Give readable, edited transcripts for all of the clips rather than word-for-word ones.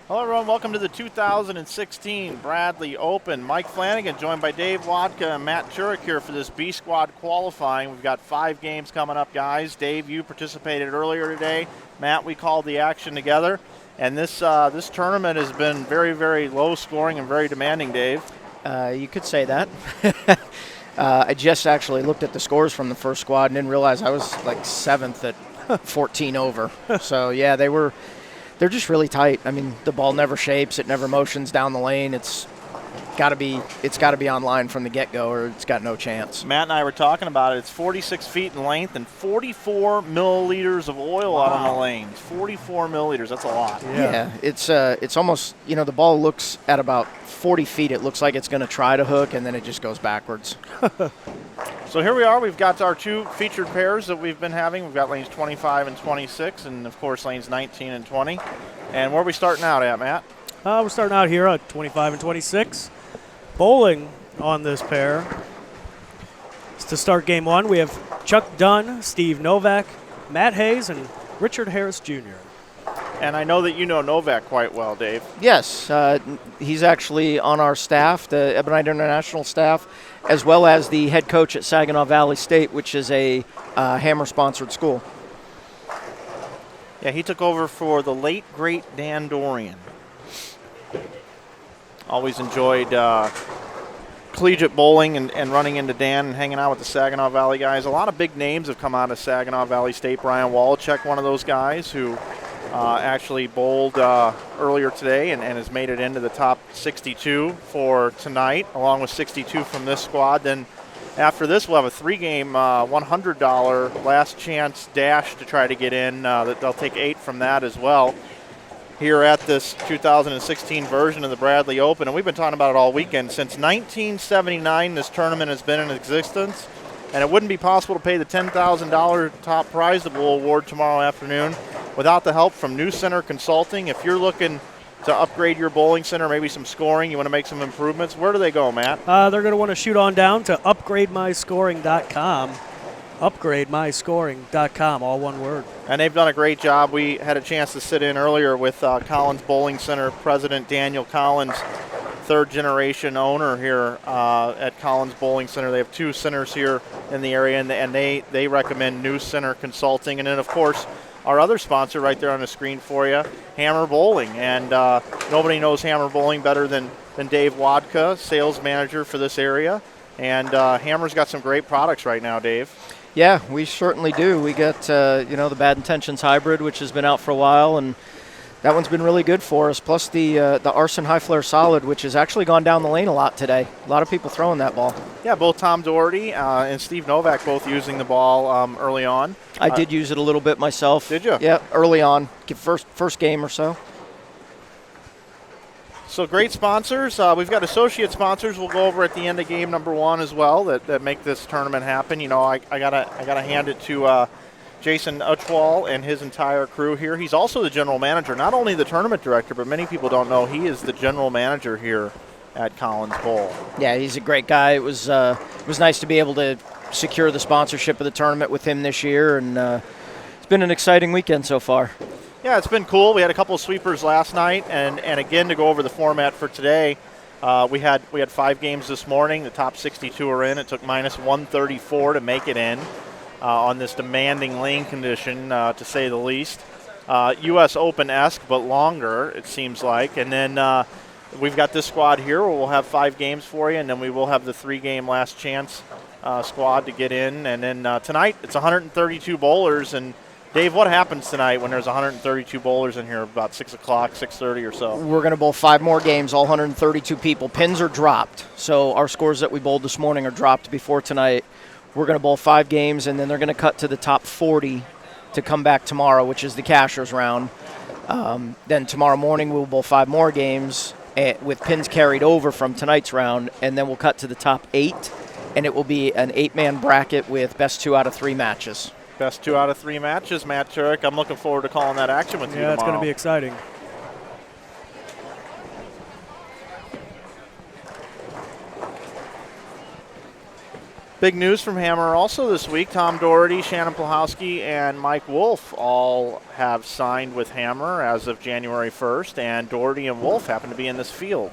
Hello everyone, welcome to the 2016 Bradley Open. Mike Flanagan joined by Dave Wodka and Matt Turek here for this B Squad qualifying. We've got 5 games coming up, guys. Dave, you participated earlier today. Matt, we called the action together. And this tournament has been very, very low scoring and very demanding, Dave. You could say that. I just actually looked at the scores from the first squad and didn't realize I was like 7th at 14 over. So, yeah, they're just really tight. I mean, the ball never shapes. It never motions down the lane. It's got to be online from the get-go or it's got no chance. Matt and I were talking about it. It's 46 feet in length and 44 milliliters of oil out on the lanes. 44 milliliters. That's a lot. Yeah, it's almost, the ball looks at about 40 feet. It looks like it's going to try to hook, and then it just goes backwards. So here we are. We've got our 2 featured pairs that we've been having. We've got lanes 25 and 26, and, of course, lanes 19 and 20. And where are we starting out at, Matt? We're starting out here at 25 and 26. Bowling on this pair. To start game 1, we have Chuck Dunn, Steve Novak, Matt Hayes, and Richard Harris Jr. And I know that you know Novak quite well, Dave. Yes, he's actually on our staff, the Ebonite International staff, as well as the head coach at Saginaw Valley State, which is a Hammer-sponsored school. Yeah, he took over for the late, great Dan Dorian. Always enjoyed collegiate bowling and running into Dan and hanging out with the Saginaw Valley guys. A lot of big names have come out of Saginaw Valley State. Brian Wallachek, one of those guys who actually bowled earlier today and has made it into the top 62 for tonight, along with 62 from this squad. Then after this, we'll have a 3-game $100 last chance dash to try to get in. They'll take 8 from that as well here at this 2016 version of the Bradley Open. And we've been talking about it all weekend. Since 1979, this tournament has been in existence, and it wouldn't be possible to pay the $10,000 top prize award tomorrow afternoon without the help from New Center Consulting. If you're looking to upgrade your bowling center, maybe some scoring, you want to make some improvements, where do they go, Matt? They're going to want to shoot on down to upgrademyscoring.com. Upgrademyscoring.com, all one word. And they've done a great job. We had a chance to sit in earlier with Collins Bowling Center President Daniel Collins, third-generation owner here at Collins Bowling Center. They have 2 centers here in the area, and they recommend New Center Consulting. And then, of course, our other sponsor right there on the screen for you, Hammer Bowling. And nobody knows Hammer Bowling better than Dave Wodka, sales manager for this area. And Hammer's got some great products right now, Dave. Yeah, we certainly do. We got, the Bad Intentions Hybrid, which has been out for a while, and that one's been really good for us. Plus the Arson High Flare Solid, which has actually gone down the lane a lot today. A lot of people throwing that ball. Yeah, both Tom Doherty and Steve Novak both using the ball early on. I did use it a little bit myself. Did you? Yeah, early on, first game or so. So great sponsors. We've got associate sponsors we'll go over at the end of game number 1 as well that make this tournament happen. I gotta hand it to Jason Uchwal and his entire crew here. He's also the general manager, not only the tournament director, but many people don't know he is the general manager here at Collins Bowl. Yeah, he's a great guy. It was nice to be able to secure the sponsorship of the tournament with him this year, and it's been an exciting weekend so far. Yeah, it's been cool. We had a couple of sweepers last night, and again, to go over the format for today, we had 5 games this morning. The top 62 are in. It took minus 134 to make it in on this demanding lane condition, to say the least. U.S. Open-esque, but longer, it seems like. And then we've got this squad here where we'll have 5 games for you, and then we will have the 3-game last chance squad to get in. And then tonight, it's 132 bowlers, and Dave, what happens tonight when there's 132 bowlers in here about 6 o'clock, 6:30 or so? We're going to bowl 5 more games, all 132 people. Pins are dropped. So our scores that we bowled this morning are dropped before tonight. We're going to bowl 5 games, and then they're going to cut to the top 40 to come back tomorrow, which is the cashers round. Then tomorrow morning we'll bowl 5 more games with pins carried over from tonight's round, and then we'll cut to the top 8, and it will be an 8-man bracket with best 2 out of 3 matches. Best 2 out of 3 matches, Matt Turek. I'm looking forward to calling that action with you tomorrow. Yeah, it's going to be exciting. Big news from Hammer also this week. Tom Doherty, Shannon Plahowski, and Mike Wolf all have signed with Hammer as of January 1st, and Doherty and Wolf happen to be in this field.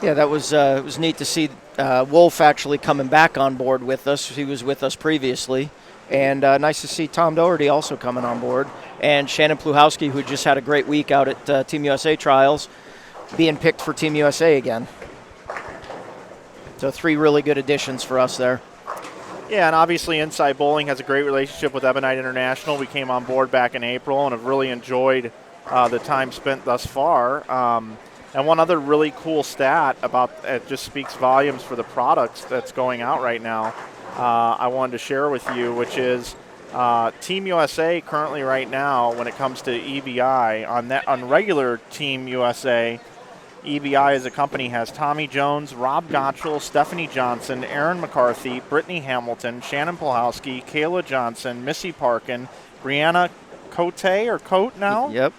Yeah, that was it was neat to see Wolf actually coming back on board with us. He was with us previously. And nice to see Tom Doherty also coming on board. And Shannon Plahowski, who just had a great week out at Team USA trials, being picked for Team USA again. So 3 really good additions for us there. Yeah, and obviously Inside Bowling has a great relationship with Ebonite International. We came on board back in April and have really enjoyed the time spent thus far. And one other really cool stat about it just speaks volumes for the products that's going out right now. I wanted to share with you, which is Team USA currently right now when it comes to EVI on regular Team USA. EVI as a company has Tommy Jones, Rob Gotshall, Stephanie Johnson, Aaron McCarthy, Brittany Hamilton, Shannon Plahowski, Kayla Johnson, Missy Parkin, Brianna Cote now? Yep.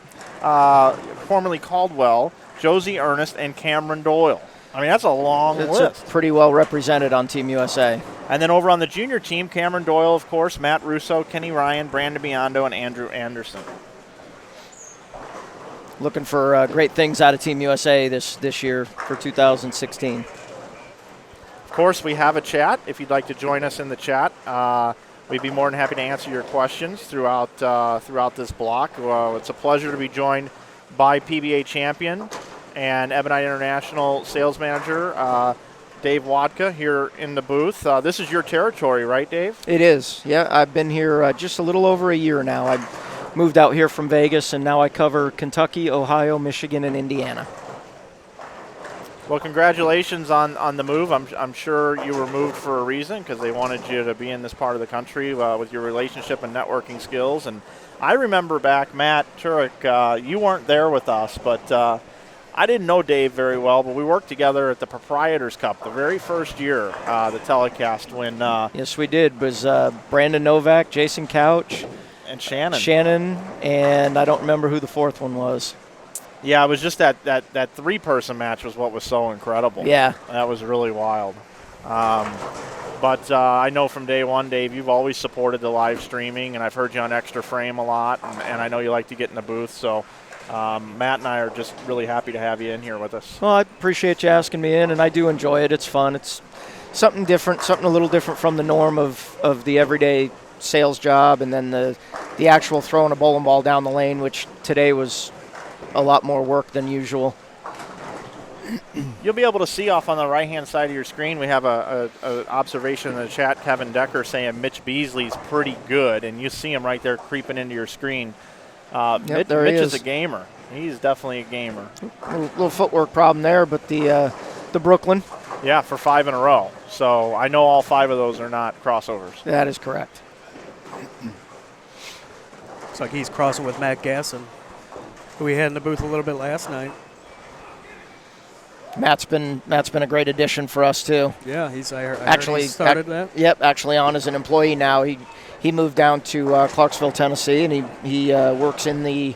Formerly Caldwell, Josie Ernest, and Cameron Doyle. I mean, that's a long list. It's pretty well represented on Team USA. And then over on the junior team, Cameron Doyle, of course, Matt Russo, Kenny Ryan, Brandon Biondo, and Andrew Anderson. Looking for great things out of Team USA this year for 2016. Of course, we have a chat. If you'd like to join us in the chat, we'd be more than happy to answer your questions throughout this block. It's a pleasure to be joined by PBA champion and Ebonite International sales manager Dave Wodka here in the booth. This is your territory, right, Dave? It is. Yeah, I've been here just a little over a year now. I moved out here from Vegas, and now I cover Kentucky, Ohio, Michigan, and Indiana. Well, congratulations on the move. I'm sure you were moved for a reason because they wanted you to be in this part of the country with your relationship and networking skills. And I remember back, Matt, Turek, you weren't there with us, but I didn't know Dave very well, but we worked together at the Proprietors Cup the very first year, the telecast when... yes, we did. It was Brandon Novak, Jason Couch, and Shannon. Shannon, and I don't remember who the fourth one was. Yeah, it was just that three-person match was what was so incredible. Yeah. That was really wild. But I know from day one, Dave, you've always supported the live streaming, and I've heard you on Extra Frame a lot, and I know you like to get in the booth, so Matt and I are just really happy to have you in here with us. Well, I appreciate you asking me in, and I do enjoy it. It's fun. It's something different, something a little different from the norm of the everyday sales job, and then the actual throwing a bowling ball down the lane, which today was a lot more work than usual. You'll be able to see off on the right-hand side of your screen. We have a observation in the chat. Kevin Decker saying Mitch Beasley's pretty good, and you see him right there creeping into your screen. Yep, Mitch is a gamer. He's definitely a gamer. Little footwork problem there, but the Brooklyn. Yeah, for 5 in a row. So I know all 5 of those are not crossovers. That is correct. Looks like he's crossing with Matt Gasson, who we had in the booth a little bit last night. Matt's been a great addition for us too. Yeah, I heard he started that. Yep, actually on as an employee now. He moved down to Clarksville, Tennessee, and he works in the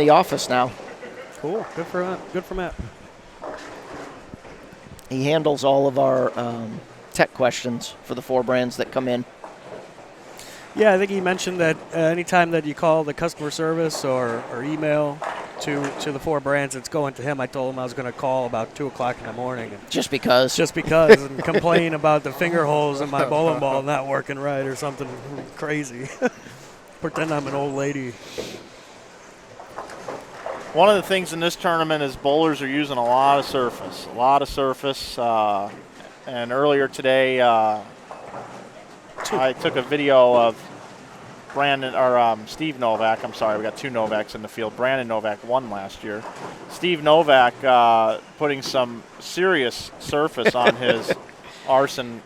office now. Cool, good for Matt. He handles all of our tech questions for the 4 brands that come in. Yeah, I think he mentioned that anytime that you call the customer service or email to the 4 brands, it's going to him. I told him I was going to call about 2 o'clock in the morning. Just because, and complain about the finger holes in my bowling ball not working right or something crazy. Pretend I'm an old lady. One of the things in this tournament is bowlers are using a lot of surface. And earlier today, I took a video of Steve Novak. I'm sorry, we got 2 Novaks in the field. Brandon Novak won last year. Steve Novak putting some serious surface on his Arson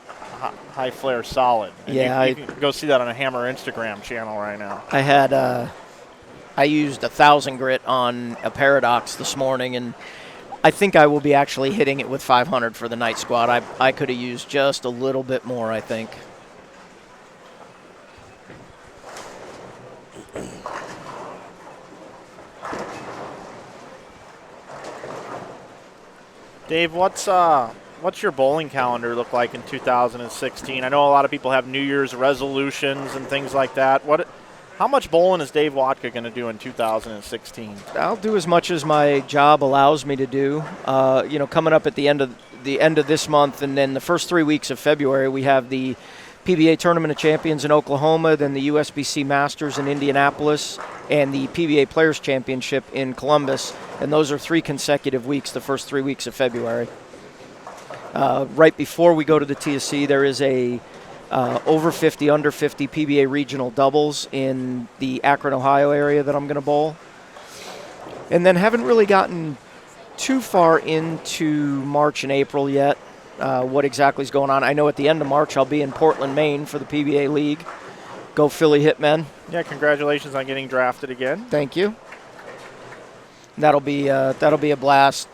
High Flare Solid. And yeah, you can go see that on a Hammer Instagram channel right now. I used 1,000 grit on a Paradox this morning, and I think I will be actually hitting it with 500 for the night squad. I could have used just a little bit more, I think. Dave, what's what's your bowling calendar look like in 2016? I know a lot of people have New Year's resolutions and things like that. How much bowling is Dave Wodka going to do in 2016? I'll do as much as my job allows me to do. Coming up at the end of this month, and then the first 3 weeks of February, we have the PBA Tournament of Champions in Oklahoma, then the USBC Masters in Indianapolis, and the PBA Players Championship in Columbus. And those are 3 consecutive weeks, the first 3 weeks of February. Right before we go to the TSC, there is a over 50, under 50 PBA regional doubles in the Akron, Ohio area that I'm going to bowl. And then haven't really gotten too far into March and April yet, what exactly is going on. I know at the end of March I'll be in Portland, Maine for the PBA League. Go Philly Hitmen. Yeah, congratulations on getting drafted again. Thank you. That'll be a blast.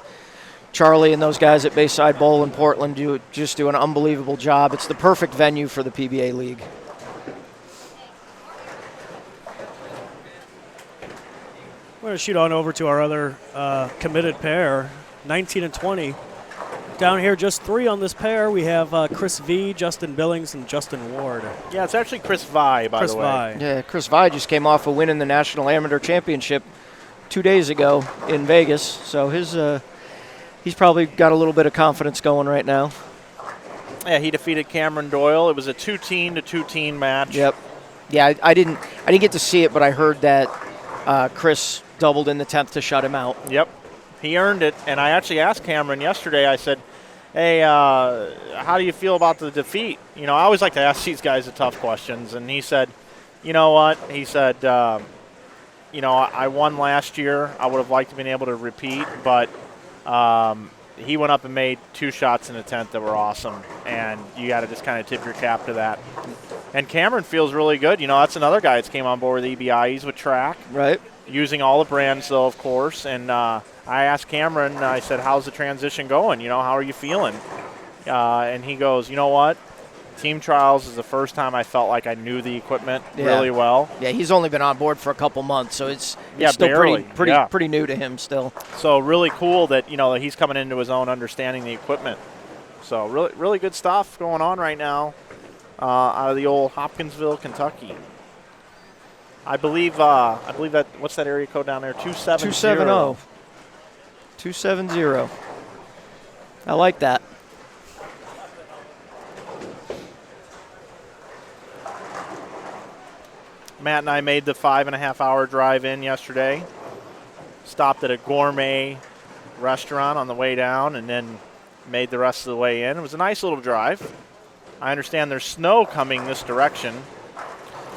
Charlie and those guys at Bayside Bowl in Portland do an unbelievable job. It's the perfect venue for the PBA League. We're going to shoot on over to our other committed pair, 19 and 20. Down here, just 3 on this pair. We have Chris V, Justin Billings, and Justin Ward. Yeah, it's actually Chris Vi, by the way. Vi. Yeah, Chris Vi just came off a win in the National Amateur Championship 2 days ago in Vegas, so he's probably got a little bit of confidence going right now. Yeah, he defeated Cameron Doyle. It was a 2-teen to 2-teen match. Yep. Yeah, I didn't get to see it, but I heard that Chris doubled in the 10th to shut him out. Yep. He earned it, and I actually asked Cameron yesterday, I said, hey, how do you feel about the defeat? I always like to ask these guys the tough questions, and he said, you know what? He said, I won last year. I would have liked to have been able to repeat, but he went up and made 2 shots in the 10th that were awesome, and you got to just kind of tip your cap to that. And Cameron feels really good. That's another guy that's came on board with EBI. He's with Track. Right. Using all the brands, though, of course. And I asked Cameron, I said, how's the transition going? How are you feeling? And he goes, you know what? Team trials is the first time I felt like I knew the equipment really well. Yeah, he's only been on board for a couple months, so it's still barely. pretty new to him still. So really cool that, he's coming into his own understanding the equipment. So really, really good stuff going on right now out of the old Hopkinsville, Kentucky. I believe that, what's that area code down there? 270. 270. 270. I like that. Matt and I made the 5.5-hour drive in yesterday. Stopped at a gourmet restaurant on the way down and then made the rest of the way in. It was a nice little drive. I understand there's snow coming this direction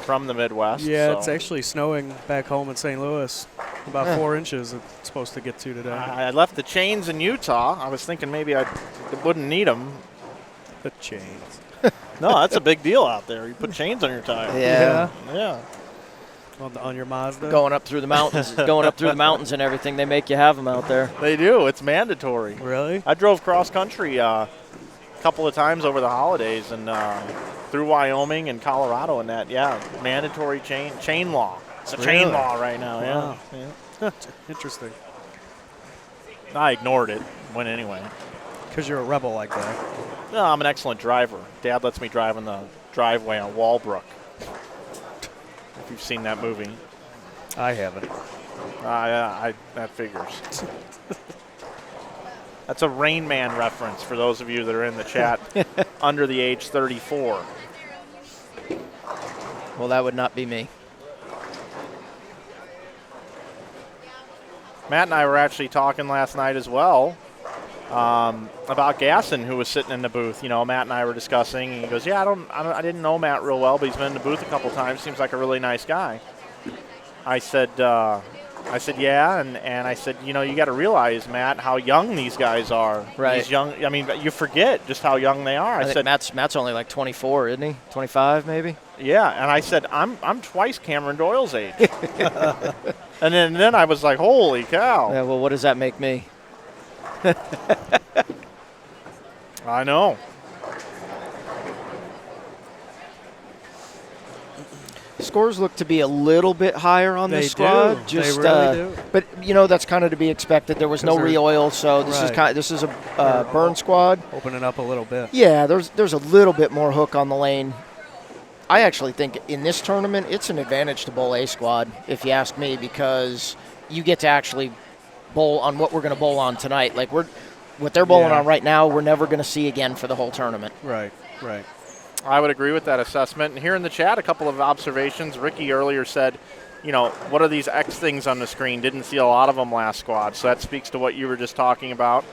from the Midwest. Yeah, so. It's actually snowing back home in St. Louis. About 4 inches it's supposed to get to today. I left the chains in Utah. I was thinking maybe I wouldn't need them. The chains. No, that's a big deal out there. You put chains on your tire. Yeah. On your Mazda? Going up through the mountains and everything, they make you have them out there. They do. It's mandatory. Really? I drove cross country a couple of times over the holidays and through Wyoming and Colorado and that. Yeah, mandatory chain law. It's a chain law right now. Wow. Yeah. Interesting. I ignored it. Went anyway. Because you're a rebel like that. No, I'm an excellent driver. Dad lets me drive in the driveway on Walbrook. If you've seen that movie. I haven't. That figures. That's a Rain Man reference for those of you that are in the chat under the age 34. Well, that would not be me. Matt and I were actually talking last night as well about Gasson, who was sitting in the booth. Matt and I were discussing, and he goes, "Yeah, I didn't know Matt real well, but he's been in the booth a couple times. Seems like a really nice guy." I said, yeah, and I said, you got to realize, Matt, how young these guys are. Right. These young. I mean, you forget just how young they are. I said, Matt's only like 24, isn't he? 25 maybe. Yeah, and I said, I'm twice Cameron Doyle's age. And then I was like, holy cow. Yeah. Well, what does that make me? I know. scores look to be a little bit higher on They this squad. do. Just, they really do. But that's kind of to be expected. There was no re-oil, so this is a burn squad. Opening up a little bit. Yeah, there's a little bit more hook on the lane. I actually think in this tournament it's an advantage to bowl A squad, if you ask me, because you get to actually bowl on what we're going to bowl on tonight. Like what they're bowling on right now, we're never going to see again for the whole tournament. Right. I would agree with that assessment. And here in the chat, a couple of observations. Ricky earlier said, what are these X things on the screen? Didn't see a lot of them last squad. So that speaks to what you were just talking about.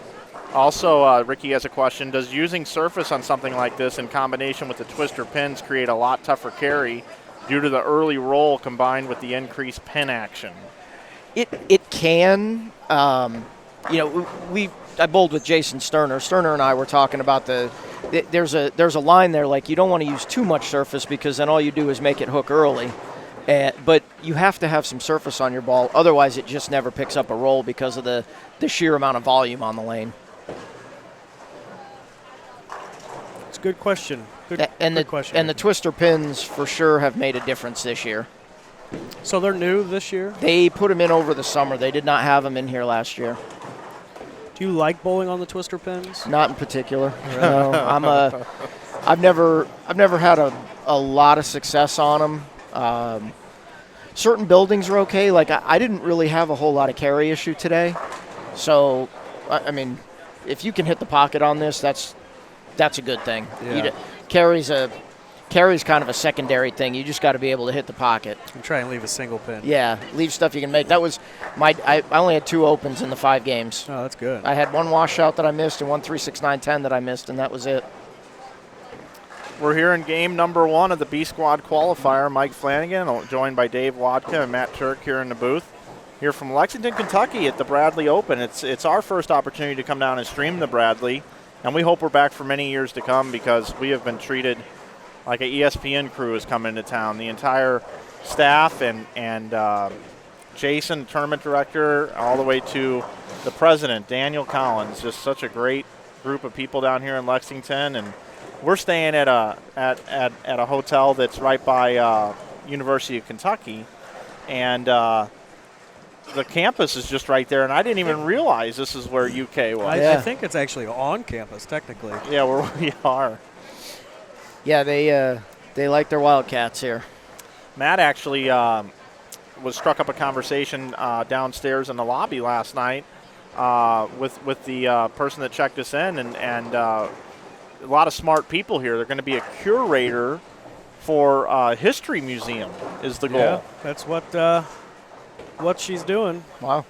Also, Ricky has a question. Does using surface on something like this in combination with the twister pins create a lot tougher carry due to the early roll combined with the increased pin action? It can. I bowled with Jason Sterner. Sterner and I were talking about there's a line there, like you don't want to use too much surface because then all you do is make it hook early. But you have to have some surface on your ball. Otherwise, it just never picks up a roll because of the sheer amount of volume on the lane. It's a good question. Good question. And the twister pins for sure have made a difference this year. So they're new this year? They put them in over the summer. They did not have them in here last year. Do you like bowling on the twister pins? Not in particular. No, I've never had a lot of success on them. Certain buildings are okay. Like I didn't really have a whole lot of carry issue today. So, I mean, if you can hit the pocket on this, that's a good thing. Yeah. Carry's kind of a secondary thing. You just got to be able to hit the pocket. And try and leave a single pin. Yeah, leave stuff you can make. That was I only had 2 opens in the 5 games. Oh, that's good. I had 1 washout that I missed and 1 3-6-9-10 that I missed, and that was it. We're here in game number 1 of the B Squad qualifier. Mike Flanagan, joined by Dave Wodka and Matt Turek here in the booth. Here from Lexington, Kentucky at the Bradley Open. It's our first opportunity to come down and stream the Bradley, and we hope we're back for many years to come because we have been treated like an ESPN crew has come into town. The entire staff and Jason, tournament director, all the way to the president, Daniel Collins. Just such a great group of people down here in Lexington, and we're staying at a hotel that's right by University of Kentucky, and the campus is just right there. And I didn't even realize this is where UK was. I think it's actually on campus technically. Yeah, where we are. Yeah, they like their Wildcats here. Matt actually was struck up a conversation downstairs in the lobby last night with the person that checked us in, and a lot of smart people here. They're going to be a curator for History Museum is the goal. Yeah, that's what she's doing. Wow.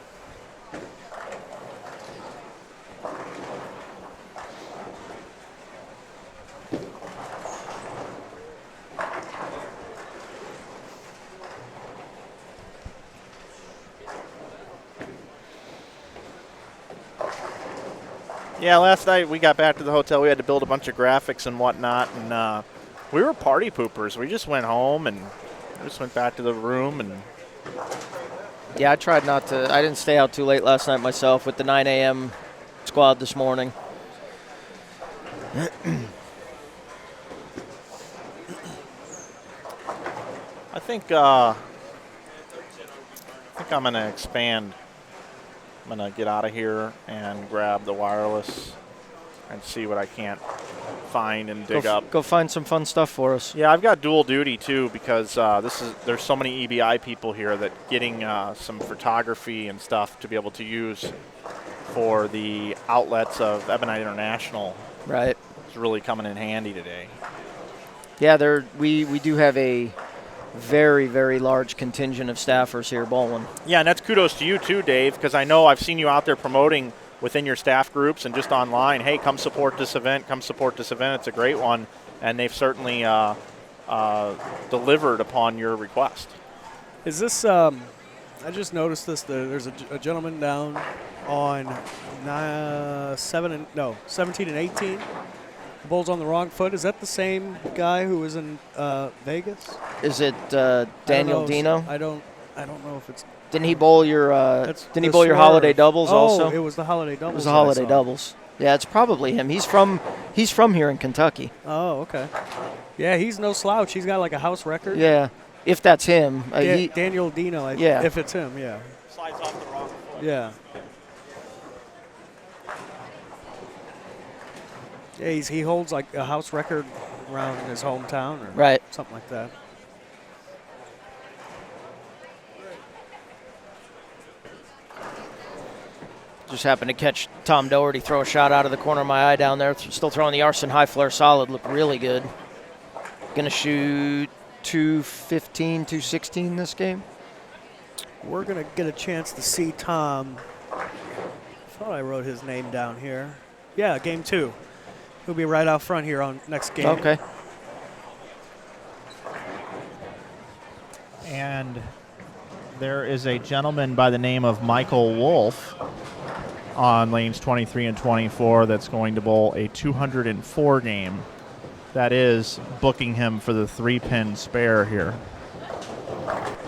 Yeah, last night we got back to the hotel. We had to build a bunch of graphics and whatnot, and we were party poopers. We just went home and just went back to the room. And yeah, I tried not to. I didn't stay out too late last night myself with the 9 a.m. squad this morning. I think I'm going to expand. I'm going to get out of here and grab the wireless and see what I can't find and dig up. Go find some fun stuff for us. Yeah, I've got dual duty too because there's so many EBI people here that getting some photography and stuff to be able to use for the outlets of Ebonite International. Right. It's really coming in handy today. Yeah, we do have a very, very large contingent of staffers here bowling. Yeah, and that's kudos to you too, Dave, because I know I've seen you out there promoting within your staff groups and just online. Hey, come support this event. Come support this event. It's a great one, and they've certainly delivered upon your request. Is this? I just noticed this. There's a gentleman down on 17 and 18. Bowls on the wrong foot. Is that the same guy who was in Vegas? Is it Daniel Dino? I don't know if it's. Didn't he bowl your your holiday doubles also? Oh, it was the holiday doubles. It was the holiday doubles. Yeah, it's probably him. He's from here in Kentucky. Oh, okay. Yeah, he's no slouch. He's got like a house record. Yeah. if that's him. Daniel Dino, Yeah. if it's him, yeah. Slides off the wrong foot. Yeah. Yeah, he holds like a house record around his hometown or Right. something like that. Just happened to catch Tom Doherty throw a shot out of the corner of my eye down there. Still throwing the Arson high flare solid. Looked really good. Going to shoot 215, 216 this game. We're going to get a chance to see Tom. I thought I wrote his name down here. Yeah, game 2. He'll be right out front here on next game. Okay. And there is a gentleman by the name of Michael Wolf on lanes 23 and 24 that's going to bowl a 204 game. That is booking him for the 3-pin spare here.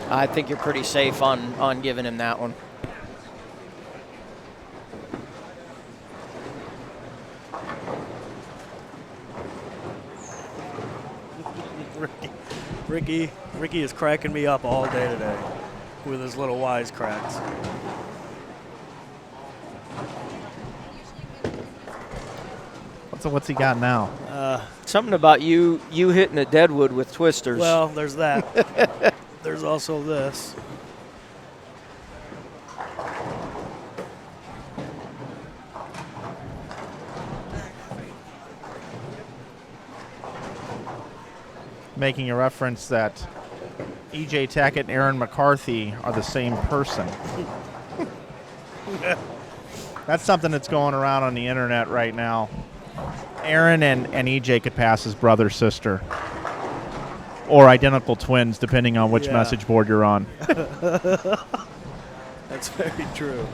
I think you're pretty safe on giving him that one. Ricky is cracking me up all day today with his little wisecracks. What's he got now? Something about you hitting a deadwood with twisters. Well, there's that. There's also this. Making a reference that E.J. Tackett and Aaron McCarthy are the same person. That's something that's going around on the internet right now. Aaron and E.J. could pass as brother, sister, or identical twins, depending on which message board you're on. That's very true.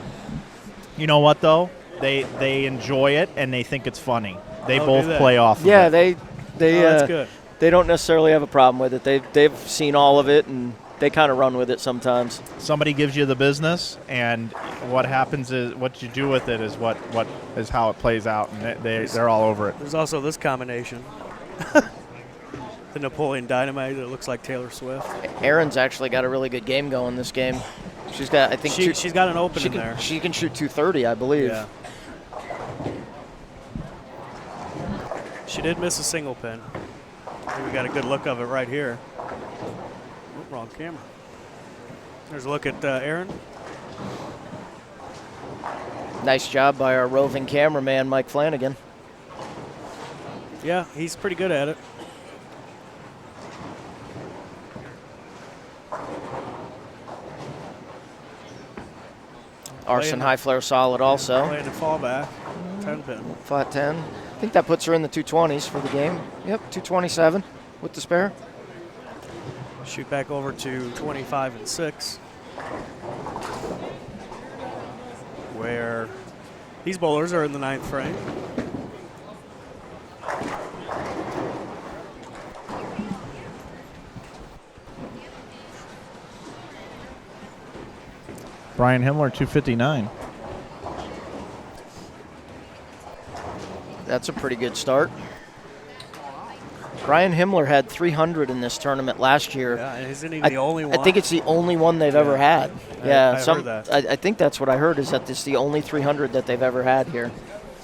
You know what, though? They enjoy it, and they think it's funny. They both do play off of yeah, it. That's good. They don't necessarily have a problem with it. They've seen all of it, and they kind of run with it sometimes. Somebody gives you the business, and what happens is what you do with it is what is how it plays out, and they're all over it. There's also this combination. The Napoleon Dynamite that looks like Taylor Swift. Erin's actually got a really good game going this game. She's got, I think, she's got an open in there. She can shoot 230, I believe. Yeah. She did miss a single pin. We got a good look of it right here. Oop, wrong camera. There's a look at Erin. Nice job by our roving cameraman, Mike Flanagan. Yeah, he's pretty good at it. Arson high flare solid also. Playing the fallback. 10 pin. Flat 10. I think that puts her in the 220s for the game. Yep, 227 with the spare. Shoot back over to 25 and 6. Where these bowlers are in the 9th frame. Brian Himmler, 259. That's a pretty good start. Brian Himmler had 300 in this tournament last year. Yeah, and isn't he the only one? I think it's the only one they've ever had. I heard that. I think that's what I heard, is that it's the only 300 that they've ever had here.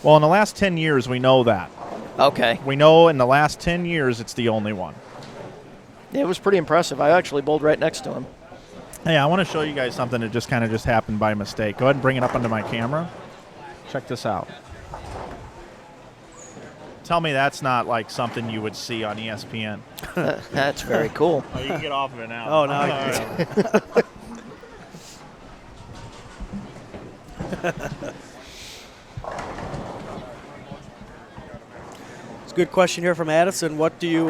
Well, in the last 10 years, we know that. Okay. We know in the last 10 years, it's the only one. Yeah, it was pretty impressive. I actually bowled right next to him. Hey, I want to show you guys something that just happened by mistake. Go ahead and bring it up onto my camera. Check this out. Tell me that's not like something you would see on ESPN. That's very cool. Oh, you can get off of it now. Oh, now I can. It's a good question here from Addison. What do you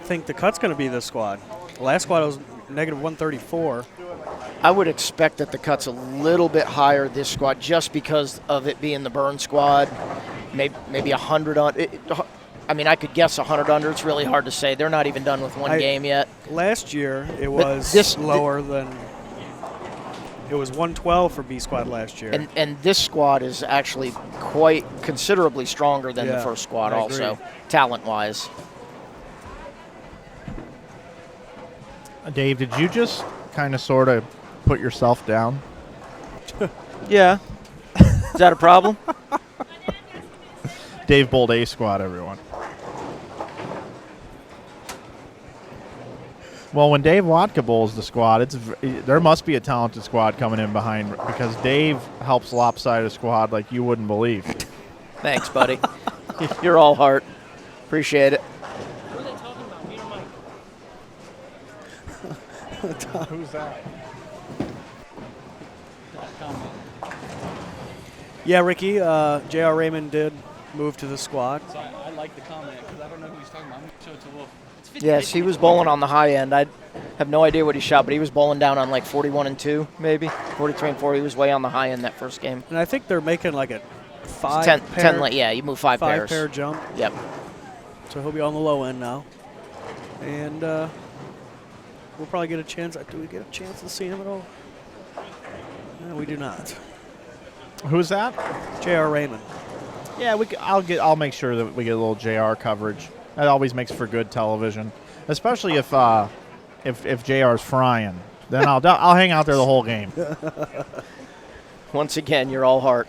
think the cut's going to be this squad? The last squad was negative 134. I would expect that the cut's a little bit higher this squad just because of it being the burn squad. Maybe 100 on it. I mean, I could guess 100 under. It's really hard to say. They're not even done with one game yet. Last year, it was lower than. It was 112 for B squad last year. And this squad is actually quite considerably stronger than the first squad, also, talent-wise. Dave, did you just kind of sort of put yourself down? Yeah. Is that a problem? Dave bowled A squad, everyone. Well, when Dave Wodka bowls the squad, there must be a talented squad coming in behind, because Dave helps lopside a squad like you wouldn't believe. Thanks, buddy. You're all heart. Appreciate it. What are they talking about? Me or Mike? Who's that? Yeah, Ricky, J.R. Raymond did move to the squad. So I like the comment because I don't know who he's talking about. I'm going to show it to Wolf. It's 50, Yes, he was bowling on the high end. I have no idea what he shot, but he was bowling down on like 41-2, maybe 43-4. He was way on the high end that first game. And I think they're making like a 10, yeah, you move five pairs. 5-pair jump. Yep. So he'll be on the low end now. And we'll probably get a chance. Do we get a chance to see him at all? No, we do not. Who's that? J.R. Raymond. Yeah, I'll make sure that we get a little JR coverage. That always makes for good television, especially if JR's frying. Then I'll hang out there the whole game. Once again, you're all heart.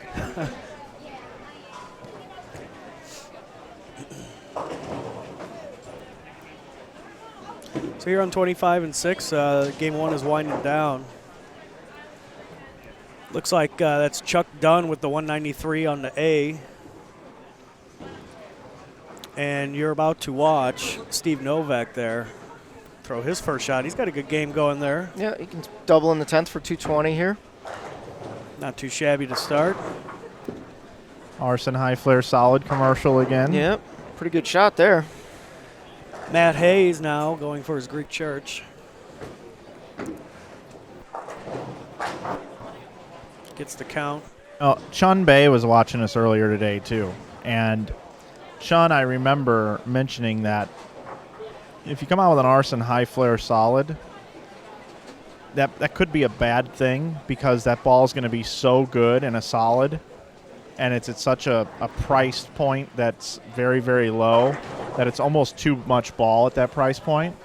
So here on 25-6, game one is winding down. Looks like that's Chuck Dunn with the 193 on the A. And you're about to watch Steve Novak there throw his first shot. He's got a good game going there. Yeah, he can double in the 10th for 220 here. Not too shabby to start. Arson High Flare solid commercial again. Yep, pretty good shot there. Matt Hayes now going for his Greek church. Gets the count. Oh, Chun Bei was watching us earlier today too, and Chun, I remember mentioning that if you come out with an Arson High Flare solid, that could be a bad thing, because that ball is going to be so good in a solid, and it's at such a price point that's very, very low that it's almost too much ball at that price point.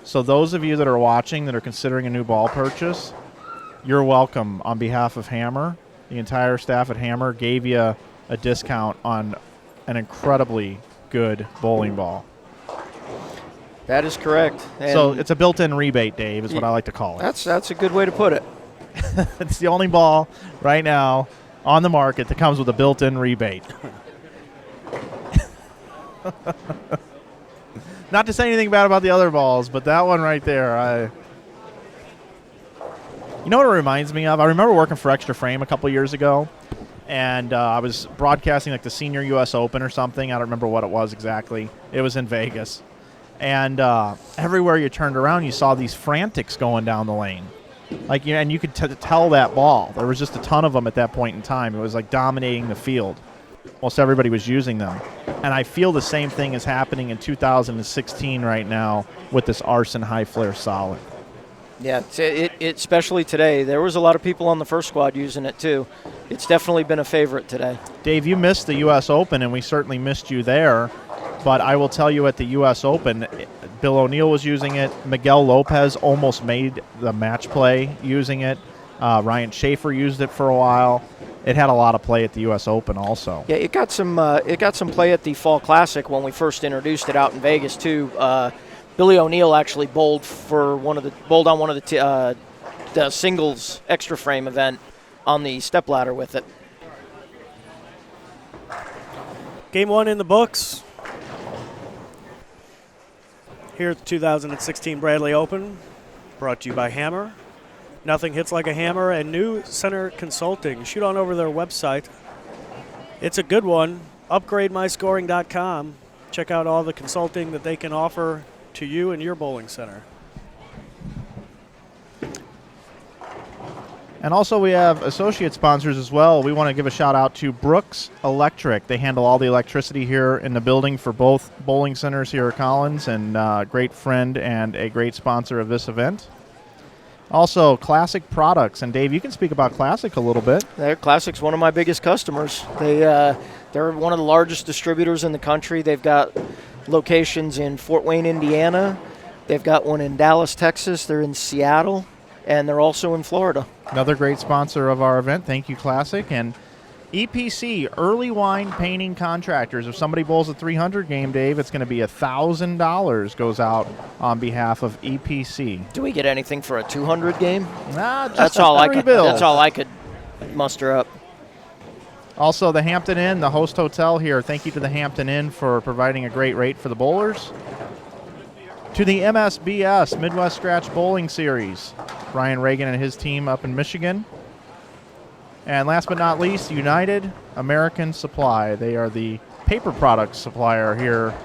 So those of you that are watching that are considering a new ball purchase, you're welcome. On behalf of Hammer, the entire staff at Hammer gave you a discount on an incredibly good bowling ball. That is correct. And so it's a built-in rebate, Dave, is what I like to call it. That's a good way to put it. It's the only ball right now on the market that comes with a built-in rebate. Not to say anything bad about the other balls, but that one right there, you know what it reminds me of? I remember working for Extra Frame a couple years ago, and I was broadcasting like the Senior U.S. Open or something. I don't remember what it was exactly. It was in Vegas. And everywhere you turned around, you saw these frantics going down the lane. And you could tell that ball. There was just a ton of them at that point in time. It was like dominating the field. Almost everybody was using them. And I feel the same thing is happening in 2016 right now with this Arson High Flare solid. Yeah, it especially today. There was a lot of people on the first squad using it too. It's definitely been a favorite today. Dave, you missed the U.S. Open, and we certainly missed you there. But I will tell you, at the U.S. Open, Bill O'Neill was using it. Miguel Lopez almost made the match play using it. Ryan Schaefer used it for a while. It had a lot of play at the U.S. Open also. Yeah, it got some play at the Fall Classic when we first introduced it out in Vegas too. Billy O'Neill actually bowled on one of the singles extra frame event on the stepladder with it. Game one in the books. Here at the 2016 Bradley Open, brought to you by Hammer. Nothing hits like a hammer, and New Center Consulting. Shoot on over their website. It's a good one. UpgradeMyScoring.com. Check out all the consulting that they can offer to you and your bowling center. And also we have associate sponsors as well. We want to give a shout out to Brooks Electric. They handle all the electricity here in the building for both bowling centers here at Collins, and a great friend and a great sponsor of this event. Also, Classic Products. And Dave, you can speak about Classic a little bit. Classic's one of my biggest customers. They're one of the largest distributors in the country. They've got locations in Fort Wayne, Indiana, They've got one in Dallas, Texas. They're in Seattle, and they're also in Florida. Another great sponsor of our event. Thank you, Classic. And EPC, Early Wine Painting Contractors. If somebody bowls a 300 game, Dave, it's going to be $1,000 goes out on behalf of EPC. Do we get anything for a 200 game? Nah, just That's all I could. bill. That's all I could muster up. Also, the Hampton Inn, the host hotel here. Thank you to the Hampton Inn for providing a great rate for the bowlers. To the MSBS, Midwest Scratch Bowling Series, Brian Reagan and his team up in Michigan. And last but not least, United American Supply. They are the paper products supplier here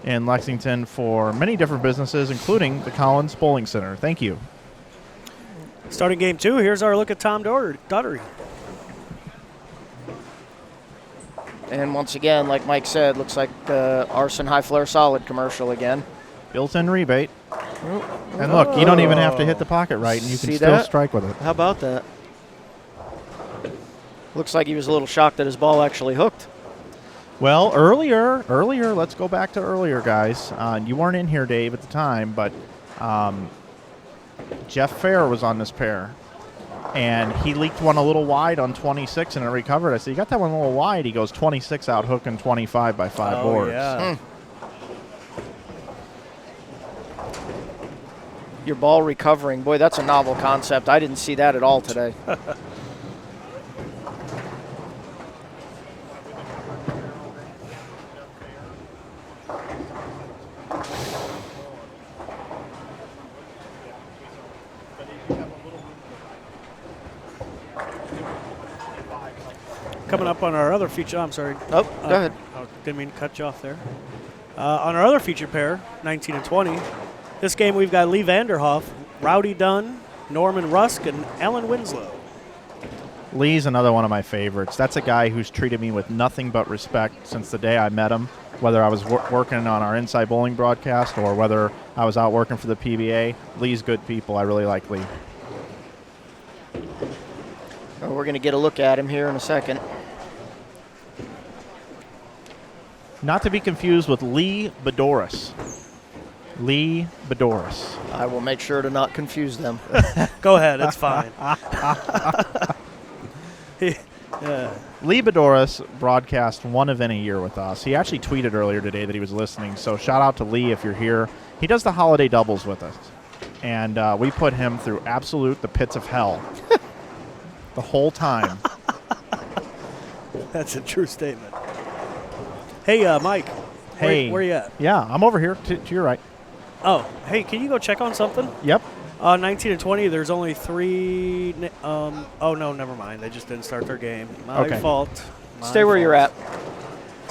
in Lexington for many different businesses, including the Collins Bowling Center. Thank you. Starting game 2, here's our look at Tom Daugherty. And once again, like Mike said, looks like Arson High Flare Solid commercial again. Built-in rebate. And look, you don't even have to hit the pocket right, and you can See still that? strike with it. How about that? Looks like he was a little shocked that his ball actually hooked. Well, earlier, let's go back to earlier, guys. You weren't in here, Dave, at the time, but Jeff Fair was on this pair. And he leaked one a little wide on 26 and it recovered. I said, you got that one a little wide. He goes 26 out, hooking 25 by 5 boards. Yeah. Your ball recovering. Boy, that's a novel concept. I didn't see that at all today. Coming up on our other feature, I'm sorry. Oh, go ahead. Didn't mean to cut you off there. On our other feature pair, 19 and 20, this game we've got Lee Vanderhoff, Rowdy Dunn, Norman Rusk, and Alan Winslow. Lee's another one of my favorites. That's a guy who's treated me with nothing but respect since the day I met him, whether I was working on our Inside Bowling broadcast or whether I was out working for the PBA. Lee's good people. I really like Lee. Oh, we're going to get a look at him here in a second. Not to be confused with Lee Bedoris. Lee Bedoris. I will make sure to not confuse them. Go ahead, it's fine. Yeah. Lee Bedoris broadcast one event a year with us. He actually tweeted earlier today that he was listening, so shout out to Lee if you're here. He does the holiday doubles with us, and we put him through the pits of hell the whole time. That's a true statement. Hey, Mike. Hey. Where you at? Yeah, I'm over here to your right. Oh, hey, can you go check on something? Yep. 19 and 20, there's only 3. Oh, no, never mind. They just didn't start their game. My fault. Stay where you're at.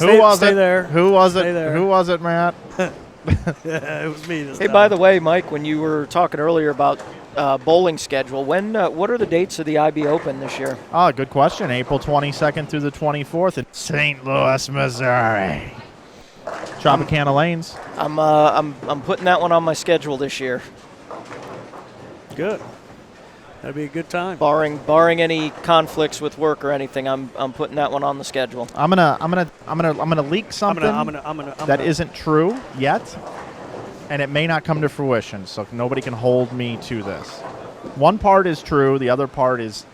Who was it? Stay there. Who was Stay it? there. Who was it, Matt? Yeah, it was me this Hey, time. by the way, Mike, when you were talking earlier about bowling schedule, what are the dates of the IB Open this year? Oh, good question. April 22nd through the 24th in St. Louis, Missouri. Tropicana Lanes. I'm putting that one on my schedule this year. Good. That'd be a good time. Barring any conflicts with work or anything, I'm putting that one on the schedule. I'm gonna leak something that isn't true yet, and it may not come to fruition. So nobody can hold me to this. One part is true. The other part is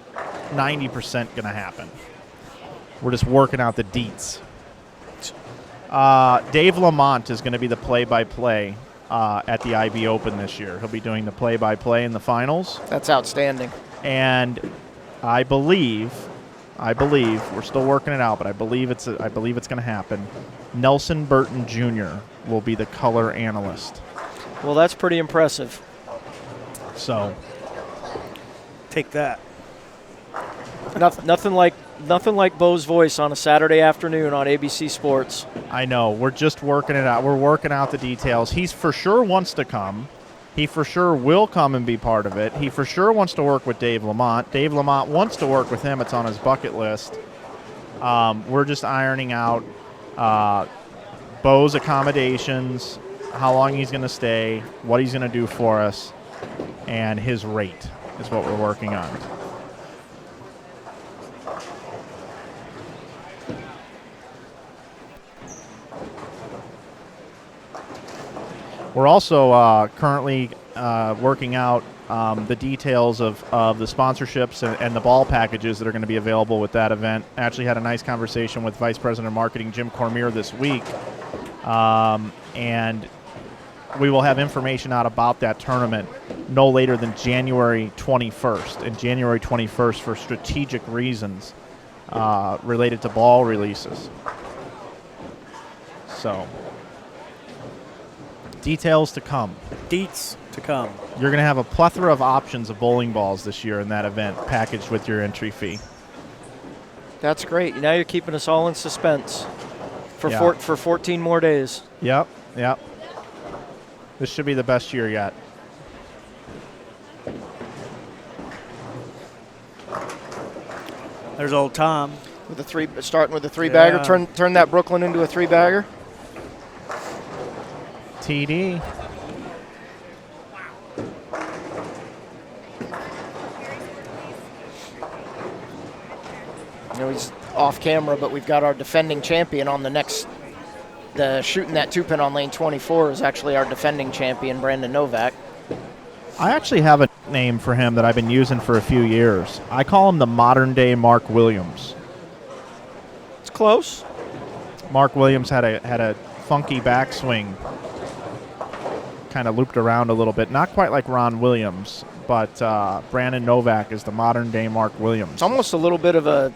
90% gonna happen. We're just working out the deets. Dave Lamont is going to be the play-by-play at the IB Open this year. He'll be doing the play-by-play in the finals. That's outstanding. And I believe we're still working it out, but I believe it's going to happen. Nelson Burton Jr. will be the color analyst. Well, that's pretty impressive. So Take that. Nothing like Bo's voice on a Saturday afternoon on ABC Sports. I know. We're just working it out. We're working out the details. He for sure wants to come. He for sure will come and be part of it. He for sure wants to work with Dave Lamont. Dave Lamont wants to work with him. It's on his bucket list. We're just ironing out Bo's accommodations, how long he's going to stay, what he's going to do for us, and his rate is what we're working on. We're also currently working out the details of the sponsorships and the ball packages that are going to be available with that event. I actually had a nice conversation with Vice President of Marketing Jim Cormier this week, and we will have information out about that tournament no later than January 21st. And January 21st for strategic reasons related to ball releases. So, details to come. Deets to come. You're going to have a plethora of options of bowling balls this year in that event, packaged with your entry fee. That's great. Now you're keeping us all in suspense for Yeah. for 14 more days. Yep. This should be the best year yet. There's old Tom. With starting with a three-bagger. Yeah. Turn that Brooklyn into a three-bagger. TD. He's off camera, but we've got our defending champion on the shooting that 2-pin on lane 24 is actually our defending champion, Brandon Novak. I actually have a name for him that I've been using for a few years. I call him the modern-day Mark Williams. It's close. Mark Williams had a funky backswing, kind of looped around a little bit. Not quite like Ron Williams, but Brandon Novak is the modern-day Mark Williams. It's almost a little bit of a...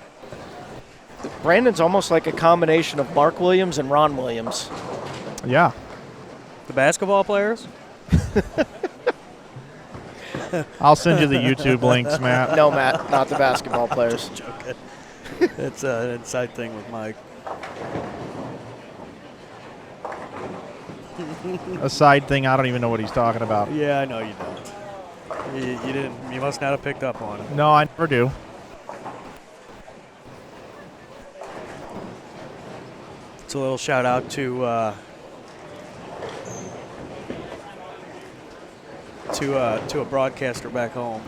Brandon's almost like a combination of Mark Williams and Ron Williams. Yeah. The basketball players? I'll send you the YouTube links, Matt. No, Matt, not the basketball players. Joking. It's an inside thing with Mike. A side thing, I don't even know what he's talking about. Yeah, I know you don't. You didn't. You must not have picked up on it. No, I never do. It's a little shout out to a broadcaster back home.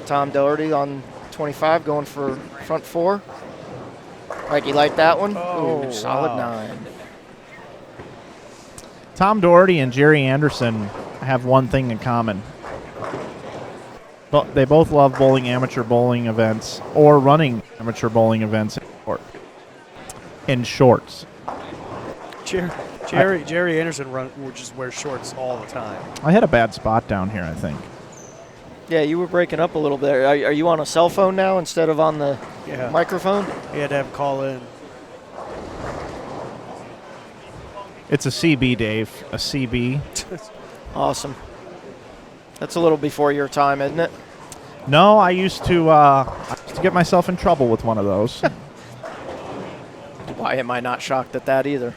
Tom Doherty on 25 going for front four. You like that one? Oh, Ooh, solid wow. 9. Tom Doherty and Jerry Anderson have one thing in common. But they both love bowling amateur bowling events or running amateur bowling events in shorts. Jerry Anderson just wears shorts all the time. I had a bad spot down here, I think. Yeah, you were breaking up a little bit. Are you on a cell phone now instead of on the Yeah. microphone? He had to have him call in. It's a CB, Dave. A CB. Awesome. That's a little before your time, isn't it? No, I used to get myself in trouble with one of those. Why am I not shocked at that either?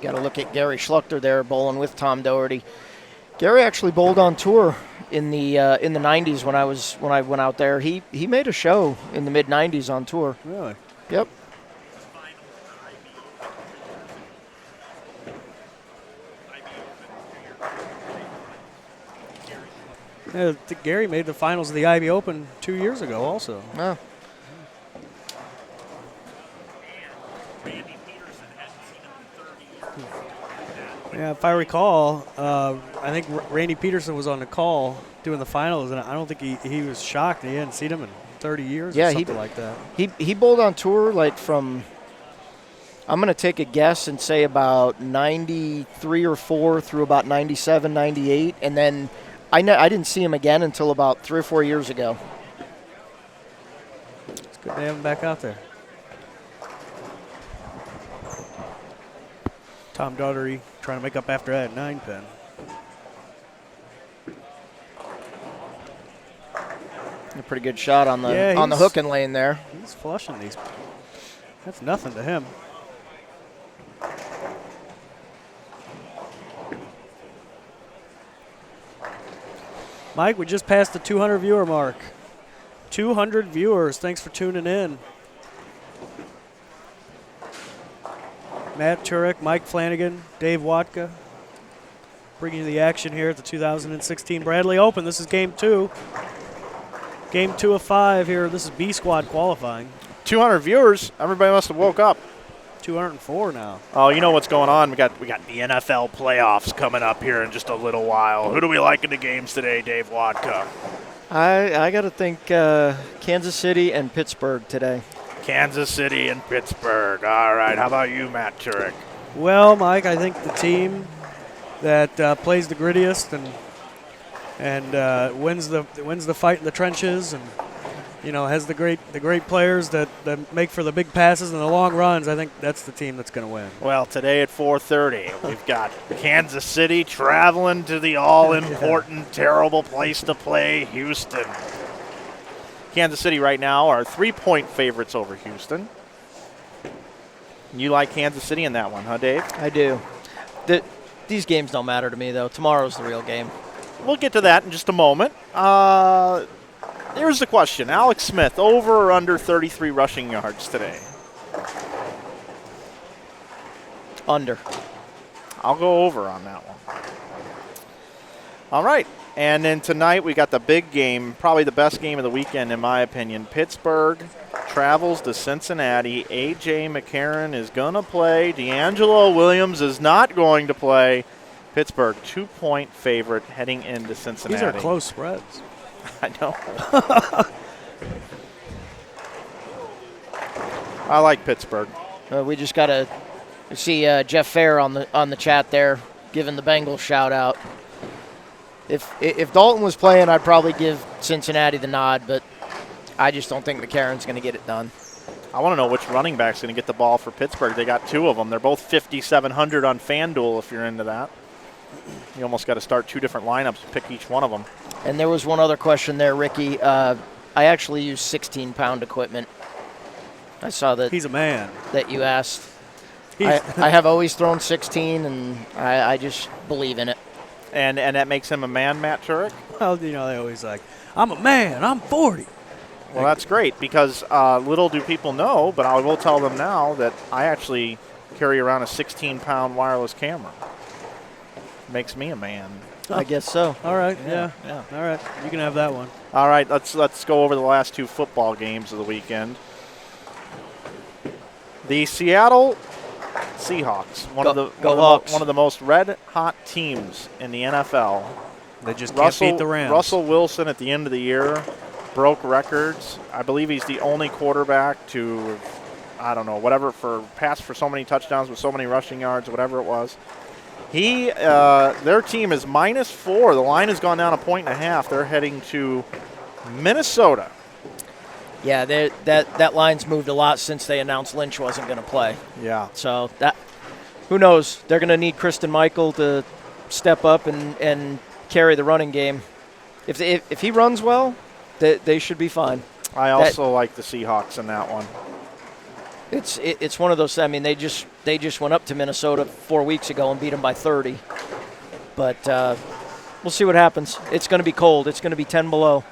Got to look at Gary Schluchter there bowling with Tom Doherty. Gary actually bowled on tour in the 90s when I went out there. He made a show in the mid 90s on tour. Really? Yep. Yeah, Gary made the finals of the Ivy Open 2 years ago also. Oh. Yeah, if I recall, I think Randy Peterson was on the call doing the finals, and I don't think he was shocked. He hadn't seen him in 30 years or something like that. He bowled on tour from, I'm going to take a guess and say about 93 or 4 through about 97, 98, and then I didn't see him again until about 3 or 4 years ago. It's good to have him back out there. Tom Doherty trying to make up after that 9-pin. pretty good shot on the Yeah, hooking lane there. He's flushing these. That's nothing to him. Mike, we just passed the 200 viewer mark. 200 viewers. Thanks for tuning in. Matt Turek, Mike Flanagan, Dave Wodka, bringing you the action here at the 2016 Bradley Open. This is Game 2. Game 2 of 5 here. This is B Squad qualifying. 200 viewers. Everybody must have woke up. 204 now. Oh, you know what's going on? We got the NFL playoffs coming up here in just a little while. Who do we like in the games today, Dave Wodka? I got to think Kansas City and Pittsburgh today. Kansas City and Pittsburgh. All right. How about you, Matt Turek? Well, Mike, I think the team that plays the grittiest and wins the fight in the trenches and has the great players that make for the big passes and the long runs, I think that's the team that's going to win. Well, today at 4:30, we've got Kansas City traveling to the all-important, terrible place to play, Houston. Kansas City right now are 3-point favorites over Houston. You like Kansas City in that one, huh, Dave? I do. These games don't matter to me, though. Tomorrow's the real game. We'll get to that in just a moment. Here's the question. Alex Smith, over or under 33 rushing yards today? Under. I'll go over on that one. All right. And then tonight we got the big game, probably the best game of the weekend in my opinion. Pittsburgh travels to Cincinnati. A.J. McCarron is going to play. D'Angelo Williams is not going to play. Pittsburgh, 2-point favorite heading into Cincinnati. These are close spreads. I know. I like Pittsburgh. We just got to see Jeff Fair on the chat there, giving the Bengals shout out. If Dalton was playing, I'd probably give Cincinnati the nod, but I just don't think McCarron's going to get it done. I want to know which running back's going to get the ball for Pittsburgh. They got 2 of them. They're both 5,700 on FanDuel if you're into that. You almost got to start 2 different lineups, pick each one of them. And there was one other question there, Ricky. I actually use 16-pound equipment. I saw that. He's a man. That you asked. I have always thrown 16, and I just believe in it. And that makes him a man, Matt Turek? Well, they always like, I'm a man, I'm 40. Well, that's great because little do people know, but I will tell them now that I actually carry around a 16-pound wireless camera. Makes me a man. I guess so. All right, yeah. All right, you can have that one. All right, let's go over the last 2 football games of the weekend. The Seattle Seahawks, one of the most red-hot teams in the NFL. They just can't beat the Rams. Russell Wilson at the end of the year broke records. I believe he's the only quarterback to, pass for so many touchdowns with so many rushing yards, whatever it was. Their team is -4. The line has gone down 1.5. They're heading to Minnesota. Yeah, that line's moved a lot since they announced Lynch wasn't going to play. Yeah. So who knows? They're going to need Christian Michael to step up and carry the running game. If he runs well, they should be fine. I also like the Seahawks in that one. It's one of those. I mean, they just went up to Minnesota 4 weeks ago and beat them by 30. But we'll see what happens. It's going to be cold. It's going to be 10 below.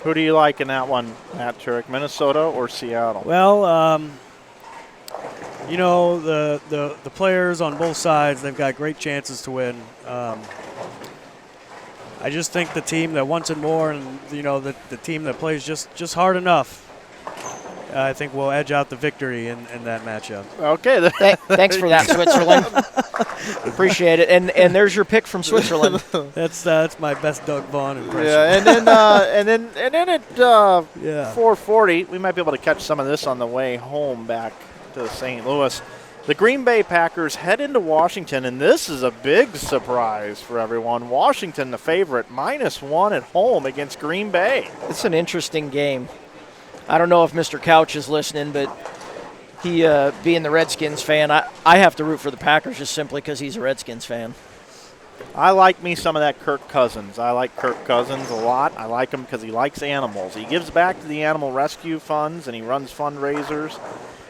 Who do you like in that one, Matt Turek, Minnesota or Seattle? Well, the players on both sides, they've got great chances to win. I just think the team that wants it more and, the team that plays just hard enough, I think will edge out the victory in that matchup. Okay. Thanks for that, Switzerland. Appreciate it. And there's your pick from Switzerland. That's my best Doug Vaughn impression. Yeah, and then at 4:40, we might be able to catch some of this on the way home back to St. Louis. The Green Bay Packers head into Washington, and this is a big surprise for everyone. Washington, the favorite, -1 at home against Green Bay. It's an interesting game. I don't know if Mr. Couch is listening, but he, being the Redskins fan, I have to root for the Packers just simply because he's a Redskins fan. I like me some of that Kirk Cousins. I like Kirk Cousins a lot. I like him because he likes animals. He gives back to the animal rescue funds, and he runs fundraisers.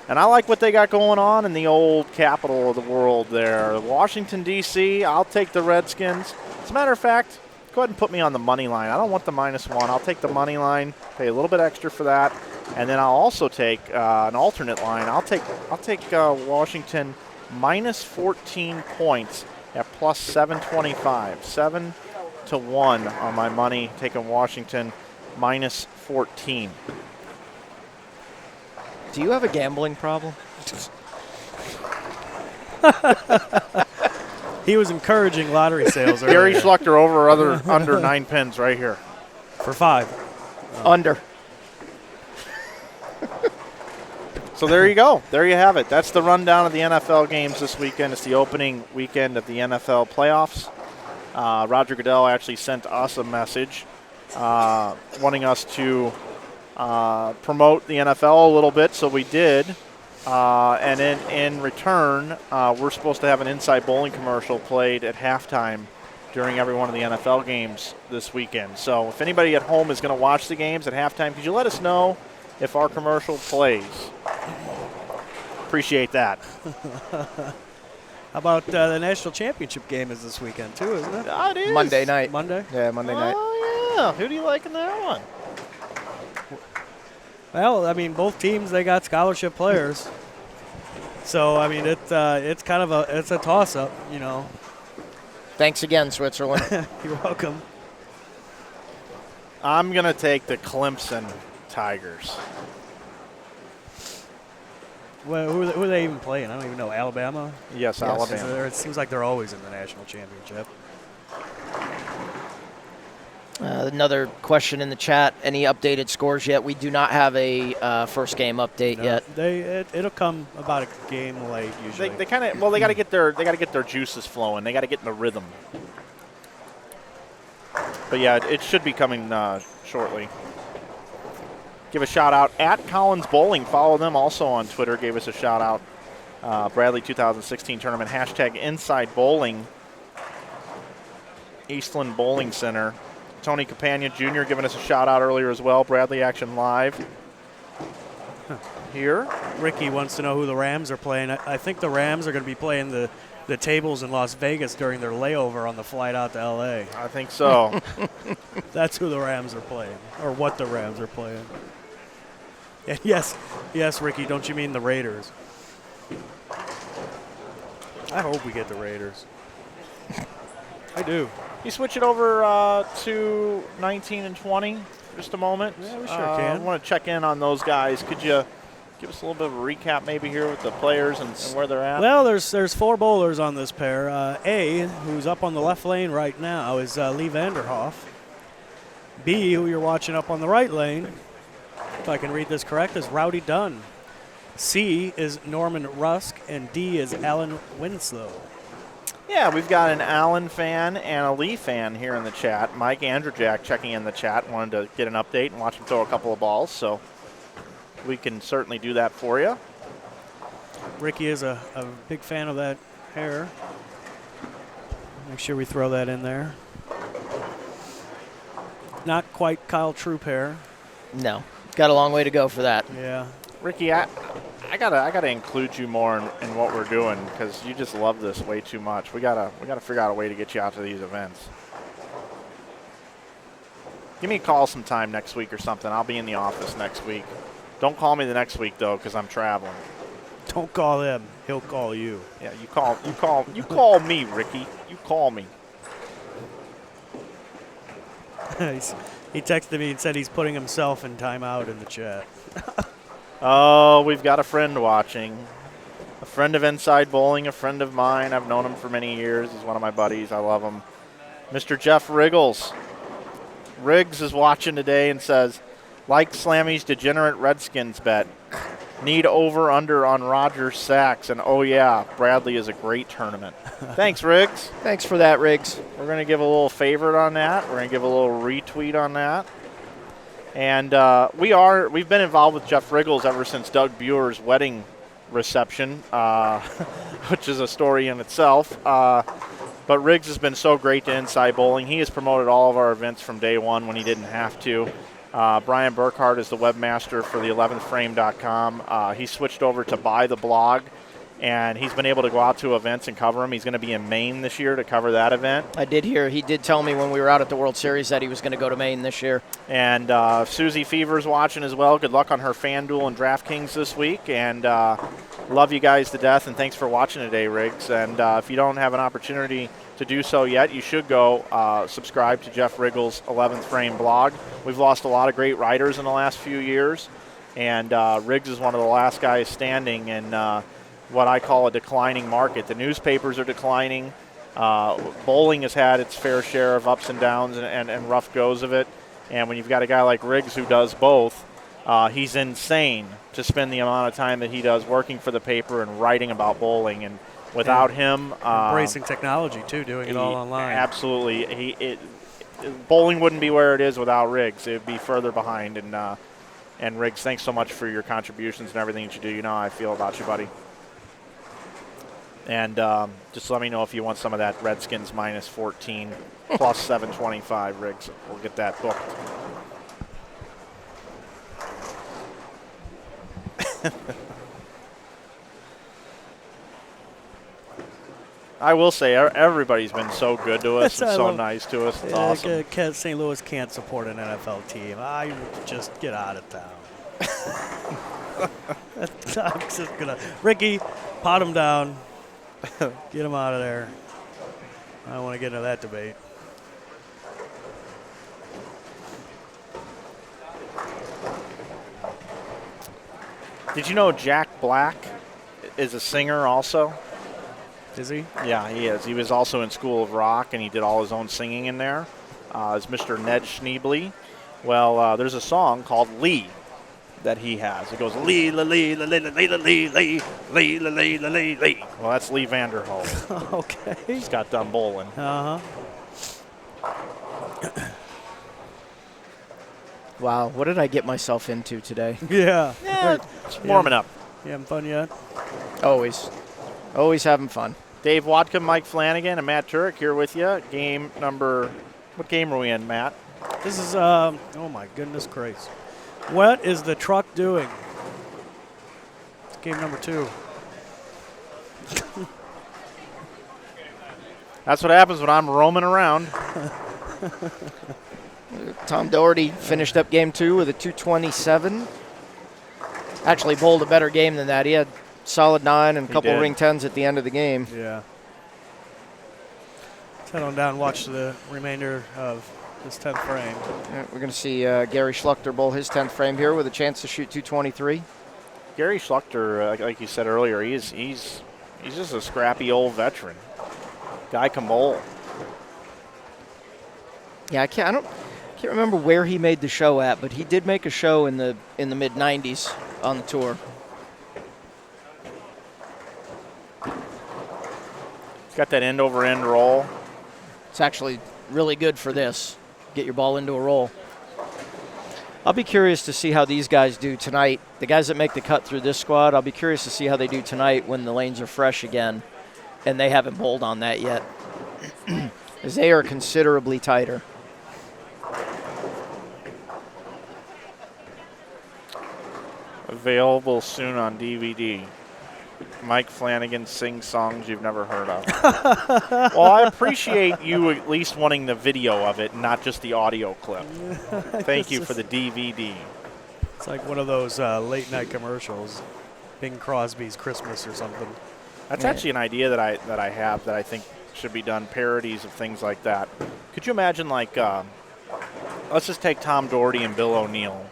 And I like what they got going on in the old capital of the world there. Washington, D.C., I'll take the Redskins. As a matter of fact, go ahead and put me on the money line. I don't want the -1. I'll take the money line, pay a little bit extra for that. And then I'll also take an alternate line. I'll take Washington -14 points at plus 725. 7 to 1 on my money, taking Washington -14. Do you have a gambling problem? He was encouraging lottery sales earlier. Gary Schluchter over or under 9 pins right here. For 5. Under. So there you go. There you have it. That's the rundown of the NFL games this weekend. It's the opening weekend of the NFL playoffs. Roger Goodell actually sent us a message wanting us to promote the NFL a little bit, so we did. And in return, we're supposed to have an inside bowling commercial played at halftime during every one of the NFL games this weekend. So if anybody at home is going to watch the games at halftime, could you let us know if our commercial plays? Appreciate that. How about the national championship game is this weekend too, isn't it? It is. Monday night. Monday? Yeah, Monday night. Oh, yeah. Who do you like in that one? Well, I mean, both teams, they got scholarship players. So, I mean, it's kind of a toss-up, you know. Thanks again, Switzerland. You're welcome. I'm going to take the Clemson Tigers. Well, who are they even playing? I don't even know. Alabama? Yes, Alabama. It seems like they're always in the national championship. Another question in the chat. Any updated scores yet? We do not have a first game update yet. It'll come about a game late usually. They kind of they got to get their juices flowing. They got to get in the rhythm. But yeah, it should be coming shortly. Give a shout out at Collins Bowling. Follow them also on Twitter. Gave us a shout out. Bradley 2016 tournament hashtag Inside Bowling. Eastland Bowling Center. Tony Campagna Jr. giving us a shout out earlier as well. Bradley Action Live. Here. Ricky wants to know who the Rams are playing. I think the Rams are going to be playing the tables in Las Vegas during their layover on the flight out to L.A. I think so. That's who the Rams are playing, or what the Rams are playing. And yes, Ricky, don't you mean the Raiders? I hope we get the Raiders. I do. You switch it over to 19 and 20 for just a moment? Yeah, we sure can. I want to check in on those guys. Could you give us a little bit of a recap maybe here with the players and where they're at? Well, there's 4 bowlers on this pair. A, who's up on the left lane right now, is Lee Vanderhoff. B, who you're watching up on the right lane, if I can read this correct, is Rowdy Dunn. C is Norman Rusk, and D is Alan Winslow. Yeah, we've got an Allen fan and a Lee fan here in the chat. Mike Andrejak checking in the chat, wanted to get an update and watch him throw a couple of balls, so we can certainly do that for you. Ricky is a big fan of that hair. Make sure we throw that in there. Not quite Kyle Troop hair. No. Got a long way to go for that. Yeah. Ricky, I gotta include you more in what we're doing because you just love this way too much. We gotta figure out a way to get you out to these events. Give me a call sometime next week or something. I'll be in the office next week. Don't call me the next week though, because I'm traveling. Don't call him. He'll call you. Yeah, you call me, Ricky. You call me. He texted me and said he's putting himself in timeout in the chat. Oh, we've got a friend watching. A friend of Inside Bowling, a friend of mine. I've known him for many years. He's one of my buddies. I love him. Mr. Jeff Riggles. Riggs is watching today and says, like Slammy's degenerate Redskins bet. Need over-under on Rogers sacks. And, oh, yeah, Bradley is a great tournament. Thanks, Riggs. Thanks for that, Riggs. We're going to give a little favorite on that. We're going to give a little retweet on that. And we've been involved with Jeff Riggles ever since Doug Buer's wedding reception, which is a story in itself. But Riggs has been so great to Inside Bowling. He has promoted all of our events from day one when he didn't have to. Brian Burkhardt is the webmaster for the 11thframe.com. He switched over to Buy the Blog, and he's been able to go out to events and cover them. He's going to be in Maine this year to cover that event. I did hear. He did tell me when we were out at the World Series that he was going to go to Maine this year. And Susie Fever's watching as well. Good luck on her FanDuel and DraftKings this week. And love you guys to death, and thanks for watching today, Riggs. And if you don't have an opportunity to do so yet, you should go subscribe to Jeff Riggle's 11th Frame blog. We've lost a lot of great writers in the last few years, and Riggs is one of the last guys standing in what I call a declining market. The newspapers are declining. Bowling has had its fair share of ups and downs and rough goes of it. And when you've got a guy like Riggs who does both, he's insane to spend the amount of time that he does working for the paper and writing about bowling. And without him, embracing technology too, doing it all online. Absolutely, bowling wouldn't be where it is without Riggs. It would be further behind. And Riggs, thanks so much for your contributions and everything that you do. You know how I feel about you, buddy. And just let me know if you want some of that Redskins minus 14 plus 725, Riggs. We'll get that booked. I will say everybo's been so good to us and so nice to us. It's awesome. St. Louis can't support an NFL team. I just get out of town. I'm just gonna Ricky, pot him down. Get him out of there. I don't want to get into that debate. Did you know Jack Black is a singer also? Is he? Yeah, he is. He was also in School of Rock, and he did all his own singing in there. Is Mr. Ned Schneebly. Well, there's a song called Lee that he has. It goes Lee, la, lee, la, lee, la, lee, la, lee, lee, lee, la, lee, la, lee, lee. Well, that's Lee Vanderholt. Okay. He's got done bowling. Uh-huh. Wow, what did I get myself into today? Yeah. It's warming up. You having fun yet? Always. Always having fun. Dave Wodka, Mike Flanagan, and Matt Turek here with you. Game number, what game are we in, Matt? This is, oh my goodness gracious. What is the truck doing? It's game number 2. That's what happens when I'm roaming around. Tom Doherty finished up game 2 with a 227. Actually bowled a better game than that. He had solid 9 and a couple ring 10s at the end of the game. Yeah. Let's head on down and watch the remainder of this 10th frame. Yeah, we're going to see Gary Schluchter bowl his 10th frame here with a chance to shoot 223. Gary Schluchter, like you said earlier, he's just a scrappy old veteran. Guy can bowl. Yeah, I can't remember where he made the show at, but he did make a show in the mid 90s on the tour. He's got that end over end roll. It's actually really good for this. Get your ball into a roll. I'll be curious to see how these guys do tonight. The guys that make the cut through this squad, I'll be curious to see how they do tonight when the lanes are fresh again, and they haven't bowled on that yet, as they are considerably tighter. Available soon on DVD. Mike Flanagan sings songs you've never heard of. Well, I appreciate you at least wanting the video of it, not just the audio clip. Thank you for the DVD. It's like one of those late night commercials, Bing Crosby's Christmas or something. That's actually an idea that I have that I think should be done, parodies of things like that. Could you imagine, like, let's just take Tom Doherty and Bill O'Neill,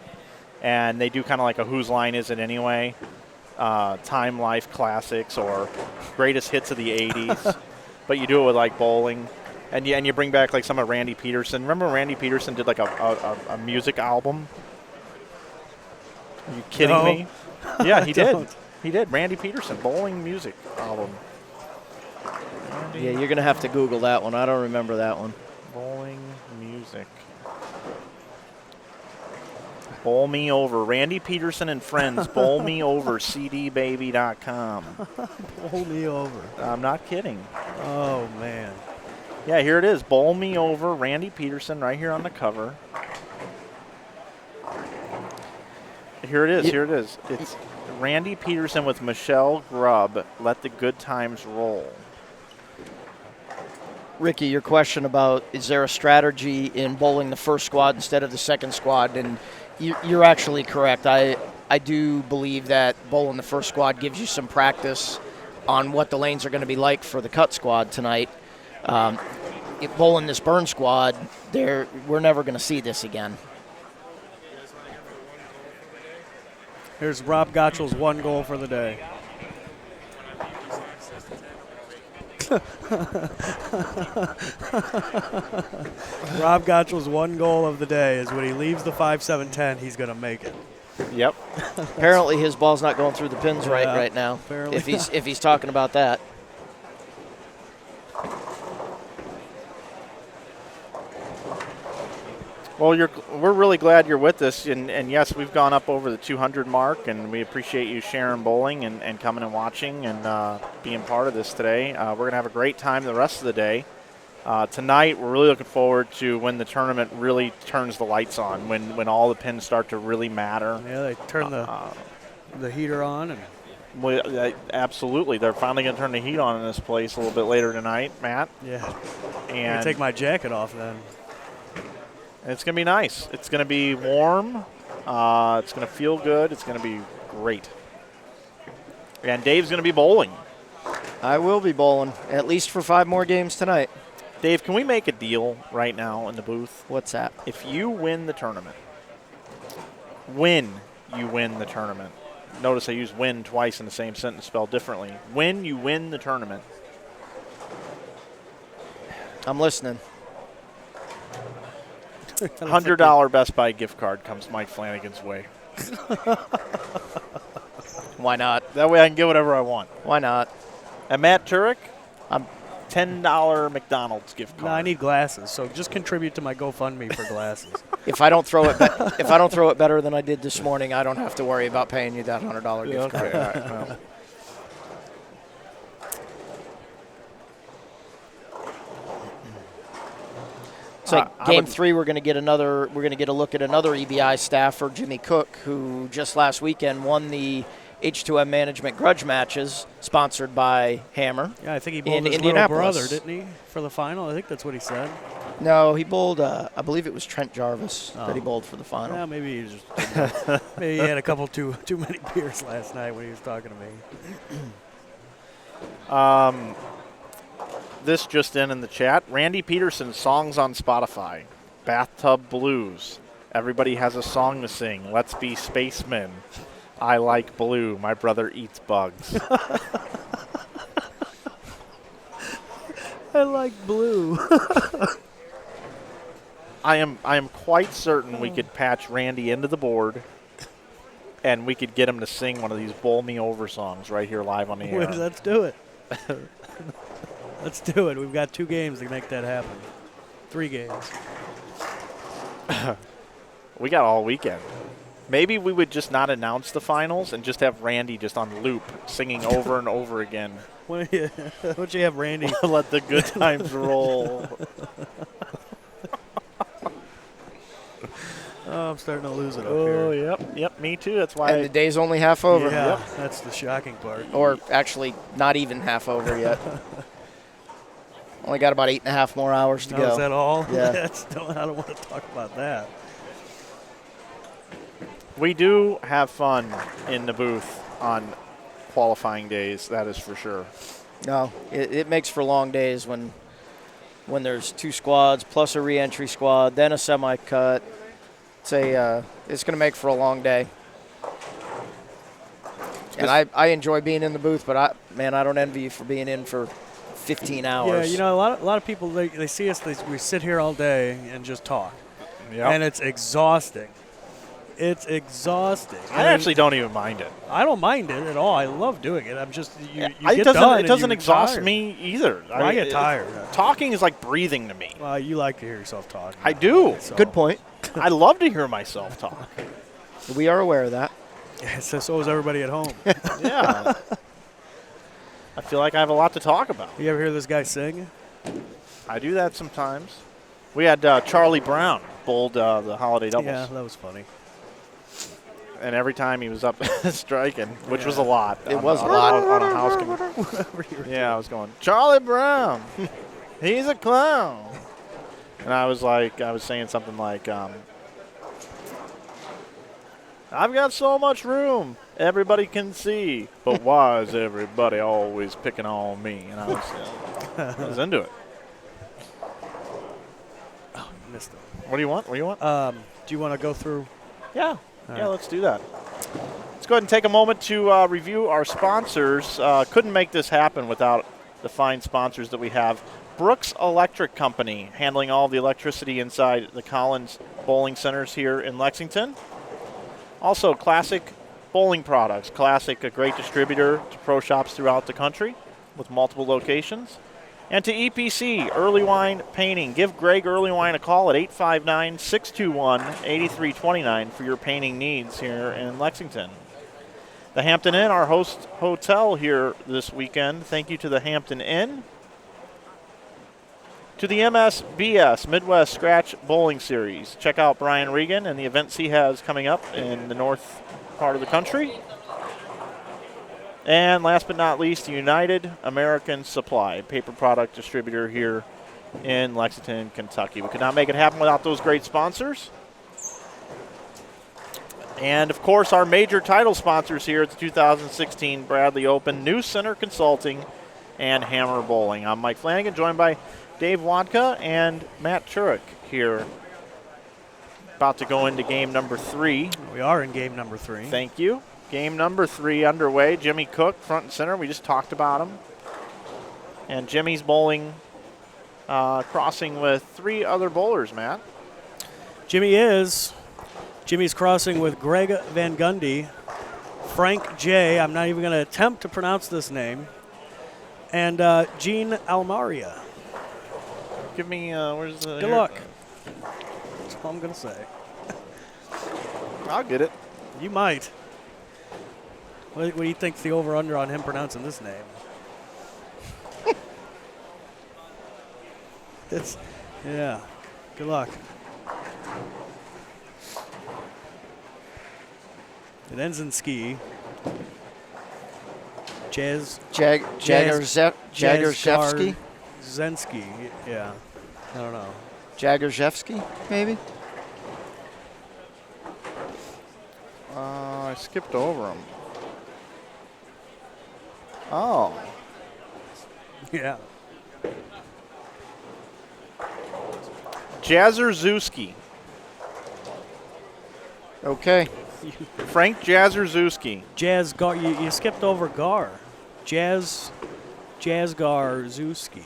and they do kind of like a Whose Line Is It Anyway? Time Life Classics or Greatest Hits of the 80s, but you do it with like bowling, and you bring back like some of Randy Peterson. Remember Randy Peterson did like a music album? Are you kidding me? Yeah, he did. He did. Randy Peterson, bowling music album. Yeah, you're going to have to Google that one. I don't remember that one. Bowling music. Bowl me over. Randy Peterson and friends. Bowl me over. CDbaby.com. Bowl me over. I'm not kidding. Oh, man. Yeah, here it is. Bowl Me Over, Randy Peterson, right here on the cover. Here it is. Here it is. It's Randy Peterson with Michelle Grubb. Let the good times roll. Ricky, your question about is there a strategy in bowling the first squad instead of the second squad, and you're actually correct. I do believe that bowling the first squad gives you some practice on what the lanes are going to be like for the cut squad tonight. If bowling this burn squad, we're never going to see this again. Here's Rob Gotshall's 1 goal for the day. Rob Gotshall's 1 goal of the day is when he leaves the 5-7-10, he's going to make it. Yep. Apparently his ball's not going through the pins right now. Apparently. If he's talking about that. Well, we're really glad you're with us, and yes, we've gone up over the 200 mark, and we appreciate you sharing bowling and coming and watching and being part of this today. We're going to have a great time the rest of the day. Tonight, we're really looking forward to when the tournament really turns the lights on, when all the pins start to really matter. Yeah, they turn the heater on. Absolutely. They're finally going to turn the heat on in this place a little bit later tonight, Matt. Yeah. I'm going And to take my jacket off then. it's going to be nice. It's going to be warm. It's going to feel good. It's going to be great. And Dave's going to be bowling. I will be bowling, at least for 5 more games tonight. Dave, can we make a deal right now in the booth? What's that? If you win the tournament, notice I use win twice in the same sentence spelled differently. When you win the tournament. I'm listening. $100 Best Buy gift card comes Mike Flanagan's way. Why not? That way I can get whatever I want. Why not? And Matt Turek, I'm $10 McDonald's gift card. No, I need glasses, so just contribute to my GoFundMe for glasses. If I don't throw it better than I did this morning, I don't have to worry about paying you that $100 gift card. Okay, all right, well. So game 3, we're going to get a look at another EBI staffer, Jimmy Cook, who just last weekend won the H2M Management Grudge Matches, sponsored by Hammer. Yeah, I think he bowled in his little Indianapolis. brother, didn't he, for the final? I think that's what he said. No, he bowled. I believe it was Trent Jarvis that he bowled for the final. Yeah, maybe he just maybe he had a couple too many beers last night when he was talking to me. This just in the chat. Randy Peterson, songs on Spotify. Bathtub Blues. Everybody has a song to sing. Let's be spacemen. I like blue. My brother eats bugs. I like blue. I am quite certain we could patch Randy into the board, and we could get him to sing one of these Bowl Me Over songs right here live on the air. Let's do it. Let's do it. We've got 2 games to make that happen. 3 games. We got all weekend. Maybe we would just not announce the finals and just have Randy just on loop singing over and over again. Why don't you have Randy? Let the good times roll. Oh, I'm starting to lose it up Oh, here. yep, me too. That's why. And the day's only half over. Yeah, that's the shocking part. Or actually, not even half over yet. Only got about 8.5 more hours to go. Is that all? Yeah. I don't want to talk about that. We do have fun in the booth on qualifying days, that is for sure. No, it makes for long days when there's 2 squads plus a re-entry squad, then a semi-cut. It's going to make for a long day. And I enjoy being in the booth, but I don't envy you for being in for 15 hours. Yeah, a lot of people, they see us, we sit here all day and just talk. Yep. And it's exhausting. It's exhausting. I actually don't even mind it. I don't mind it at all. I love doing it. I'm just you it get done. It doesn't and exhaust tired. me either. Well, I get tired. Talking is like breathing to me. Well, you like to hear yourself talk. I do. So. Good point. I love to hear myself talk. We are aware of that. Yeah, so is everybody at home. Yeah. I feel like I have a lot to talk about. You ever hear this guy sing? I do that sometimes. We had Charlie Brown bowled the holiday doubles. Yeah, that was funny. And every time he was up striking, which was a lot. It was a lot. On a house game. Yeah, I was going, Charlie Brown, he's a clown. And I was saying something like, I've got so much room, everybody can see, but why is everybody always picking on me? And I was into it. Oh, you missed it. What do you want? Do you want to go through? Yeah. All Yeah, right. let's do that. Let's go ahead and take a moment to review our sponsors. Couldn't make this happen without the fine sponsors that we have. Brooks Electric Company, handling all the electricity inside the Collins bowling centers here in Lexington. Also, Classic Bowling Products. Classic, a great distributor to pro shops throughout the country with multiple locations. And to EPC, Early Wine Painting. Give Greg Early Wine a call at 859-621-8329 for your painting needs here in Lexington. The Hampton Inn, our host hotel here this weekend. Thank you to the Hampton Inn. To the MSBS, Midwest Scratch Bowling Series. Check out Brian Regan and the events he has coming up in the north part of the country. And last but not least, United American Supply, paper product distributor here in Lexington, Kentucky. We could not make it happen without those great sponsors. And, of course, our major title sponsors here at the 2016 Bradley Open, New Center Consulting and Hammer Bowling. I'm Mike Flanagan, joined by Dave Wodka and Matt Turek here. About to go into game number 3. We are in game number 3. Thank you. Game number 3 underway. Jimmy Cook, front and center. We just talked about him. And Jimmy's bowling, crossing with 3 other bowlers, Matt. Jimmy's crossing with Greg Van Gundy, Frank J. I'm not even going to attempt to pronounce this name. And Gene Almaria. Give me, where's the... Good luck. That's all I'm going to say. I'll get it. You might. What do you think the over-under on him pronouncing this name? Yeah. Good luck. It ends in ski. Jagerzewski? Zensky. Yeah. I don't know. Jagerzewski, maybe? I skipped over him. Oh. Yeah. Jazerzewski. Okay. Frank Jazerzewski. Jazz Gar. You skipped over Gar. Jazzgarzewski.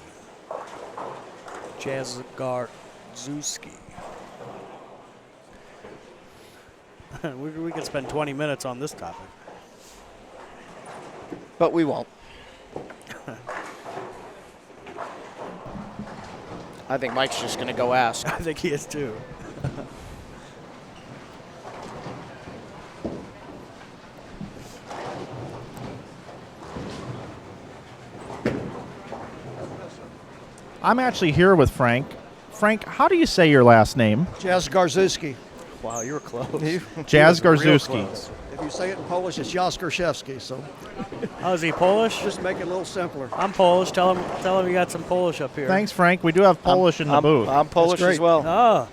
Jazzgarzewski. We could spend 20 minutes on this topic. But we won't. I think Mike's just going to go ask. I think he is too. I'm actually here with Frank. Frank, how do you say your last name? Jazzgarzewski. Wow, you were close. Jazzgarzewski. If you say it in Polish, it's Jaskrzewski, so Oh, is he Polish? just make it a little simpler. I'm Polish. Tell him you got some Polish up here. Thanks, Frank. We do have Polish in the booth. I'm Polish great. as well. Oh.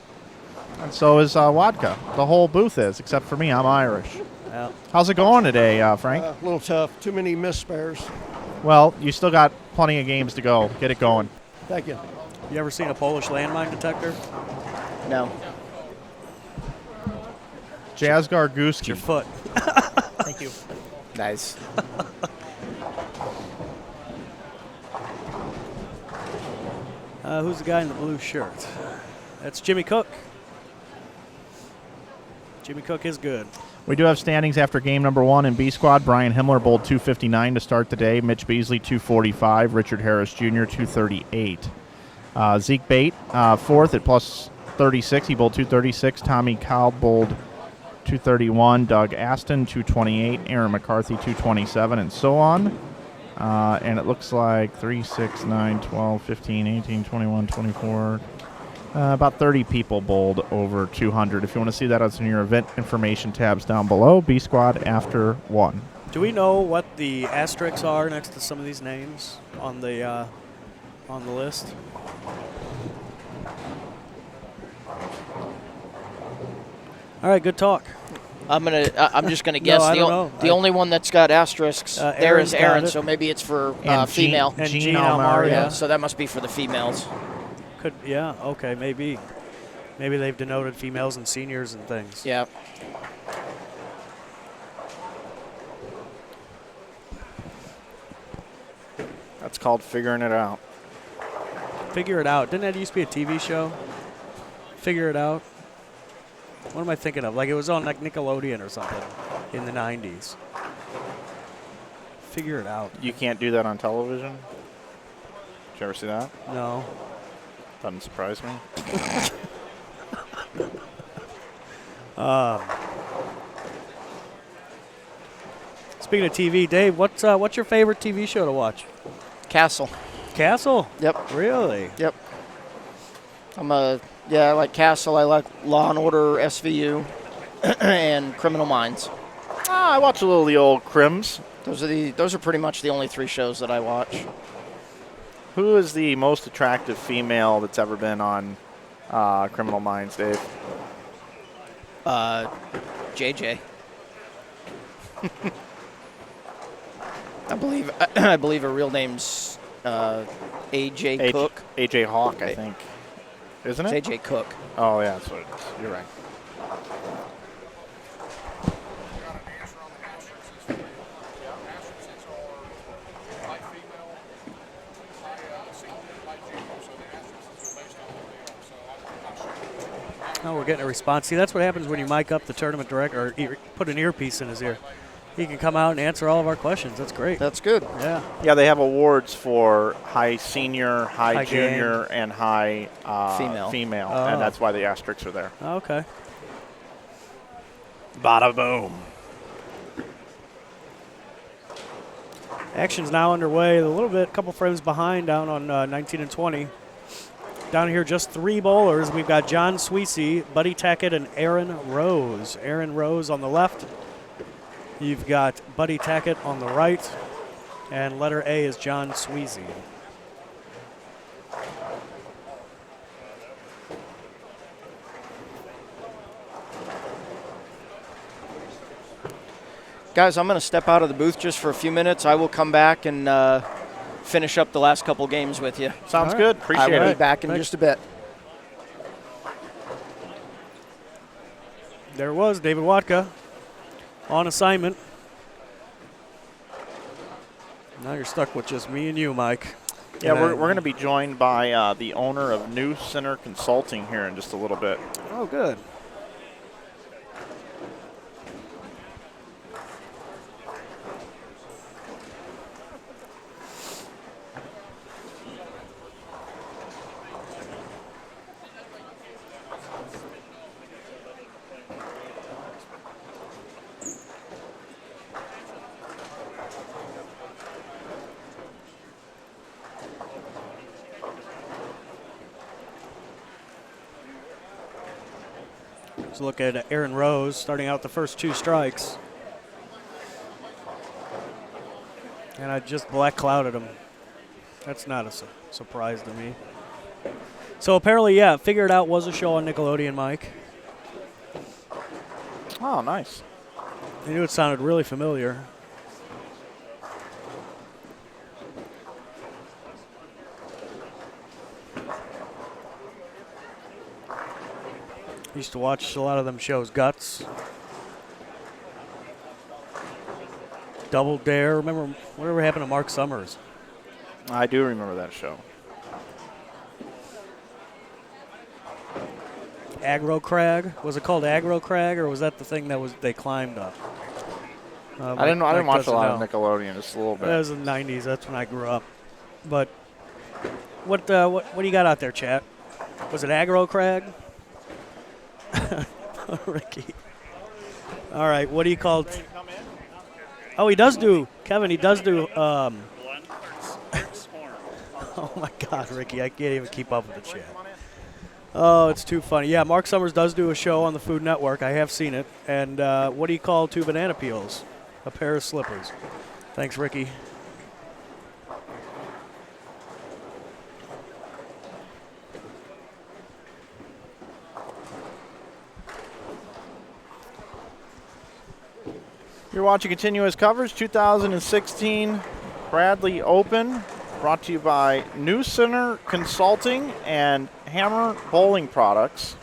And so is Wodka. The whole booth is, except for me. I'm Irish. Yeah. How's it going today, Frank? A little tough. Too many missed spares. Well, you still got plenty of games to go. Get it going. Thank you. You ever seen a Polish landmine detector? No. Jazzgarzewski. Your foot. Thank you. Nice. Who's the guy in the blue shirt? That's Jimmy Cook. Jimmy Cook is good. We do have standings after game number 1 in B squad. Brian Himmler bowled 259 to start the day. Mitch Beasley 245. Richard Harris Jr. 238. Zeke Bate fourth at plus 36. He bowled 236. Tommy Kyle bowled 231. Doug Aston 228. Aaron McCarthy 227, and so on. And it looks like 3, 6, 9, 12, 15, 18, 21, 24. About 30 people bowled over 200. If you want to see that, it's in your event information tabs down below. B Squad after 1. Do we know what the asterisks are next to some of these names on the list? All right, good talk. I'm just gonna guess. No, I don't know. The only one that's got asterisks there Aaron's is Aaron, got it. so maybe it's for And female. And Jean Jean Almaria. Yeah, so that must be for the females. Could okay, maybe they've denoted females and seniors and things. Yeah. That's called figuring it out. Figure It Out. Didn't that used to be a TV show? Figure It Out. What am I thinking of? Like it was on like Nickelodeon or something in the 90s. Figure It Out. You can't do that on television? Did you ever see that? No. Doesn't surprise me. Speaking of TV, Dave, what's your favorite TV show to watch? Castle. Castle? Yep. Really? Yep. I like Castle. I like Law and Order, SVU, and Criminal Minds. I watch a little of the old Crims. Those are pretty much the only 3 shows that I watch. Who is the most attractive female that's ever been on Criminal Minds, Dave? JJ. I believe her real name's AJ Cook. AJ Hawk, I think. Isn't it? It's AJ Cook. Oh, yeah, that's what it is. You're right. Oh, we're getting a response. See, that's what happens when you mic up the tournament director or put an earpiece in his ear. He can come out and answer all of our questions. That's great. That's good. Yeah. Yeah, they have awards for high senior, high junior, game. and high Female. Oh. And that's why the asterisks are there. Okay. Bada boom. Action's now underway. A little bit, a couple frames behind down on 19 and 20. Down here, just 3 bowlers. We've got John Sweesey, Buddy Tackett, and Aaron Rose. Aaron Rose on the left. You've got Buddy Tackett on the right. And letter A is John Sweesey. Guys, I'm going to step out of the booth just for a few minutes. I will come back and finish up the last couple games with you. Sounds All right. good. I Appreciate will it. be back in just a bit. There was David Wodka on assignment. Now you're stuck with just me and you, Mike. Yeah, we're going to be joined by the owner of New Center Consulting here in just a little bit. Oh, good. Let's look at Aaron Rose starting out the first 2 strikes. And I just black clouded him. That's not a surprise to me. So apparently, yeah, Figure It Out was a show on Nickelodeon, Mike. Oh, nice. I knew it sounded really familiar. Used to watch a lot of them shows. Guts. Double Dare. Remember whatever happened to Mark Summers? I do remember that show. Aggro Crag. Was it called Aggro Crag, or was that the thing that they climbed up? I didn't watch a lot of Nick. Nickelodeon, just a little bit. That was in the 90s. That's when I grew up. But what do you got out there, chat? Was it Aggro Crag? Ricky. All right, what do you call it? Oh, he does do, Kevin, he does do Oh, my God, Ricky, I can't even keep up with the chat. Oh, it's too funny. Yeah, Mark Summers does do a show on the Food Network. I have seen it. And what do you call 2 banana peels? A pair of slippers. Thanks, Ricky. You're watching continuous coverage 2016 Bradley Open, brought to you by New Center Consulting and Hammer Bowling Products.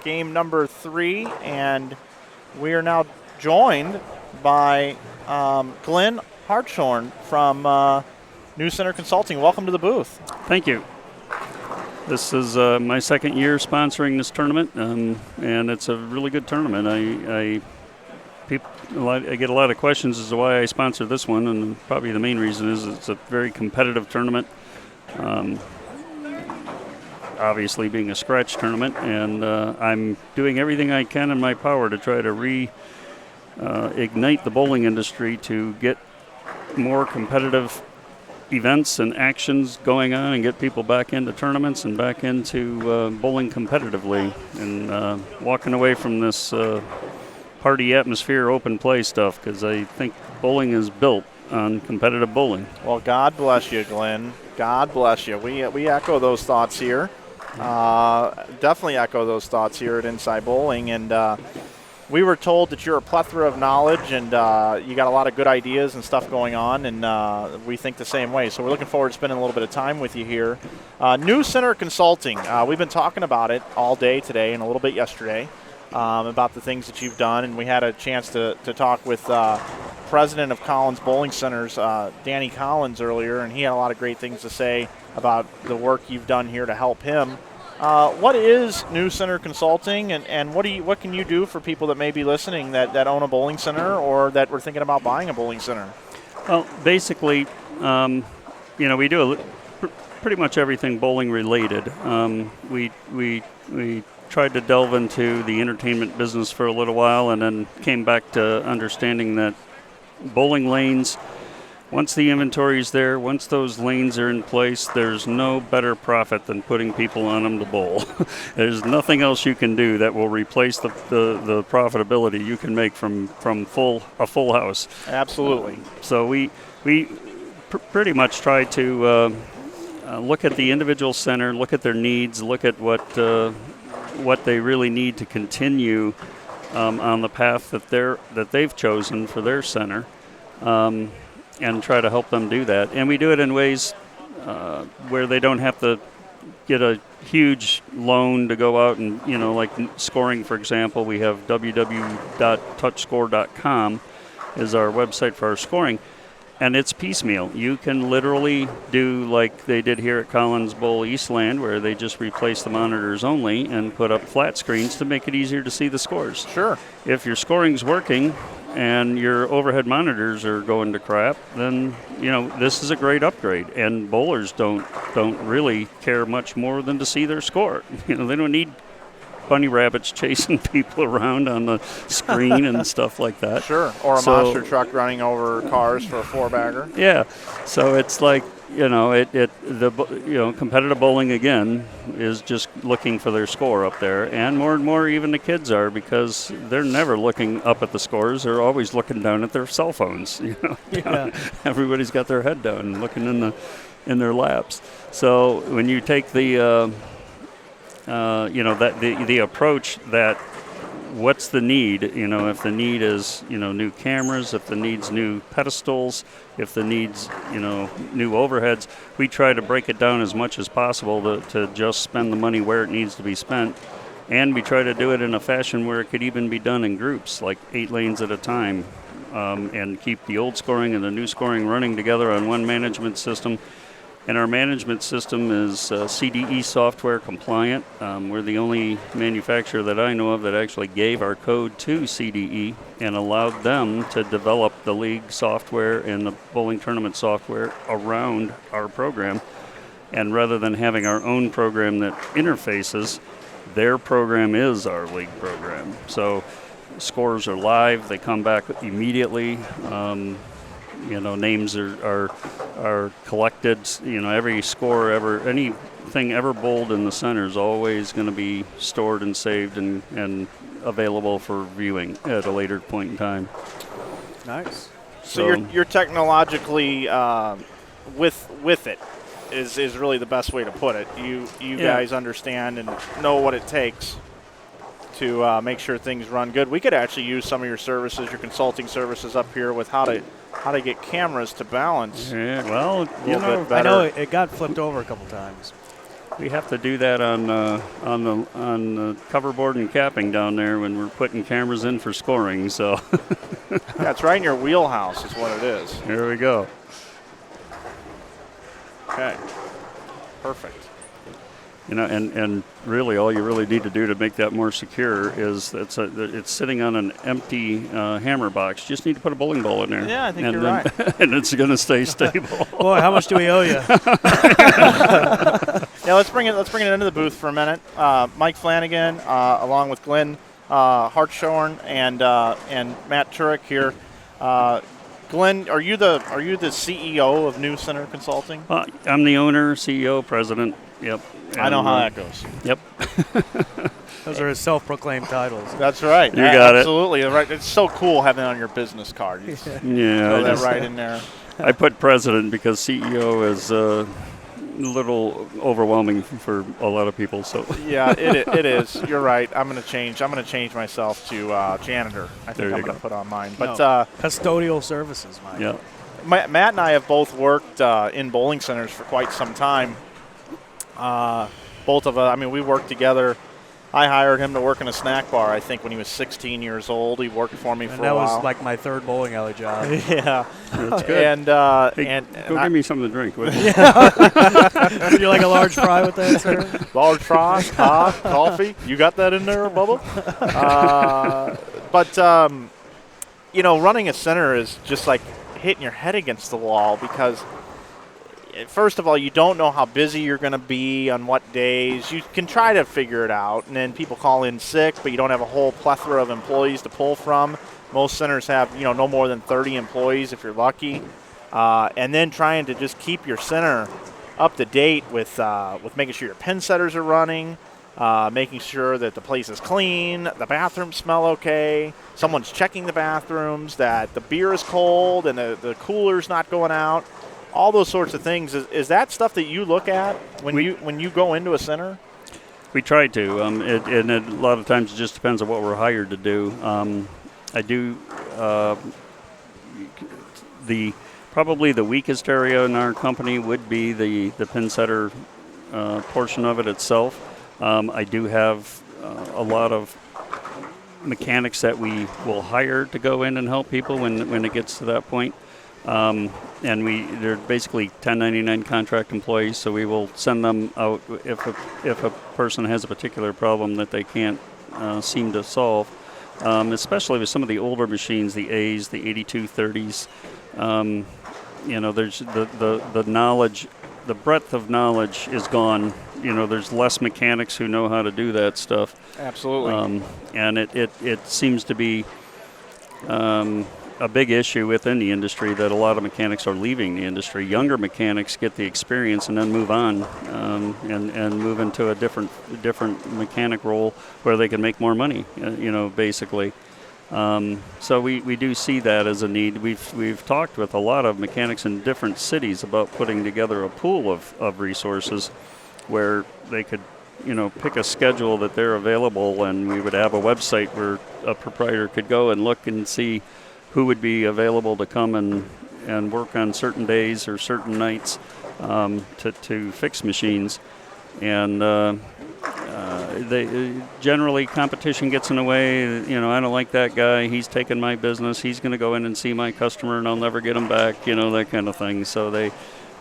Game number 3, and we are now joined by Glenn Hartshorn from New Center Consulting. Welcome to the booth. Thank you. This is my second year sponsoring this tournament, and it's a really good tournament. I get a lot of questions as to why I sponsor this one, and probably the main reason is it's a very competitive tournament. Obviously being a scratch tournament, and I'm doing everything I can in my power to try to reignite the bowling industry to get more competitive events and actions going on and get people back into tournaments and back into bowling competitively, and walking away from this party atmosphere, open play stuff, because I think bowling is built on competitive bowling. Well, God bless you, Glenn. God bless you. We echo those thoughts here. Definitely echo those thoughts here at Inside Bowling. And we were told that you're a plethora of knowledge, and you got a lot of good ideas and stuff going on, and we think the same way. So we're looking forward to spending a little bit of time with you here. New Center Consulting. We've been talking about it all day today and a little bit yesterday. About the things that you've done, and we had a chance to talk with president of Collins Bowling Centers, Danny Collins, earlier, and he had a lot of great things to say about the work you've done here to help him. What is New Center Consulting, and what can you do for people that may be listening that own a bowling center or that were thinking about buying a bowling center? Well, basically, we do pretty much everything bowling related. We tried to delve into the entertainment business for a little while, and then came back to understanding that bowling lanes, once the inventory is there, once those lanes are in place, there's no better profit than putting people on them to bowl. There's nothing else you can do that will replace the profitability you can make from a full house. Absolutely. So we pretty much try to look at the individual center, look at their needs, look at what they really need to continue on the path that they've chosen for their center, and try to help them do that. And we do it in ways where they don't have to get a huge loan to go out and, like scoring, for example. We have www.touchscore.com is our website for our scoring. And it's piecemeal. You can literally do like they did here at Collins Bowl Eastland, where they just replaced the monitors only and put up flat screens to make it easier to see the scores. Sure. If your scoring's working and your overhead monitors are going to crap, then this is a great upgrade. And bowlers don't really care much more than to see their score. They don't need bunny rabbits chasing people around on the screen and stuff like that. Sure, or a monster truck running over cars for a 4-bagger. Yeah, so it's like competitive bowling again is just looking for their score up there, and more even the kids are, because they're never looking up at the scores; they're always looking down at their cell phones. Yeah. Everybody's got their head down and looking in their laps. So when you take the the approach that what's the need, if the need is, new cameras, if the need's new pedestals, if the need's, new overheads, we try to break it down as much as possible to just spend the money where it needs to be spent. And we try to do it in a fashion where it could even be done in groups, like 8 lanes at a time, and keep the old scoring and the new scoring running together on one management system. And our management system is CDE software compliant. We're the only manufacturer that I know of that actually gave our code to CDE and allowed them to develop the league software and the bowling tournament software around our program. And rather than having our own program that interfaces, their program is our league program. So scores are live. They come back immediately. names are collected. Every score anything ever bowled in the center is always going to be stored and saved and available for viewing at a later point in time. Nice. So you're technologically with it is really the best way to put it. You guys understand and know what it takes to make sure things run good. We could actually use some of your services, your consulting services up here with how to get cameras to balance. Yeah, well, I know it got flipped over a couple times. We have to do that on the coverboard and capping down there when we're putting cameras in for scoring. So that's right in your wheelhouse is what it is. Here we go. Okay, perfect. And really, all you really need to do to make that more secure is it's sitting on an empty hammer box. You just need to put a bowling ball in there. Yeah, I think you're right. And it's going to stay stable. Boy, how much do we owe you? Yeah, let's bring it into the booth for a minute. Mike Flanagan, along with Glenn Hartshorn and Matt Turek here. Glenn, are you the CEO of New Center Consulting? I'm the owner, CEO, president. Yep. I know how that goes. Yep. Those are his self-proclaimed titles. That's right. You got it. Absolutely. Right. It's so cool having it on your business card. You throw that right in there. I put president because CEO is a little overwhelming for a lot of people. So yeah, it is. You're right. I'm going to change myself to janitor. I think I'm going to put on mine. But custodial services, Mike. Yeah. Matt and I have both worked in bowling centers for quite some time. Both of us, we worked together. I hired him to work in a snack bar, I think, when he was 16 years old. He worked for me for a while. And that was like my third bowling alley job. Yeah. That's good. And give me something to drink. Would you like a large fry with that, sir? Large fry, coffee. You got that in there, Bubba? But running a center is just like hitting your head against the wall because first of all, you don't know how busy you're going to be on what days. You can try to figure it out, and then people call in sick, but you don't have a whole plethora of employees to pull from. Most centers have, no more than 30 employees if you're lucky. And then trying to just keep your center up to date with making sure your pin setters are running, making sure that the place is clean, the bathrooms smell okay, someone's checking the bathrooms, that the beer is cold and the cooler's not going out. All those sorts of things. Is that stuff that you look at when you go into a center? We try to, and a lot of times it just depends on what we're hired to do. I do probably the weakest area in our company would be the pin setter portion of it itself. I do have a lot of mechanics that we will hire to go in and help people when it gets to that point. And they're basically 1099 contract employees, so we will send them out if a person has a particular problem that they can't seem to solve, especially with some of the older machines, the A's, the 8230s. There's the knowledge, the breadth of knowledge is gone. There's less mechanics who know how to do that stuff. Absolutely. And it seems to be a big issue within the industry that a lot of mechanics are leaving the industry. Younger mechanics get the experience and then move on and move into a different mechanic role where they can make more money, basically. So we do see that as a need. We've talked with a lot of mechanics in different cities about putting together a pool of resources where they could pick a schedule that they're available, and we would have a website where a proprietor could go and look and see who would be available to come and work on certain days or certain nights to fix machines. And they generally competition gets in the way. I don't like that guy. He's taking my business. He's going to go in and see my customer, and I'll never get him back. That kind of thing. So they,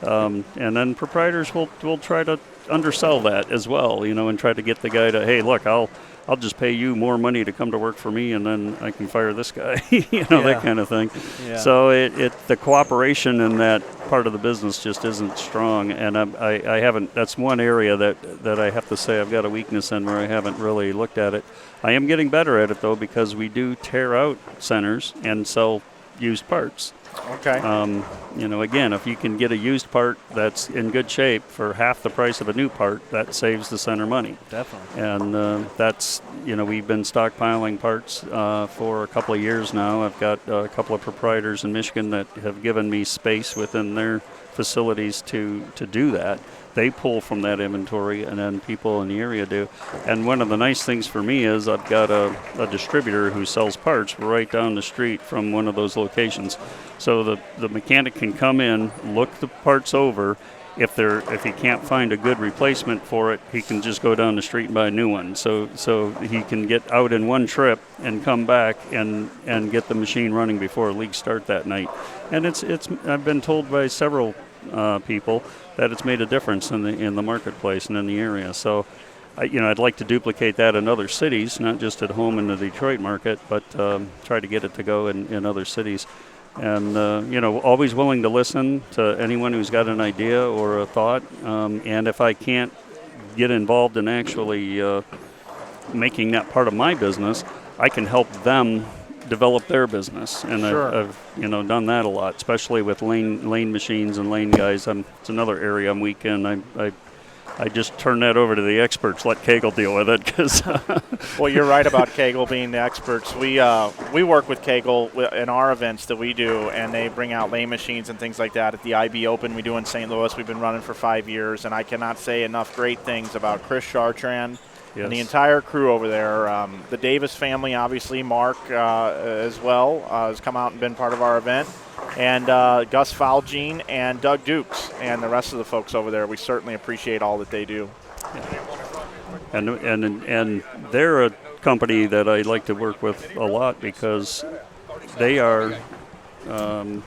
and then proprietors will try to undersell that as well. And try to get the guy to, hey, look, I'll just pay you more money to come to work for me, and then I can fire this guy, that kind of thing. Yeah. So the cooperation in that part of the business just isn't strong, and I haven't. That's one area that I have to say I've got a weakness in where I haven't really looked at it. I am getting better at it though, because we do tear out centers and sell used parts. Okay. Again, if you can get a used part that's in good shape for half the price of a new part, that saves the center money. Definitely. And that's, we've been stockpiling parts for a couple of years now. I've got a couple of proprietors in Michigan that have given me space within their facilities to do that. They pull from that inventory, and then people in the area do. And one of the nice things for me is I've got a distributor who sells parts right down the street from one of those locations. So the mechanic can come in, look the parts over. If he can't find a good replacement for it, he can just go down the street and buy a new one. So he can get out in one trip and come back and get the machine running before leagues start that night. And it's I've been told by several people that it's made a difference in the marketplace and in the area. So, I'd like to duplicate that in other cities, not just at home in the Detroit market, but try to get it to go in other cities. And, always willing to listen to anyone who's got an idea or a thought. And if I can't get involved in actually making that part of my business, I can help them develop their business. And Sure. I've done that a lot, especially with lane machines and lane guys. It's another area I'm weak in. I just turn that over to the experts. Let Kegel deal with it. Cause Well, you're right about Kegel being the experts. We work with Kegel in our events that we do, and they bring out lane machines and things like that at the IB Open we do in St. Louis. We've been running for 5 years, and I cannot say enough great things about Chris Chartrand. Yes. And the entire crew over there. The Davis family, obviously, Mark as well, has come out and been part of our event. And Gus Falgene and Doug Dukes and the rest of the folks over there. We certainly appreciate all that they do. And they're a company that I like to work with a lot because they are on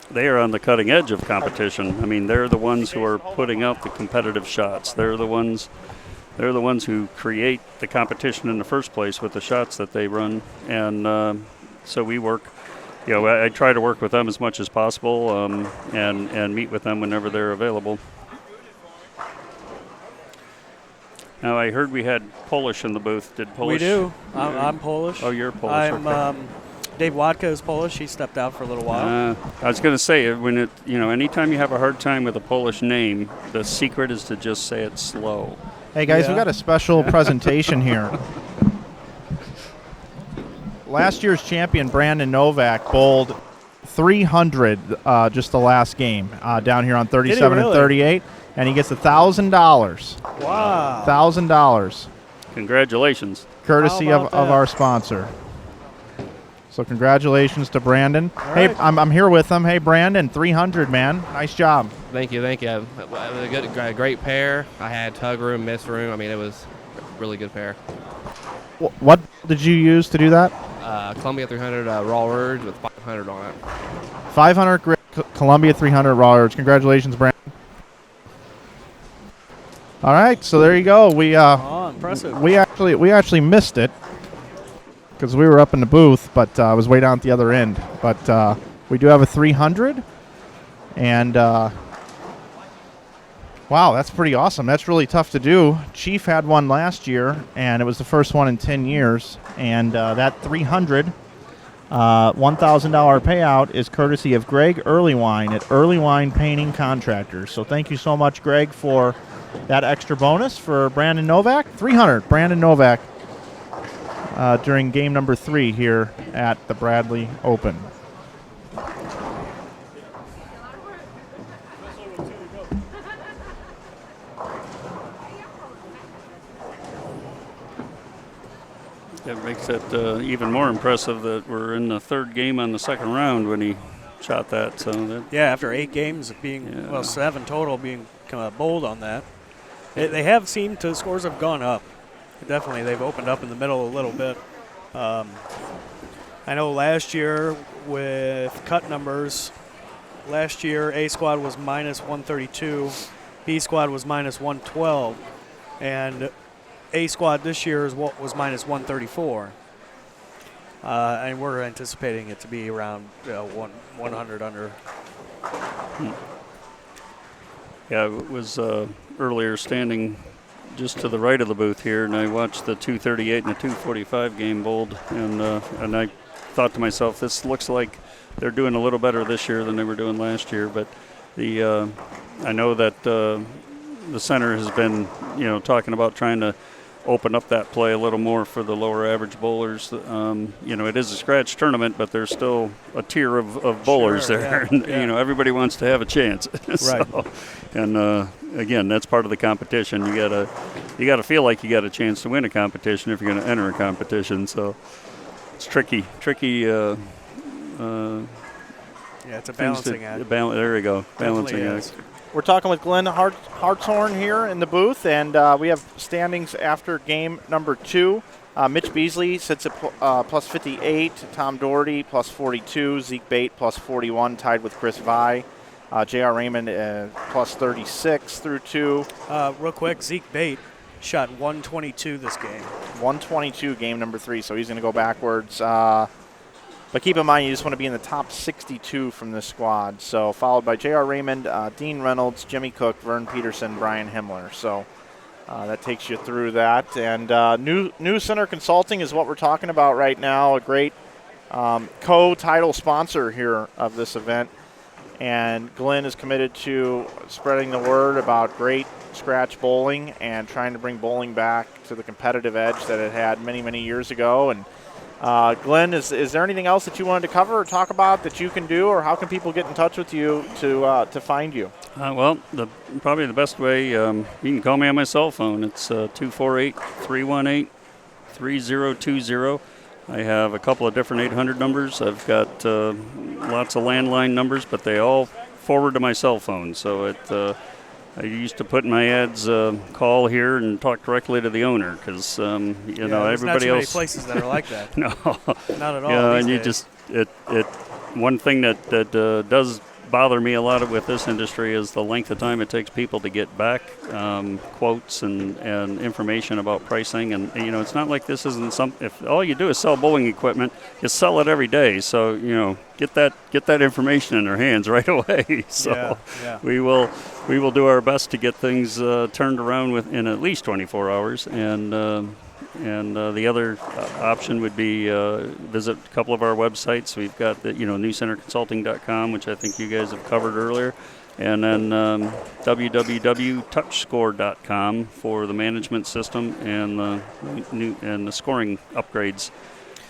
the cutting edge of competition. I mean, they're the ones who are putting out the competitive shots. They're the ones who create the competition in the first place with the shots that they run. And so we work, I try to work with them as much as possible and meet with them whenever they're available. Now, I heard we had Polish in the booth. Did Polish? We do. I'm Polish. Oh, you're Polish. I'm Dave Wodka is Polish. He stepped out for a little while. I was going to say, anytime you have a hard time with a Polish name, the secret is to just say it slow. Hey, guys, Yeah. we got a special presentation here. Last year's champion, Brandon Novak, bowled 300 just the last game down here on 37 really? and 38, and he gets $1,000. Wow. $1,000, Courtesy courtesy How of about that? our sponsor. So congratulations to Brandon. All Hey, right. I'm here with him. Hey, Brandon, 300, man. Nice job. Thank you. It was a great pair. I had tug room, miss room. I mean, it was a really good pair. What did you use to do that? Columbia 300 raw urge with 500 on it. 500 grit Columbia 300 raw urge. Congratulations, Brandon. All right, so there you go. We Impressive. we actually missed it because we were up in the booth, but I was way down at the other end. But we do have a 300, and wow, that's pretty awesome. That's really tough to do. Chief had one last year, and it was the first one in 10 years. And that 300, $1,000 payout is courtesy of Greg Earlywine at Earlywine Painting Contractors. So thank you so much, Greg, for that extra bonus for Brandon Novak. 300, Brandon Novak, during game number 3 here at the Bradley Open. It makes it even more impressive that we're in the third game on the second round when he shot that. So that, Yeah, after 8 games of being, 7 total being kind of bold on that. They have seemed to, scores have gone up. Definitely, they've opened up in the middle a little bit. I know last year with cut numbers, last year A squad was minus 132, B squad was minus 112, and A squad this year was minus 134. And we're anticipating it to be around 100 under. Yeah, it was earlier standing just to the right of the booth here, and I watched the 238 and the 245 game bowled, and I thought to myself, this looks like they're doing a little better this year than they were doing last year. But I know that the center has been, talking about trying to open up that play a little more for the lower average bowlers. It is a scratch tournament, but there's still a tier of bowlers there. Yeah, And, everybody wants to have a chance. Right. And again, that's part of the competition. You gotta feel like you got a chance to win a competition if you're going to enter a competition. So it's tricky. Yeah, it's a balancing act. There we go. Balancing act. We're talking with Glenn Hartshorn here in the booth, and we have standings after game number 2. Mitch Beasley sits at plus 58, Tom Doherty plus 42, Zeke Bate plus 41, tied with Chris Vi. J.R. Raymond plus 36 through 2. Real quick, Zeke Bate shot 122 this game. 122 game number 3, so he's going to go backwards. But keep in mind, you just want to be in the top 62 from this squad. So followed by J.R. Raymond, Dean Reynolds, Jimmy Cook, Vern Peterson, Brian Himmler. So that takes you through that. And New Center Consulting is what we're talking about right now, a great co-title sponsor here of this event. And Glenn is committed to spreading the word about great scratch bowling and trying to bring bowling back to the competitive edge that it had many, many years ago. And Glenn, is there anything else that you wanted to cover or talk about that you can do, or how can people get in touch with you to find you? Well, probably the best way, you can call me on my cell phone. It's 248-318-3020. I have a couple of different 800 numbers. I've got lots of landline numbers, but they all forward to my cell phone. So I used to put in my ads, call here and talk directly to the owner because, everybody there's not too else. many places that are like that. No. Not at all. Yeah, these and you days. one thing that does bother me a lot with this industry is the length of time it takes people to get back quotes and information about pricing. And, it's not like this isn't if all you do is sell bowling equipment, you sell it every day. So, get that information in their hands right away. So yeah. we will do our best to get things turned around within at least 24 hours. And the other option would be visit a couple of our websites. We've got the newcenterconsulting.com, which I think you guys have covered earlier, and then www.touchscore.com for the management system and the scoring upgrades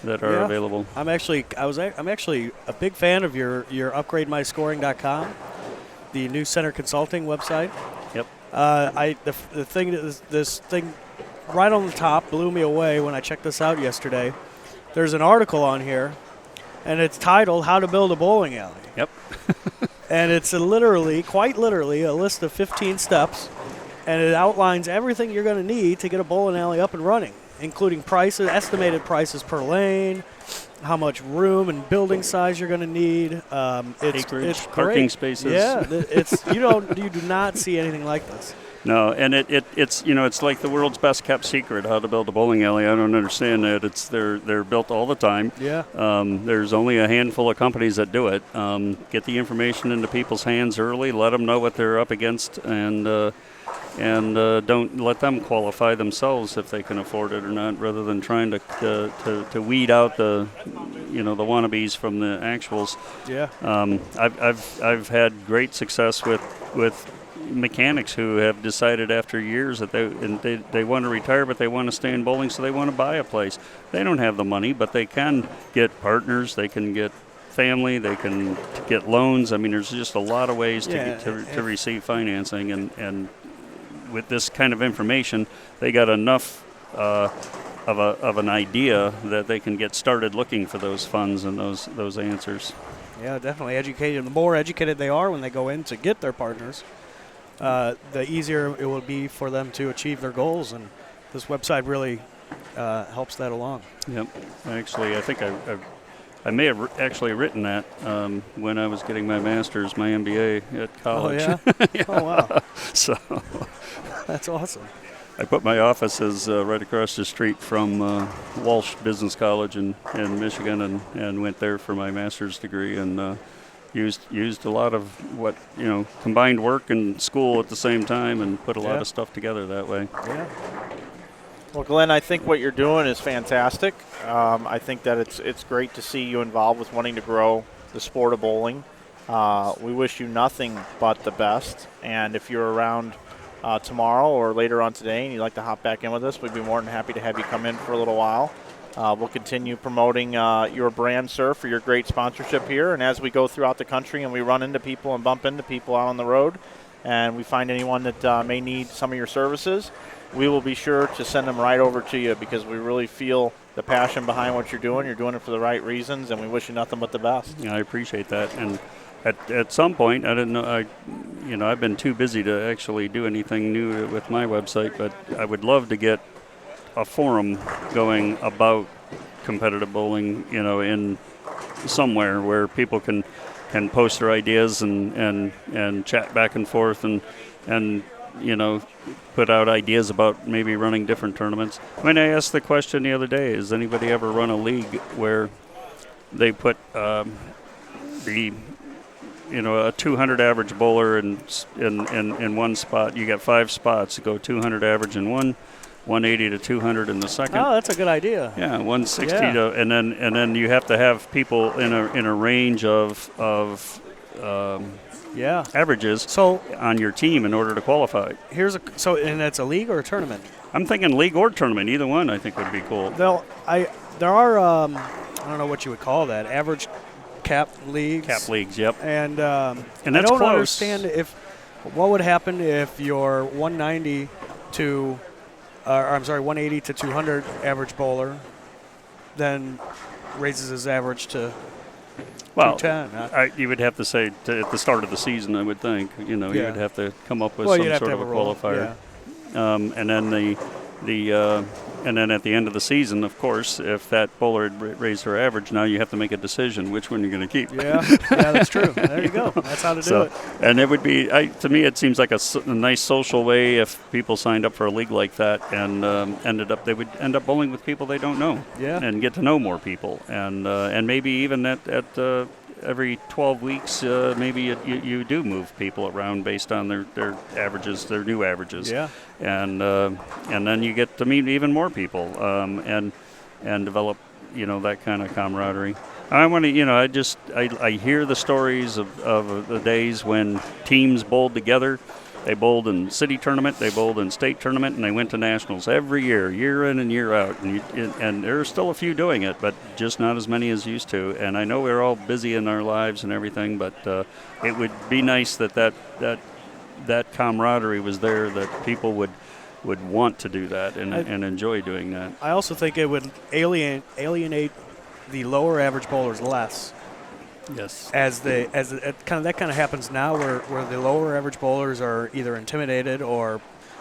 that are available. I'm actually a big fan of your upgrademyscoring.com, the New Center Consulting website. Yep. This thing right on the top blew me away when I checked this out yesterday. There's an article on here, and it's titled "How to Build a Bowling Alley." Yep. And it's quite literally, a list of 15 steps, and it outlines everything you're going to need to get a bowling alley up and running, including prices, estimated prices per lane, how much room and building size you're going to need. It's parking great. spaces. Yeah, you do not see anything like this. No, and it's like the world's best kept secret, how to build a bowling alley. I don't understand that. They're built all the time. Yeah. There's only a handful of companies that do it. Get the information into people's hands early. Let them know what they're up against, and don't let them qualify themselves if they can afford it or not, rather than trying to weed out the wannabes from the actuals. Yeah. I've had great success with mechanics who have decided after years that they want to retire, but they want to stay in bowling, so they want to buy a place. They don't have the money, but they can get partners, they can get family, they can get loans. I mean, there's just a lot of ways to receive financing, and with this kind of information, they got enough of an idea that they can get started looking for those funds and those answers. Yeah, definitely educated. The more educated they are when they go in to get their partners, the easier it will be for them to achieve their goals, and this website really helps that along. Yep. Actually, I think I may have actually written that when I was getting my master's, my MBA at college. Oh, yeah? Yeah. Oh, wow. So that's awesome. I put my offices right across the street from Walsh Business College in Michigan, and went there for my master's degree, and used a lot of combined work and school at the same time, and put a lot of stuff together that way. Yeah. Well, Glenn, I think what you're doing is fantastic. I think that it's great to see you involved with wanting to grow the sport of bowling. We wish you nothing but the best. And if you're around tomorrow or later on today and you'd like to hop back in with us, we'd be more than happy to have you come in for a little while. We'll continue promoting your brand, sir, for your great sponsorship here. And as we go throughout the country and we run into people and bump into people out on the road and we find anyone that may need some of your services, we will be sure to send them right over to you because we really feel the passion behind what you're doing. You're doing it for the right reasons, and we wish you nothing but the best. Yeah, I appreciate that. And at some point, I didn't know, I've been too busy to actually do anything new with my website, but I would love to get a forum going about competitive bowling, in somewhere where people can post their ideas and chat back and forth and put out ideas about maybe running different tournaments. I mean, I asked the question the other day, has anybody ever run a league where they put a 200 average bowler in one spot? You got 5 spots, go 200 average in one, 180 to 200 in the second. Oh, that's a good idea. Yeah, 160 to, and then you have to have people in a range of averages on your team in order to qualify. And that's a league or a tournament? I'm thinking league or tournament. Either one I think would be cool. There are I don't know what you would call that, average cap leagues. Cap leagues, yep. And that's I don't close. understand what would happen if your 180 to 200 average bowler then raises his average to 210. You would have to say at the start of the season, I would think. You would have to come up with some sort of a qualifier. Yeah. And then and then at the end of the season, of course, if that bowler had raised her average, now you have to make a decision which one you're going to keep. Yeah, that's true. There you go. That's how to do it. And it would be, to me, it seems like a nice social way if people signed up for a league like that and they would end up bowling with people they don't know. Yeah. And get to know more people. And maybe even at every 12 weeks, maybe you do move people around based on their averages, their new averages. Yeah. And then you get to meet even more people and develop, that kind of camaraderie. I want to, I hear the stories of the days when teams bowled together. They bowled in city tournament, they bowled in state tournament, and they went to nationals every year in and year out. And there are still a few doing it, but just not as many as used to. And I know we're all busy in our lives and everything, but it would be nice that camaraderie was there, that people would want to do that and enjoy doing that. I also think it would alienate the lower average bowlers less. Yes. That kind of happens now, where the lower average bowlers are either intimidated or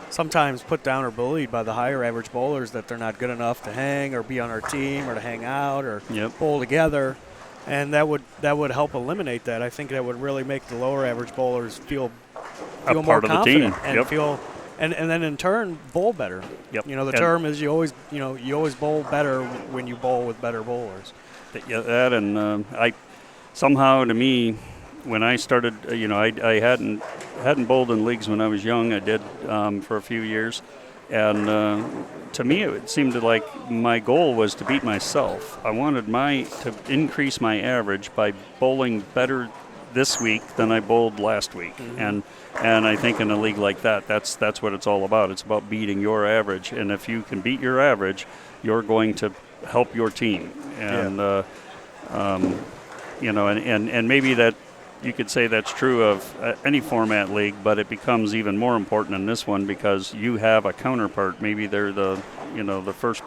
sometimes put down or bullied by the higher average bowlers that they're not good enough to hang or be on our team or to hang out or bowl together, and that would help eliminate that. I think that would really make the lower average bowlers feel more part of confident the team. and feel. And then in turn bowl better. Yep. The term is you always bowl better when you bowl with better bowlers. Yeah, that and somehow to me, when I started, I hadn't bowled in leagues when I was young. I did for a few years, and to me it seemed like my goal was to beat myself. I wanted to increase my average by bowling better this week than I bowled last week, and I think in a league like that, that's what it's all about. It's about beating your average, and if you can beat your average, you're going to help your team, and and maybe that you could say that's true of any format league, but it becomes even more important in this one because you have a counterpart. Maybe they're the first.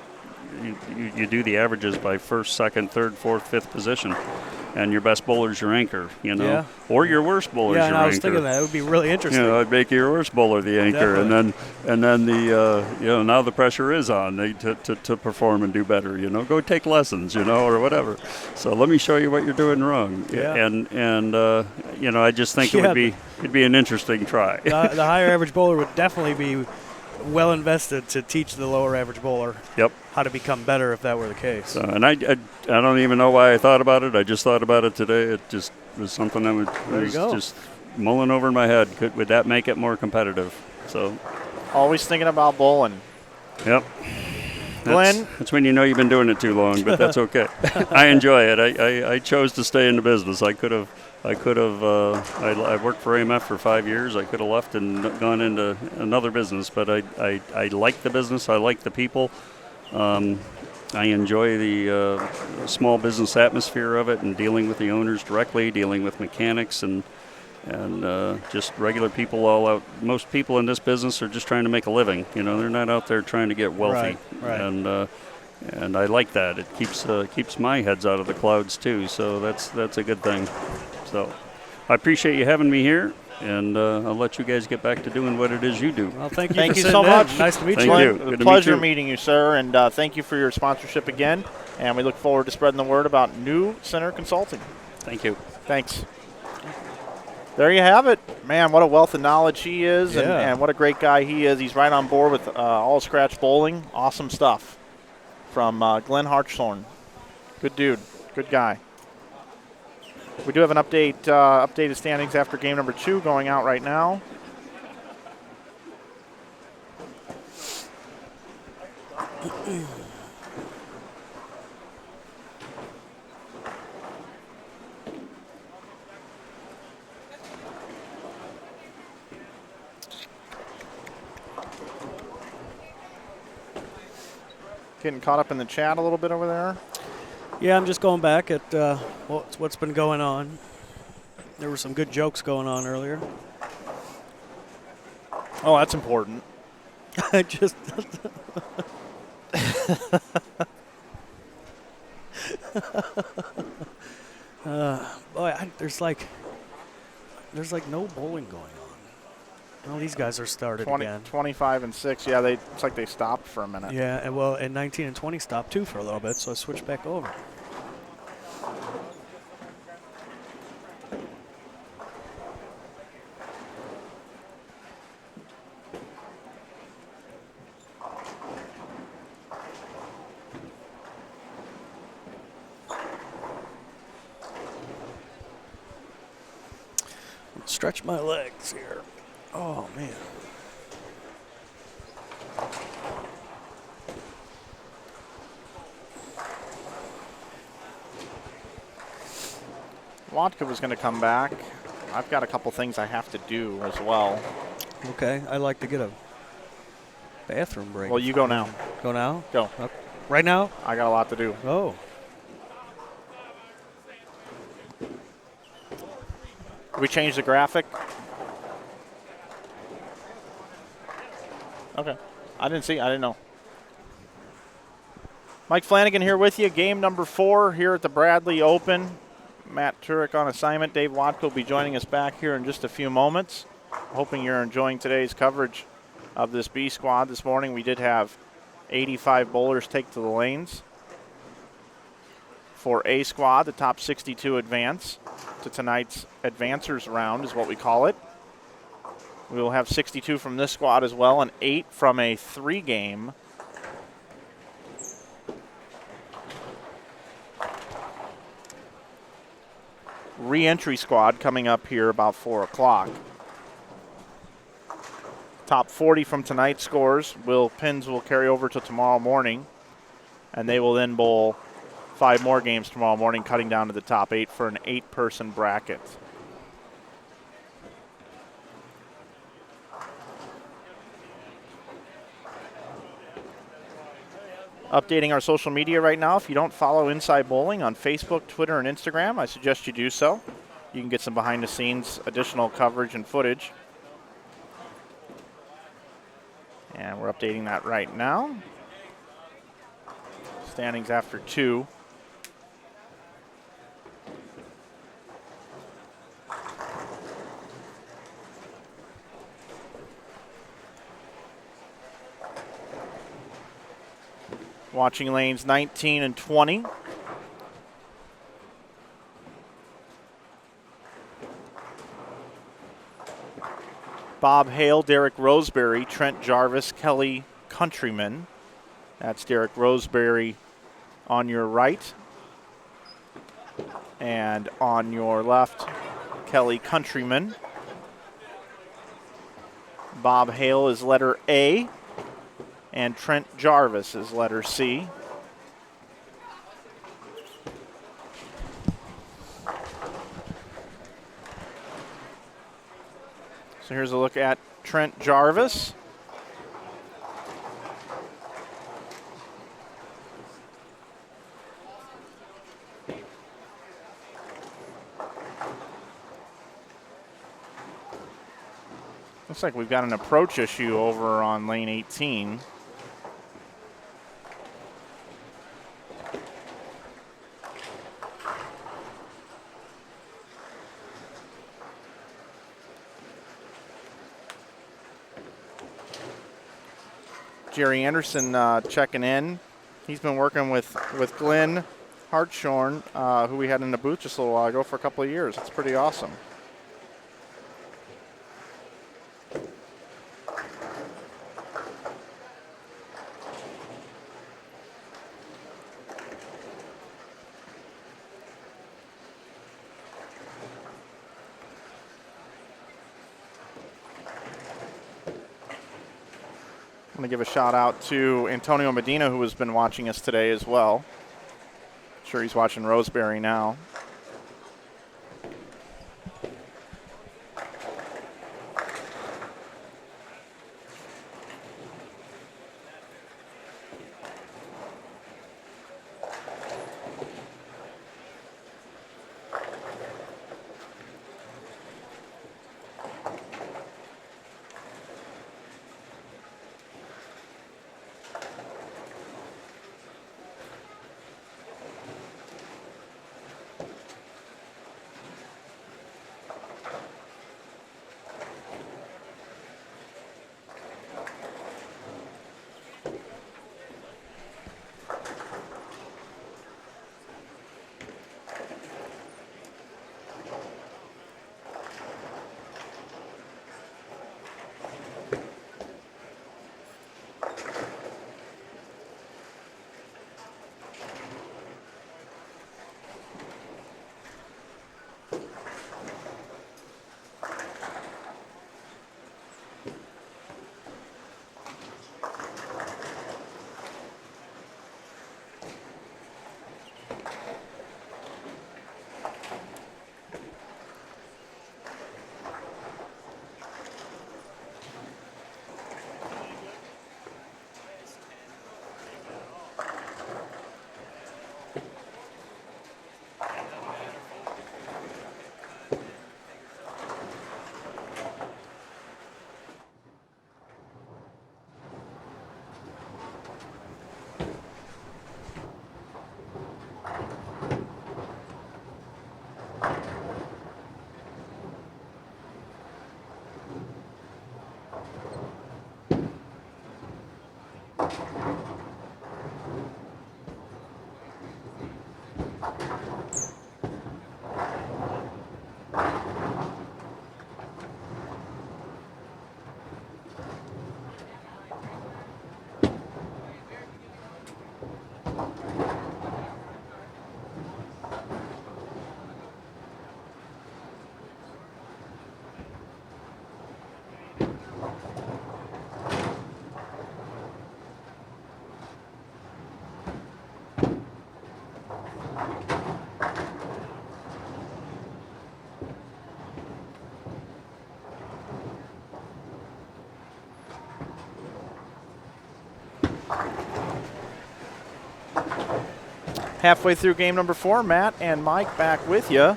You do the averages by first, second, third, fourth, fifth position, and your best bowler's your anchor, or your worst bowler's your anchor. Yeah, I was thinking that. It would be really interesting. I'd make your worst bowler the anchor, Definitely. and then the now the pressure is on to perform and do better. Go take lessons, or whatever. So let me show you what you're doing wrong. Yeah. And I just think it'd be an interesting try. The higher average bowler would definitely be well invested to teach the lower average bowler how to become better if that were the case. So, and I don't even know why I thought about it. I just thought about it today. It just was something that was just mulling over in my head. Would that make it more competitive? So, always thinking about bowling. Yep. Glenn? That's when you know you've been doing it too long, but that's okay. I enjoy it. I chose to stay in the business. I worked for AMF for 5 years. I could have left and gone into another business, but I like the business. I like the people. I enjoy the small business atmosphere of it and dealing with the owners directly, dealing with mechanics and just regular people all out. Most people in this business are just trying to make a living. You know, they're not out there trying to get wealthy. Right. And I like that. It keeps my heads out of the clouds too. So that's a good thing. So I appreciate you having me here, and I'll let you guys get back to doing what it is you do. Well, thank you. Thank for you sitting so in. much. Nice to meet Thank you. you. It was Good a to pleasure meet you. meeting you, sir, and thank you for your sponsorship again. And we look forward to spreading the word about New Center Consulting. Thank you. Thanks. There you have it. Man, what a wealth of knowledge he is, Yeah. and what a great guy he is. He's right on board with All Scratch Bowling. Awesome stuff from Glenn Hartshorn. Good dude. Good guy. We do have an updated standings after game number 2 going out right now. Getting caught up in the chat a little bit over there. Yeah, I'm just going back at what's been going on. There were some good jokes going on earlier. Oh, that's important. I just boy, there's like no bowling going on. Well, these guys are started 20, again. 25 and 6. Yeah, it's like they stopped for a minute. Yeah, and 19 and 20 stopped too for a little bit, so I switched back over. Stretch my legs here. Oh, man. Wodka was going to come back. I've got a couple things I have to do as well. Okay, I like to get a bathroom break. Well, you go now. Go now? Go. Right now? I got a lot to do. Oh. We changed the graphic. Okay. I didn't know. Mike Flanagan here with you. Game number 4 here at the Bradley Open. Matt Turek on assignment. Dave Wodka will be joining us back here in just a few moments. Hoping you're enjoying today's coverage of this B squad this morning. We did have 85 bowlers take to the lanes. For A squad, the top 62 advance to tonight's advancers round is what we call it. We will have 62 from this squad as well, and 8 from a 3-game re-entry squad coming up here about 4 o'clock. Top 40 from tonight's scores pins will carry over to tomorrow morning, and they will then bowl 5 more games tomorrow morning, cutting down to the top 8 for an 8-person bracket. Updating our social media right now. If you don't follow Inside Bowling on Facebook, Twitter, and Instagram, I suggest you do so. You can get some behind-the-scenes additional coverage and footage. And we're updating that right now. Standings after 2. Watching lanes 19 and 20. Bob Hale, Derek Roseberry, Trent Jarvis, Kelly Countryman. That's Derek Roseberry on your right. And on your left, Kelly Countryman. Bob Hale is letter A. And Trent Jarvis is letter C. So here's a look at Trent Jarvis. Looks like we've got an approach issue over on lane 18. Jerry Anderson checking in. He's been working with Glenn Hartshorn, who we had in the booth just a little while ago for a couple of years. It's pretty awesome. I'm going to give a shout out to Antonio Medina, who has been watching us today as well. I'm sure he's watching Roseberry now. Halfway through game number 4, Matt and Mike back with you.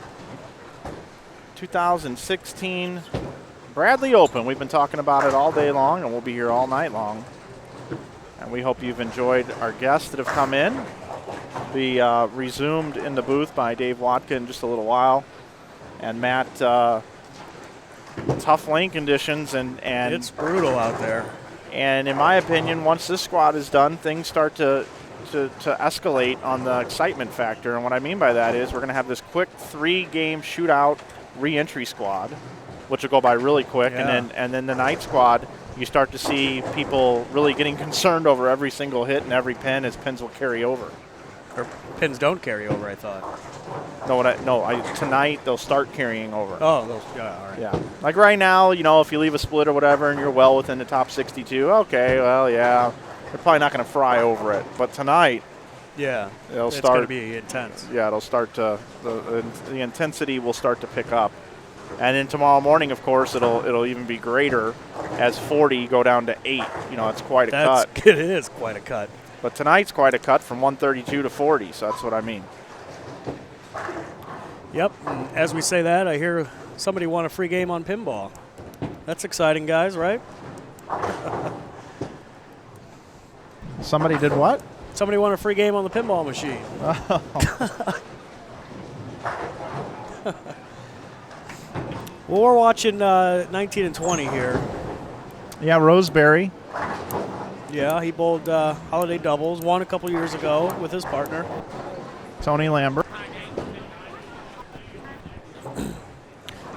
2016 Bradley Open. We've been talking about it all day long, and we'll be here all night long. And we hope you've enjoyed our guests that have come in. Be resumed in the booth by Dave Wodka in just a little while. And Matt, tough lane conditions, and it's brutal out there. And in my opinion, once this squad is done, things start to escalate on the excitement factor. And what I mean by that is we're going to have this quick 3-game shootout re-entry squad, which will go by really quick. Yeah. And then the night squad, you start to see people really getting concerned over every single hit and every pin, as pins will carry over. Or pins don't carry over, I thought. Tonight they'll start carrying over. Oh, those, yeah, all right. Yeah. Like right now, if you leave a split or whatever and you're well within the top 62, okay, well, yeah. they're probably not going to fry over it. But tonight, Yeah, it'll it's start. going to be intense. Yeah, it'll start to the intensity will start to pick up, and then tomorrow morning, of course, it'll even be greater as 40 go down to 8. You know, it's quite a cut. It is quite a cut. But tonight's quite a cut from 132 to 40. So that's what I mean. Yep. And as we say that, I hear somebody won a free game on pinball. That's exciting, guys, right? Somebody did what? Somebody won a free game on the pinball machine. Well, we're watching 19 and 20 here. Yeah, Roseberry. Yeah, he bowled holiday doubles, won a couple years ago with his partner. Tony Lambert.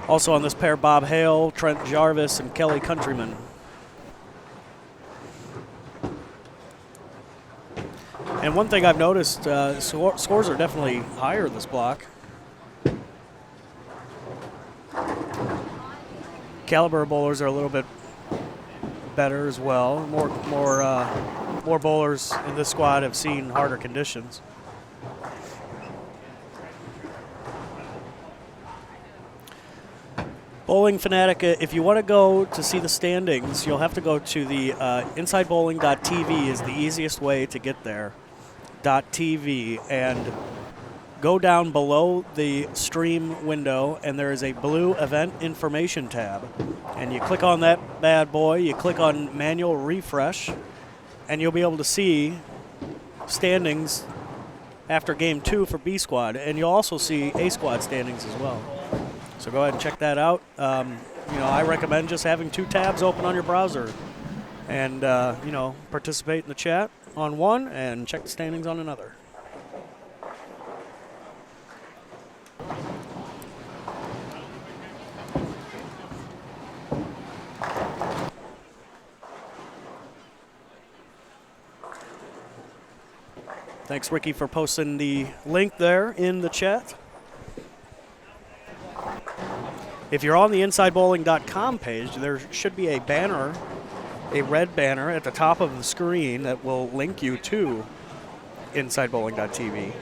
Also on this pair, Bob Hale, Trent Jarvis, and Kelly Countryman. And one thing I've noticed, scores are definitely higher this block. Caliber bowlers are a little bit better as well. More bowlers in this squad have seen harder conditions. Bowling Fanatic, if you want to go to see the standings, you'll have to go to the insidebowling.tv is the easiest way to get there. .tv, and go down below the stream window, and there is a blue event information tab. And you click on that bad boy, you click on manual refresh, and you'll be able to see standings after game 2 for B squad, and you'll also see A squad standings as well. So go ahead and check that out. I recommend just having 2 tabs open on your browser, and participate in the chat on one and check the standings on another. Thanks, Ricky, for posting the link there in the chat. If you're on the InsideBowling.com page, there should be a banner, a red banner at the top of the screen that will link you to InsideBowling.tv.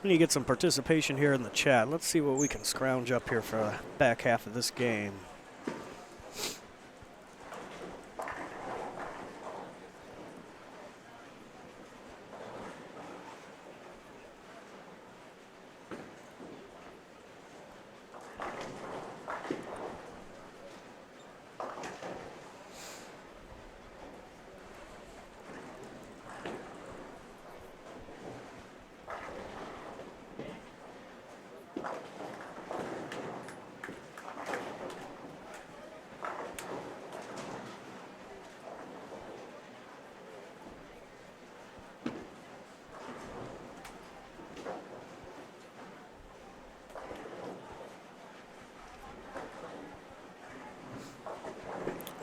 We need to get some participation here in the chat. Let's see what we can scrounge up here for the back half of this game.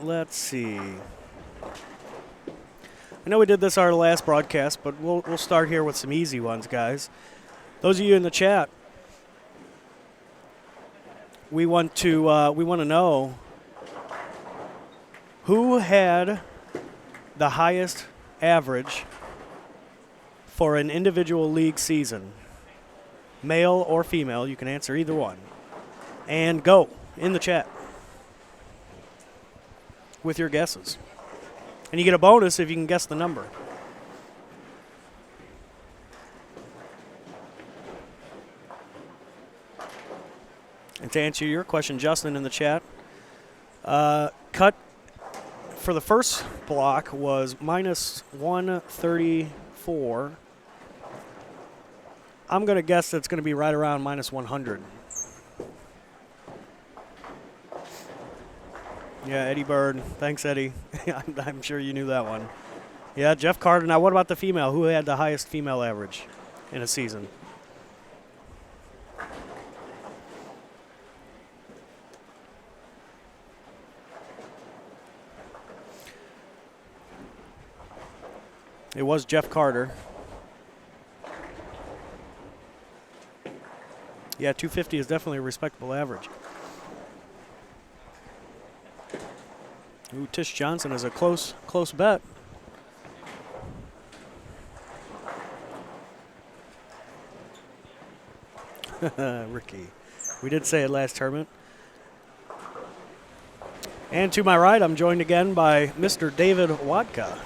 Let's see. I know we did this our last broadcast, but we'll start here with some easy ones, guys. Those of you in the chat, we want to know who had the highest average for an individual league season, male or female. You can answer either one, and go in the chat with your guesses. And you get a bonus if you can guess the number. And to answer your question, Justin, in the chat, cut for the first block was minus 134. I'm going to guess that's going to be right around minus 100. Yeah, Eddie Bird. Thanks, Eddie. I'm sure you knew that one. Yeah, Jeff Carter. Now, what about the female? Who had the highest female average in a season? It was Jeff Carter. Yeah, 250 is definitely a respectable average. Ooh, Tish Johnson is a close bet. Ricky. We did say it last tournament. And to my right, I'm joined again by Mr. David Wodka.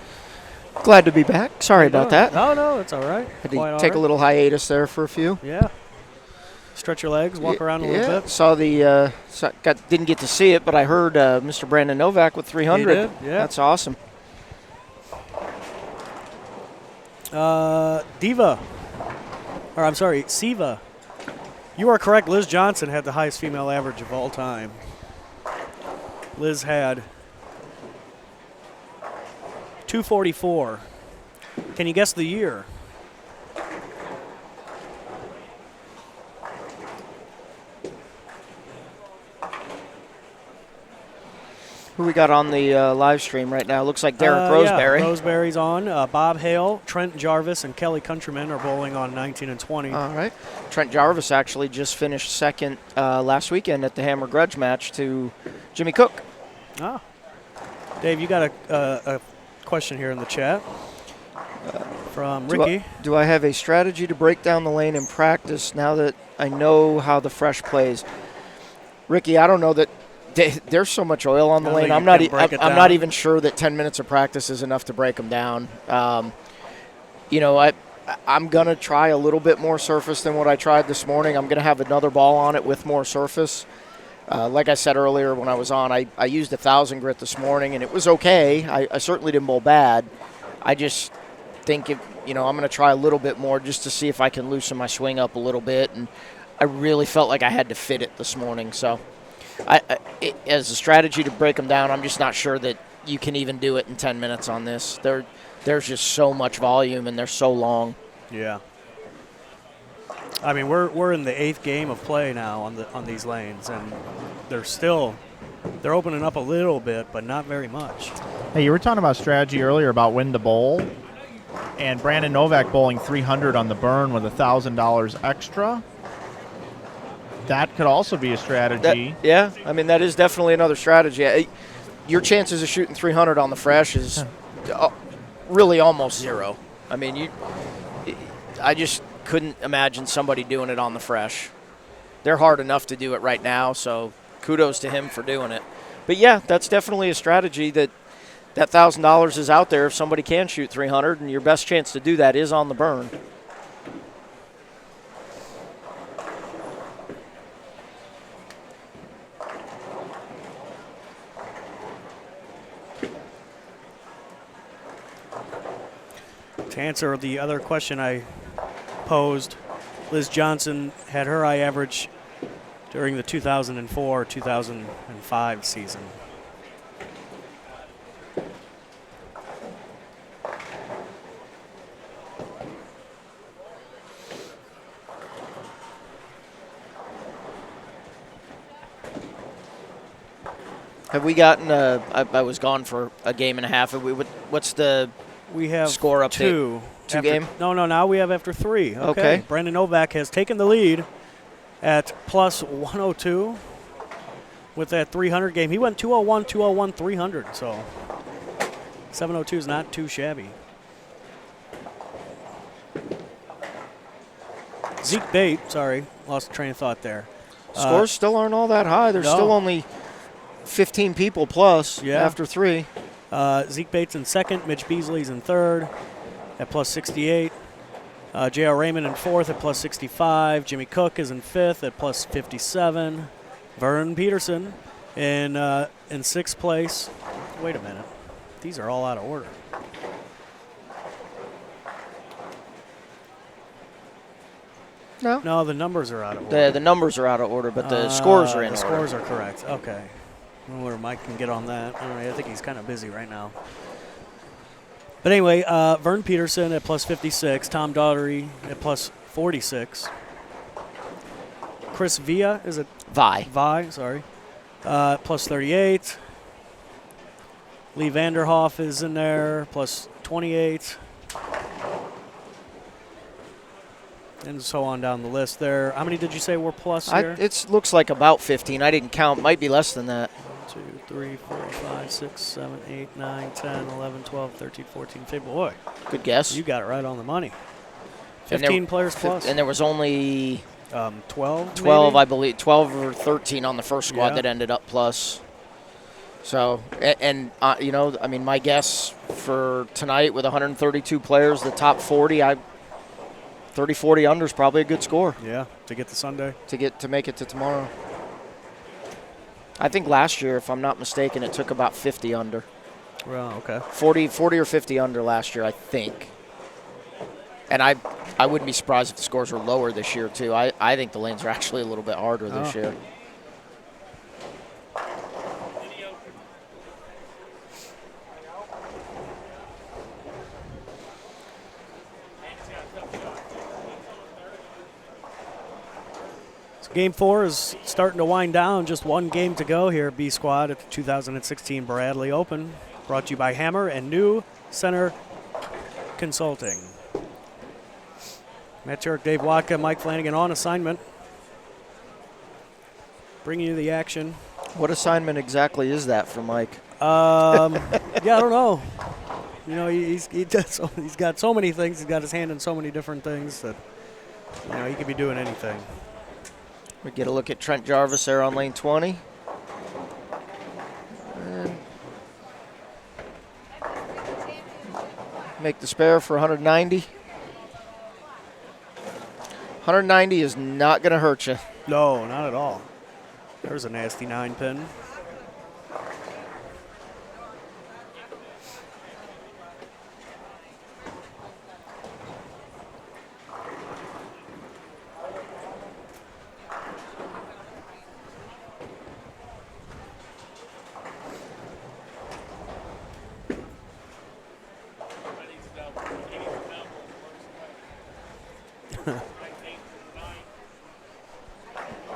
Glad to be back. Sorry about that. No, it's all right. Had to take a little hiatus there for a few. Yeah. Stretch your legs, walk around a little bit. Saw the didn't get to see it, but I heard Mr. Brandon Novak with 300. He did, yeah. That's awesome. Siva. You are correct. Liz Johnson had the highest female average of all time. Liz had 244. Can you guess the year? Who we got on the live stream right now? Looks like Derek Roseberry. Yeah, Roseberry's on. Bob Hale, Trent Jarvis, and Kelly Countryman are bowling on 19 and 20. All right. Trent Jarvis actually just finished second last weekend at the Hammer Grudge match to Jimmy Cook. Ah. Dave, you got a question here in the chat from Ricky. Do I have a strategy to break down the lane in practice now that I know how the fresh plays? Ricky, I don't know that there's so much oil on the lane. I'm not even sure that 10 minutes of practice is enough to break them down. I'm going to try a little bit more surface than what I tried this morning. I'm going to have another ball on it with more surface. Like I said earlier when I was on, I used 1,000 grit this morning, and it was okay. I certainly didn't bowl bad. I just think, I'm going to try a little bit more just to see if I can loosen my swing up a little bit. And I really felt like I had to fit it this morning. So as a strategy to break them down, I'm just not sure that you can even do it in 10 minutes on this. There's just so much volume, and they're so long. Yeah. I mean, we're in the 8th game of play now on these lanes, and they're opening up a little bit, but not very much. Hey, you were talking about strategy earlier about when to bowl, and Brandon Novak bowling 300 on the burn with $1,000 extra. That could also be a strategy. That is definitely another strategy. Your chances of shooting 300 on the fresh is really almost zero. I mean, I just couldn't imagine somebody doing it on the fresh. They're hard enough to do it right now, so kudos to him for doing it. But, yeah, that's definitely a strategy that $1,000 is out there if somebody can shoot 300, and your best chance to do that is on the burn. To answer the other question I posed, Liz Johnson had her high average during the 2004-2005 season. Have we gotten I was gone for a game and a half. What's the score update? Two game? No, now we have after 3. Okay. Brandon Novak has taken the lead at plus 102 with that 300 game. He went 201, 201, 300, so 702 is not too shabby. Zeke Bate, lost train of thought there. Scores still aren't all that high. There's still only 15 people plus after 3. Zeke Bates in second. Mitch Beasley's in third at plus 68. J.R. Raymond in fourth at plus 65. Jimmy Cook is in fifth at plus 57. Vern Peterson in sixth place. Wait a minute. These are all out of order. No, the numbers are out of order. The numbers are out of order, but the scores are in order. The scores are correct. Okay. I don't know where Mike can get on that. I think he's kind of busy right now. But anyway, Vern Peterson at plus 56. Tom Daugherty at plus 46. Chris Villa, is it? Vi, sorry. Plus 38. Lee Vanderhoff is in there, plus 28. And so on down the list there. How many did you say were plus here? It looks like about 15. I didn't count. Might be less than that. 1, 2, 3, 4, 5, 6, 7, 8, 9, 10, 11, 12, 13, 14, 15. Boy. Good guess. You got it right on the money. 15 players plus. And there was only 12, 12, maybe? I believe. 12 or 13 on the first squad that ended up plus. So, you know, I mean, my guess for tonight with 132 players, the top 40, 30, 40 under is probably a good score. Yeah, to get to Sunday. To make it to tomorrow. I think last year, if I'm not mistaken, it took about 50 under. Well, okay. 40 or 50 under last year, I think. And I wouldn't be surprised if the scores were lower this year, too. I think the lanes are actually a little bit harder this year. Game 4 is starting to wind down. Just one game to go here at B Squad at the 2016 Bradley Open. Brought to you by Hammer and New Center Consulting. Matt Turek, Dave Wodka, Mike Flanagan on assignment. Bringing you the action. What assignment exactly is that for Mike? Yeah, I don't know. You know, he's got so many things. He's got his hand in so many different things that, you know, he could be doing anything. We get a look at Trent Jarvis there on lane 20. And make the spare for 190. 190 is not going to hurt you. No, not at all. There's a nasty 9-pin.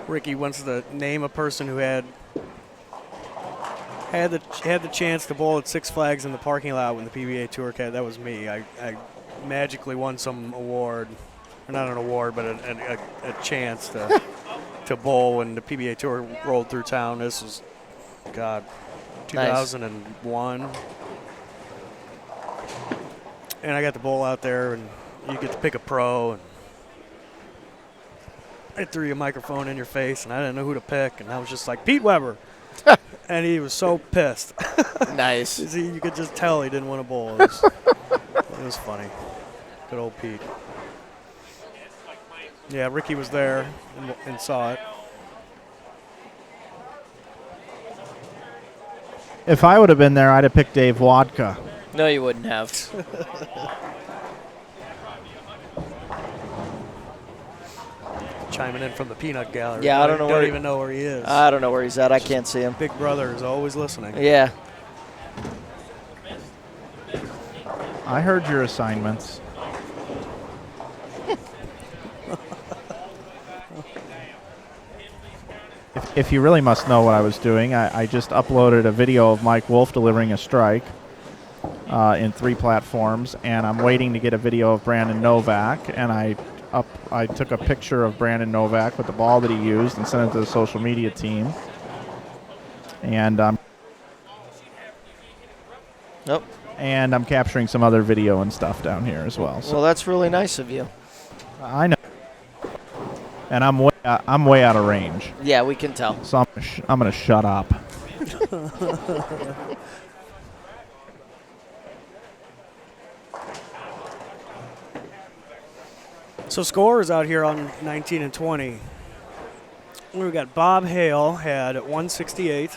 Ricky wants to name a person who had the chance to bowl at Six Flags in the parking lot when the PBA Tour came. That was me. I magically won some award, or not an award, but a chance to bowl when the PBA Tour rolled through town. This was, God, 2001. Nice. And I got to bowl out there, and you get to pick a pro, and I threw you a microphone in your face, and I didn't know who to pick, and I was just like, Pete Weber. And he was so pissed. Nice. You could just tell he didn't want to bowl. It was funny. Good old Pete. Yeah, Ricky was there and saw it. If I would have been there, I'd have picked Dave Wodka. No, you wouldn't have. Chiming in from the peanut gallery. Yeah, I don't even know where he is. I don't know where he's at. I can't see him. Big brother is always listening. Yeah. I heard your assignments. If you really must know what I was doing, I just uploaded a video of Mike Wolf delivering a strike in 3 platforms, and I'm waiting to get a video of Brandon Novak, and I took a picture of Brandon Novak with the ball that he used and sent it to the social media team. And and I'm capturing some other video and stuff down here as well. So well, that's really nice of you. I know. And I'm way out of range. Yeah, we can tell. So I'm going to shut up. So scores out here on 19 and 20. We've got Bob Hale had 168.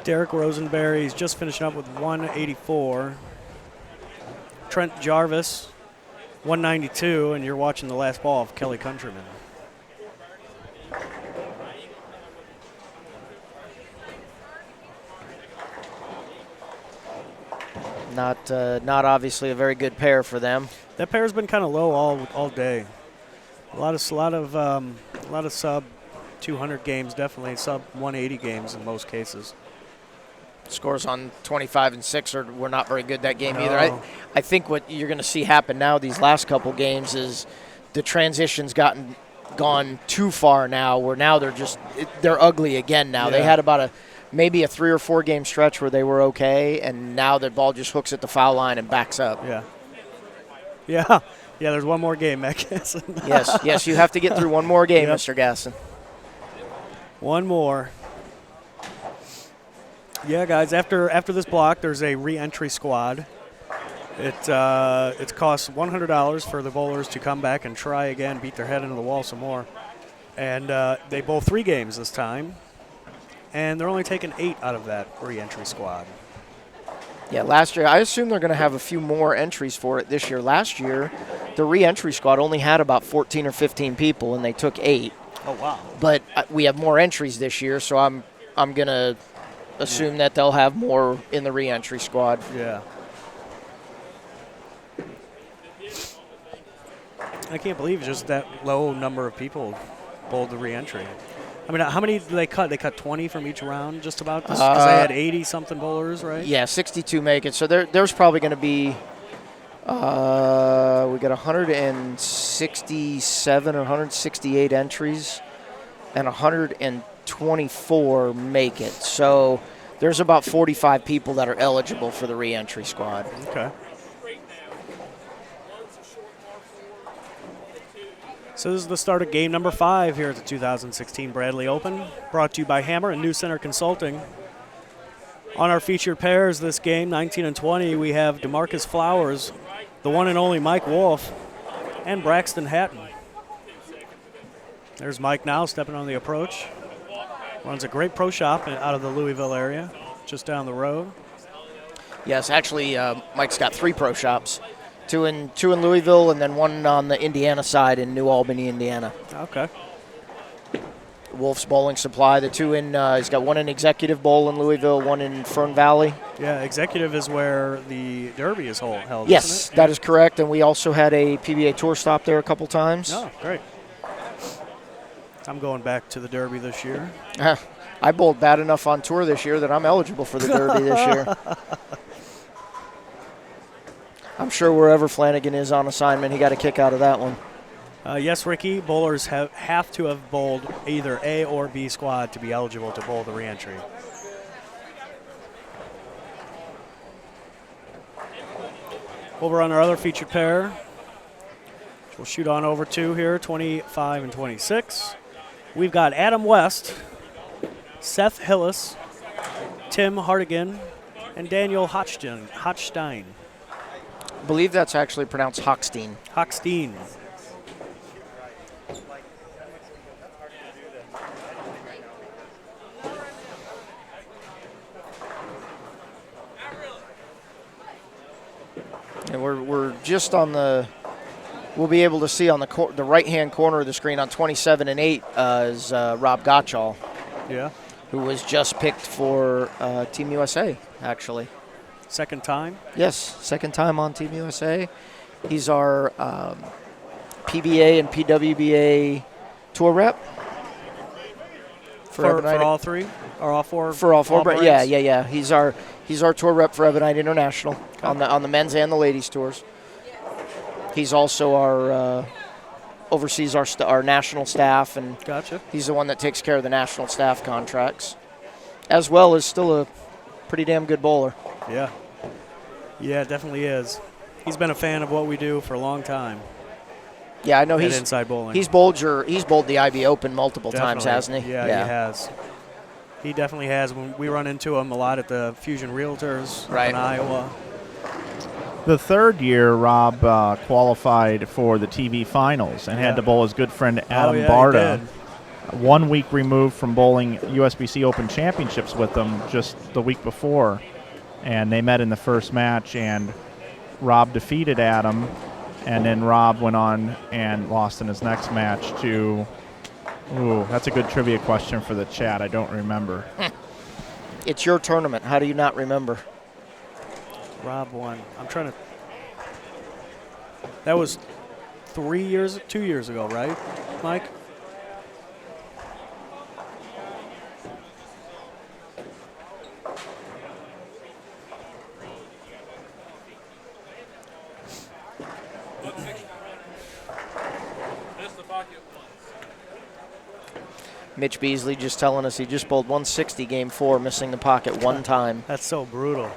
Derek Rosenberry's just finishing up with 184. Trent Jarvis, 192, and you're watching the last ball of Kelly Countryman. Not obviously a very good pair for them. That pair's been kind of low all day. A lot of sub 200 games, definitely sub 180 games in most cases. Scores on 25 and 6 were not very good that game either. I think what you're going to see happen now these last couple games is the transition's gone too far now, where now they're ugly again now. Yeah. They had about maybe a 3 or 4 game stretch where they were okay, and now the ball just hooks at the foul line and backs up. Yeah, there's one more game, Matt Gasson. yes, you have to get through one more game, yep. Mr. Gasson. One more. Yeah, guys, after this block, there's a re-entry squad. It costs $100 for the bowlers to come back and try again, beat their head into the wall some more. And they bowl 3 games this time, and they're only taking 8 out of that re-entry squad. Yeah, last year, I assume they're going to have a few more entries for it this year. Last year, the re-entry squad only had about 14 or 15 people, and they took 8. Oh, wow. But we have more entries this year, so I'm going to assume that they'll have more in the re-entry squad. Yeah. I can't believe just that low number of people bowled the re-entry. I mean, how many did they cut? They cut 20 from each round just about this? Because they had 80-something bowlers, right? Yeah, 62 make it. So there's probably going to be, we got 167 or 168 entries and 124 make it. So there's about 45 people that are eligible for the re-entry squad. Okay. So this is the start of game number 5 here at the 2016 Bradley Open, brought to you by Hammer and New Center Consulting. On our featured pairs this game, 19 and 20, we have DeMarcus Flowers, the one and only Mike Wolf, and Braxton Hatton. There's Mike now stepping on the approach. Runs a great pro shop out of the Louisville area, just down the road. Yes, actually, Mike's got 3 pro shops. Two in Louisville, and then one on the Indiana side in New Albany, Indiana. Okay. Wolf's Bowling Supply. The 2 in, he's got one in Executive Bowl in Louisville, one in Fern Valley. Yeah, Executive is where the Derby is held. Yes, isn't it? That is correct. And we also had a PBA Tour stop there a couple times. Oh, great. I'm going back to the Derby this year. I bowled bad enough on tour this year that I'm eligible for the Derby this year. I'm sure wherever Flanagan is on assignment, he got a kick out of that one. Yes, Ricky, bowlers have to have bowled either A or B squad to be eligible to bowl the re-entry. Over on our other featured pair, which we'll shoot on over to here, 25 and 26. We've got Adam West, Seth Hillis, Tim Hartigan, and Daniel Hochstein. I believe that's actually pronounced Hochstein. Hochstein. And we're just on the. We'll be able to see on the right-hand corner of the screen on 27 and 8 is Rob Gotshall. Yeah. Who was just picked for Team USA, actually. Second time? Yes, second time on Team USA. He's our PBA and PWBA tour rep. For all 3? Or all 4? For all 4, but yeah. He's our tour rep for Ebonite International on the men's and the ladies tours. He's also our oversees our national staff, and gotcha. He's the one that takes care of the national staff contracts, as well as still a pretty damn good bowler. Yeah. Yeah, it definitely is. He's been a fan of what we do for a long time. Yeah, I know he's inside bowling. He's bowled the IB Open multiple times, hasn't he? Yeah, he has. He definitely has. When we run into him a lot at the Fusion Realtors in Iowa. The third year, Rob qualified for the TV finals and had to bowl his good friend Adam Barta. 1 week removed from bowling USBC Open Championships with them just the week before. And they met in the first match, and Rob defeated Adam, and then Rob went on and lost in his next match to, that's a good trivia question for the chat. I don't remember. It's your tournament. How do you not remember? Rob won. I'm trying to. That was 2 years ago, right, Mike? Mitch Beasley just telling us he just bowled 160 game 4, missing the pocket one time. That's so brutal.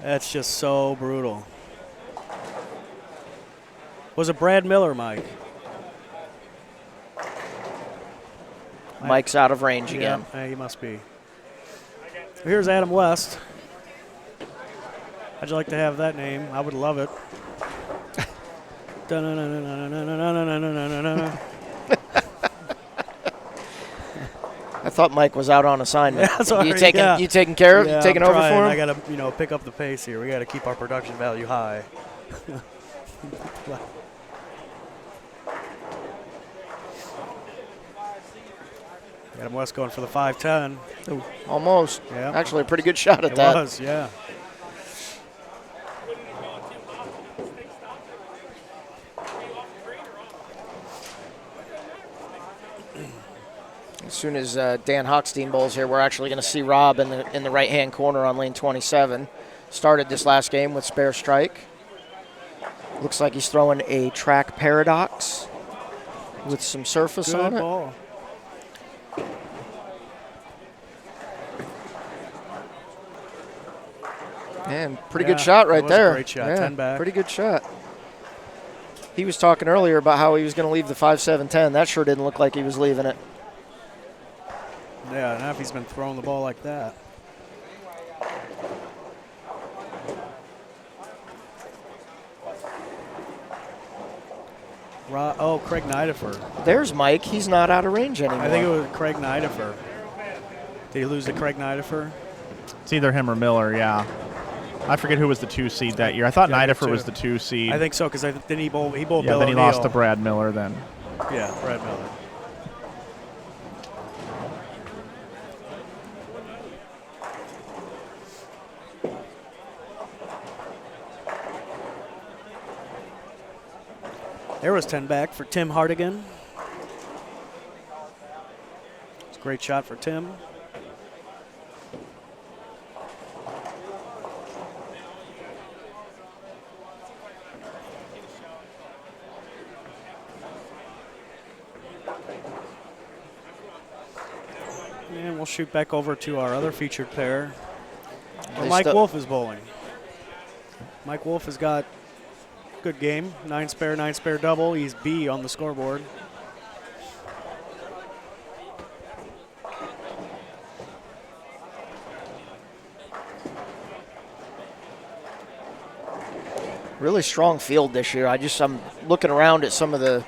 That's just so brutal. Was it Brad Miller, Mike? Mike's out of range again. Yeah, he must be. Here's Adam West. How'd you like to have that name? I would love it. I thought Mike was out on assignment. Yeah, sorry, you taking care of? Yeah, you taking I'm over trying. for him? I gotta, pick up the pace here. We gotta keep our production value high. Adam West going for the 510. Ooh, almost. Yeah. Actually, a pretty good shot at It that. was, yeah. As soon as Dan Hochstein bowls here, we're actually going to see Rob in the right-hand corner on lane 27. Started this last game with spare strike. Looks like he's throwing a track paradox with some surface Good on it. ball. Man, pretty good shot right it was a there. great shot, Yeah, 10 back. Pretty good shot. He was talking earlier about how he was going to leave the 5-7-10. That sure didn't look like he was leaving it. Yeah, not if he's been throwing the ball like that. Craig Nidifer. There's Mike. He's not out of range anymore. I think it was Craig Nidifer. Did he lose to Craig Nidifer? It's either him or Miller, yeah. I forget who was the 2 seed that year. I thought Yeah, me Nidifer too. was the 2 seed. I think so, because then he bowled yeah, Bill then he O'Neill. lost to Brad Miller then. Yeah, Brad Miller. There was 10 back for Tim Hartigan. It's a great shot for Tim. And we'll shoot back over to our other featured pair. Mike Wolf is bowling. Mike Wolf has got a good game. 9 spare double. He's B on the scoreboard. Really strong field this year. I'm looking around at some of the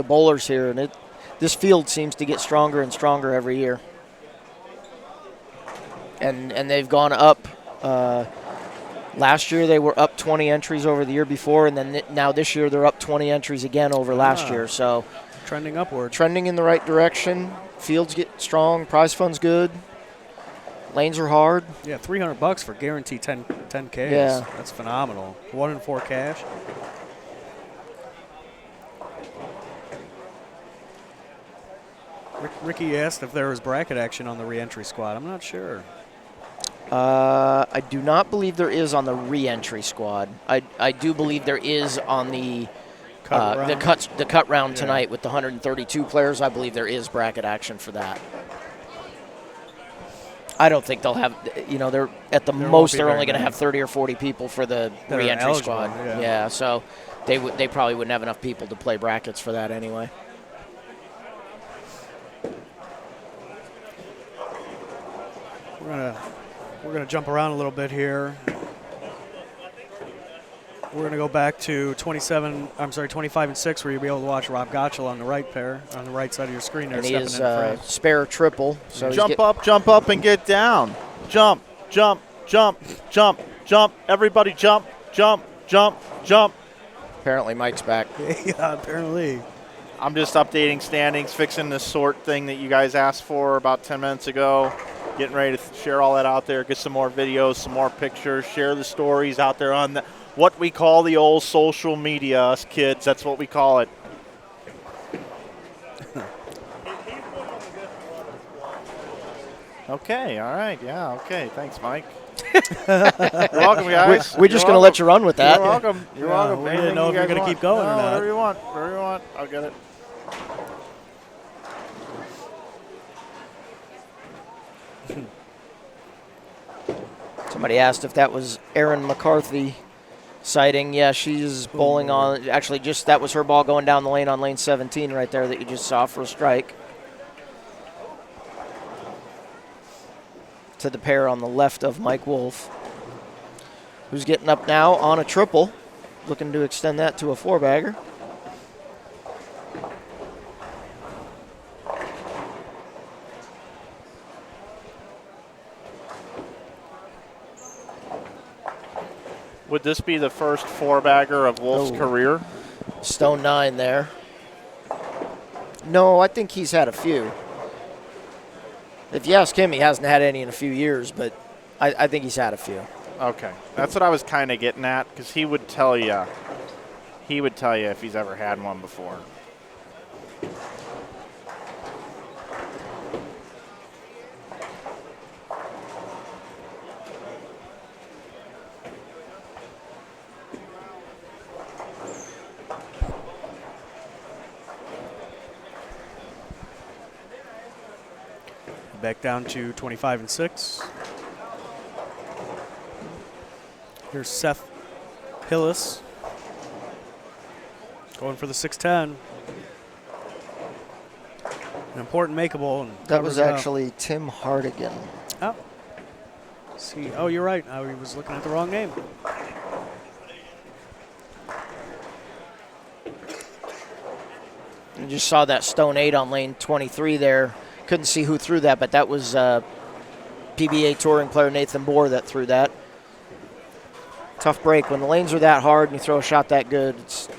bowlers here, and this field seems to get stronger and stronger every year. And they've gone up. Last year they were up 20 entries over the year before, and then now this year they're up 20 entries again over last year. So trending upward. Trending in the right direction. Fields get strong. Prize fund's good. Lanes are hard. Yeah, $300 for guaranteed 10Ks. Yeah. That's phenomenal. 1 in 4 cash. Ricky asked if there was bracket action on the re-entry squad. I'm not sure. I do not believe there is on the re-entry squad. I do believe there is on the cut round tonight with the 132 players. I believe there is bracket action for that. I don't think they'll have, they're at the most they're only going to have 30 or 40 people for the re-entry squad. Yeah, so they probably wouldn't have enough people to play brackets for that anyway. We're gonna jump around a little bit here. We're gonna go back to 25 and 6, where you'll be able to watch Rob Gotshall on the right pair, on the right side of your screen there. And he is spare triple. So jump up, and get down. Jump, jump, jump, jump, jump. Everybody jump, jump, jump, jump. Apparently Mike's back. Yeah, apparently. I'm just updating standings, fixing this sort thing that you guys asked for about 10 minutes ago. getting ready to share all that out there, get some more videos, some more pictures, share the stories out there on what we call the old social media, us kids. That's what we call it. Okay, all right, yeah, okay. Thanks, Mike. You're welcome, guys. We're just going to let you run with that. You're welcome. You're welcome. We didn't know if you're going to keep going or not. Whatever you want. Whatever you want. I'll get it. Somebody asked if that was Erin McCarthy sighting. Yeah, she's bowling on. Actually, that was her ball going down the lane on lane 17 right there that you just saw for a strike. To the pair on the left of Mike Wolf, who's getting up now on a triple, looking to extend that to a 4-bagger. Would this be the first 4-bagger of Wolf's career? Stone 9 there. No, I think he's had a few. If you ask him, he hasn't had any in a few years, but I think he's had a few. Okay, that's what I was kind of getting at, because he would tell you. He would tell you if he's ever had one before. Back down to 25 and 6. Here's Seth Hillis going for the 610. An important makeable. And that was actually Tim Hardigan. Oh. See, oh, you're right. I was looking at the wrong name. You just saw that Stone 8 on lane 23 there. Couldn't see who threw that, but that was PBA touring player Nathan Bohr that threw that. Tough break. When the lanes are that hard and you throw a shot that good, it's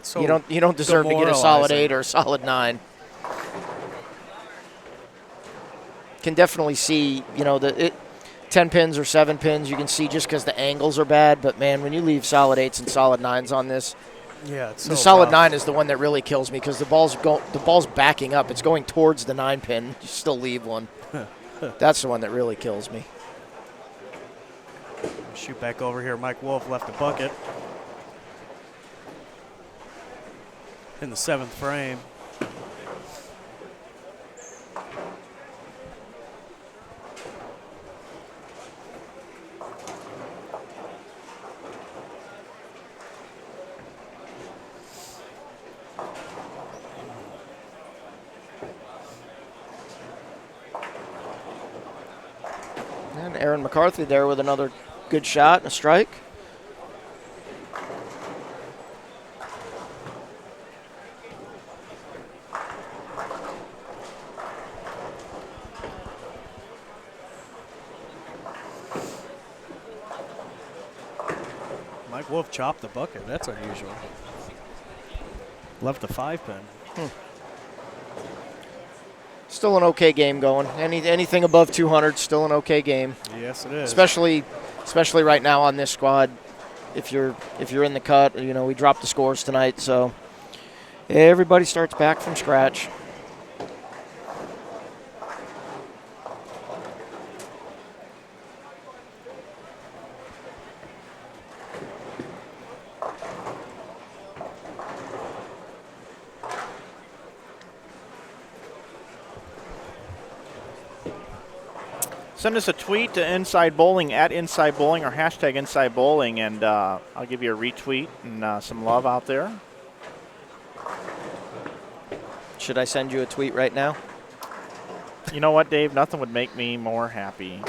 so you don't deserve to get a solid 8 or a solid 9. Can definitely see, 10 pins or 7 pins, you can see just because the angles are bad, but man, when you leave solid 8s and solid 9s on this, yeah, it's so the solid rough. 9 is the one that really kills me because the ball's backing up. It's going towards the 9 pin. You still leave one. That's the one that really kills me. Shoot back over here. Mike Wolf left a bucket in the 7th frame. And Erin McCarthy there with another good shot and a strike. Mike Wolf chopped the bucket. That's unusual. Left a 5-pin. Still an okay game going. Anything above 200, still an okay game. Yes, it is. Especially right now on this squad. If you're in the cut, we dropped the scores tonight, so everybody starts back from scratch. Send us a tweet to Inside Bowling at Inside Bowling or hashtag Inside Bowling, and I'll give you a retweet and some love out there. Should I send you a tweet right now? You know what, Dave? Nothing would make me more happy.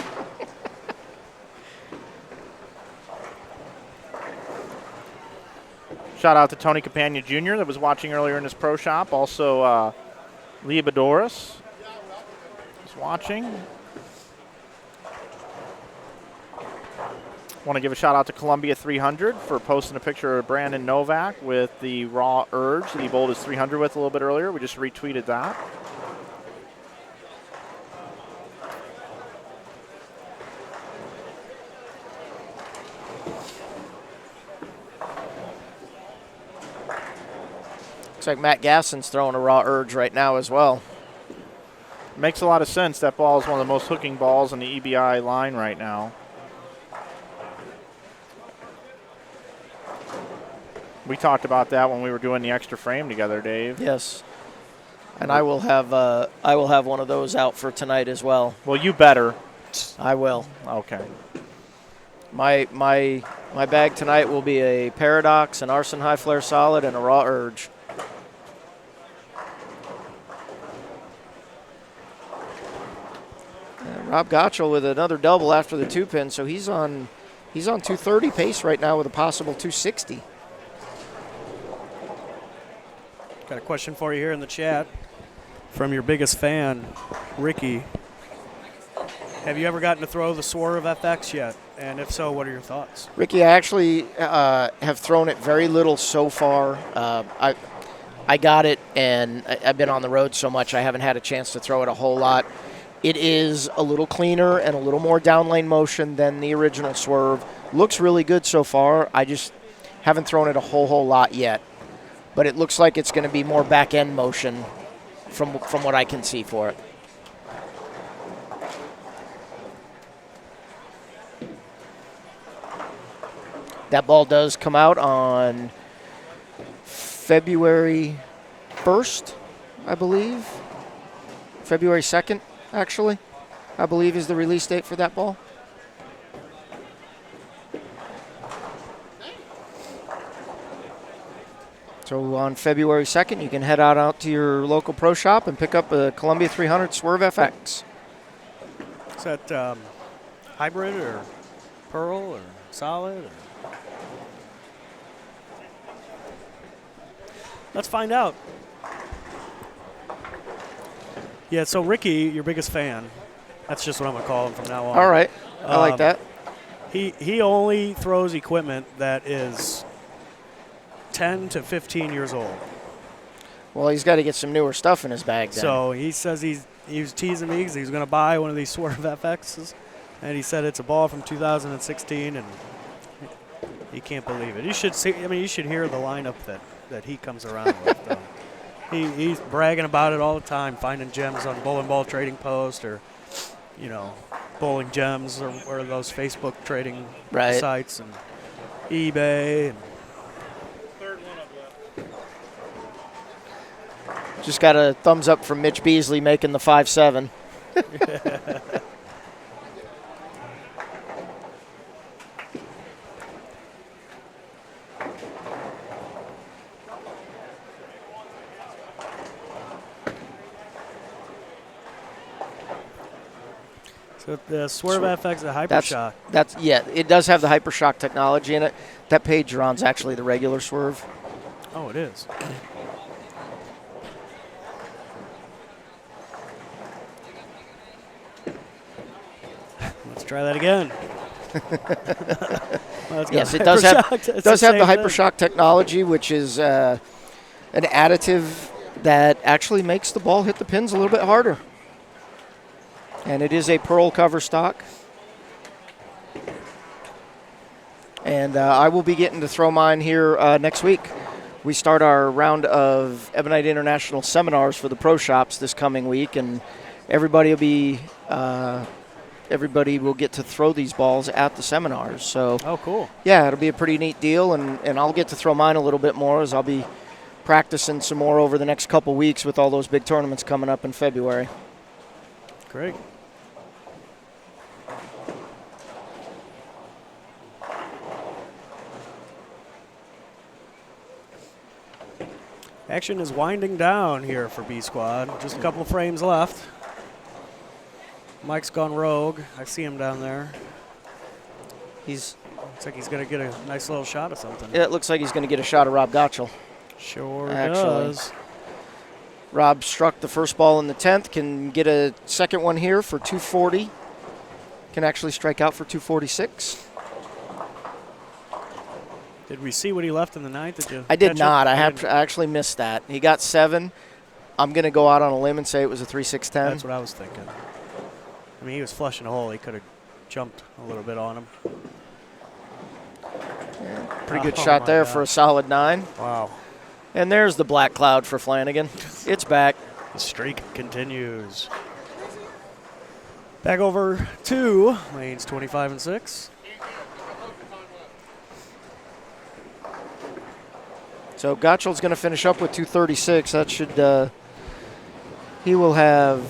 Shout out to Tony Campagna Jr. that was watching earlier in his pro shop. Also, Leah Bedoris is watching. Want to give a shout out to Columbia 300 for posting a picture of Brandon Novak with the raw urge that he bowled his 300 with a little bit earlier. We just retweeted that. Looks like Matt Gasson's throwing a raw urge right now as well. Makes a lot of sense. That ball is one of the most hooking balls in the EBI line right now. We talked about that when we were doing the extra frame together, Dave. Yes. And I will have one of those out for tonight as well. Well, you better. I will. Okay. My bag tonight will be a Paradox, an Arson High Flare Solid, and a Raw Urge. And Rob Gotshall with another double after the 2-pin, so he's on 230 pace right now with a possible 260. Got a question for you here in the chat from your biggest fan, Ricky. Have you ever gotten to throw the Swerve FX yet? And if so, what are your thoughts? Ricky, I actually have thrown it very little so far. I got it, and I've been on the road so much I haven't had a chance to throw it a whole lot. It is a little cleaner and a little more down lane motion than the original Swerve. Looks really good so far. I just haven't thrown it a whole lot yet. But it looks like it's going to be more back-end motion from what I can see for it. That ball does come out on February 1st, I believe. February 2nd, actually, I believe is the release date for that ball. So on February 2nd, you can head out to your local pro shop and pick up a Columbia 300 Swerve FX. Is that hybrid or pearl or solid? Or? Let's find out. Yeah, so Ricky, your biggest fan. That's just what I'm going to call him from now on. All right. I like that. He only throws equipment that is 10 to 15 years old. Well, he's got to get some newer stuff in his bag then. So he says he was teasing me because he's going to buy one of these Swerve FXs, and he said it's a ball from 2016, and he can't believe it. You should see. I mean, you should hear the lineup that he comes around with. He's bragging about it all the time, finding gems on Bowling Ball Trading Post or, Bowling Gems or those Facebook trading sites and eBay. And just got a thumbs up from Mitch Beasley making the 5-7. So the Swerve FX, the Hypershock. It does have the Hypershock technology in it. That page you're on is actually the regular Swerve. Oh, it is. Let's try that again. Yes, it does have the Hypershock technology, which is an additive that actually makes the ball hit the pins a little bit harder. And it is a pearl cover stock. And I will be getting to throw mine here next week. We start our round of Ebonite International seminars for the pro shops this coming week, and everybody will get to throw these balls at the seminars. So, oh, cool. Yeah, it'll be a pretty neat deal, and I'll get to throw mine a little bit more as I'll be practicing some more over the next couple weeks with all those big tournaments coming up in February. Great. Action is winding down here for B Squad. Just a couple of frames left. Mike's gone rogue. I see him down there. Looks like he's going to get a nice little shot of something. Yeah, it looks like he's going to get a shot of Rob Gotshall. Sure does. Rob struck the first ball in the 10th, can get a second one here for 240. Can actually strike out for 246. Did we see what he left in the 9th? I did not. I actually missed that. He got 7. I'm going to go out on a limb and say it was a 3-6-10. That's what I was thinking. I mean, he was flushing a hole. He could have jumped a little bit on him. Yeah, pretty good shot there for a solid 9. Wow. And there's the black cloud for Flanagan. It's back. The streak continues. Back over to lanes 25 and 6. So Gotshall's going to finish up with 236. That should, he will have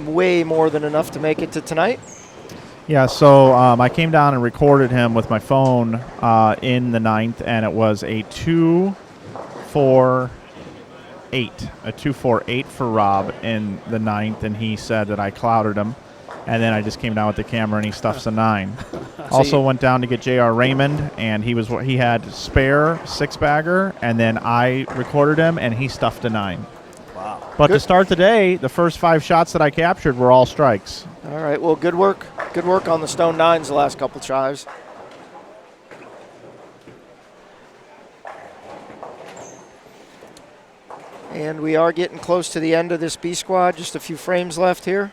way more than enough to make it to tonight. Yeah, so I came down and recorded him with my phone in the 9th, and it was a 2-4-8. A 2-4-8 for Rob in the 9th, and he said that I clouded him. And then I just came down with the camera, and he stuffs a 9. Also went down to get J.R. Raymond, and he had spare 6-bagger, and then I recorded him, and he stuffed a 9. Wow. But to start the day, the first 5 shots that I captured were all strikes. All right, well, good work. Good work on the stone 9s the last couple tries. And we are getting close to the end of this B squad. Just a few frames left here.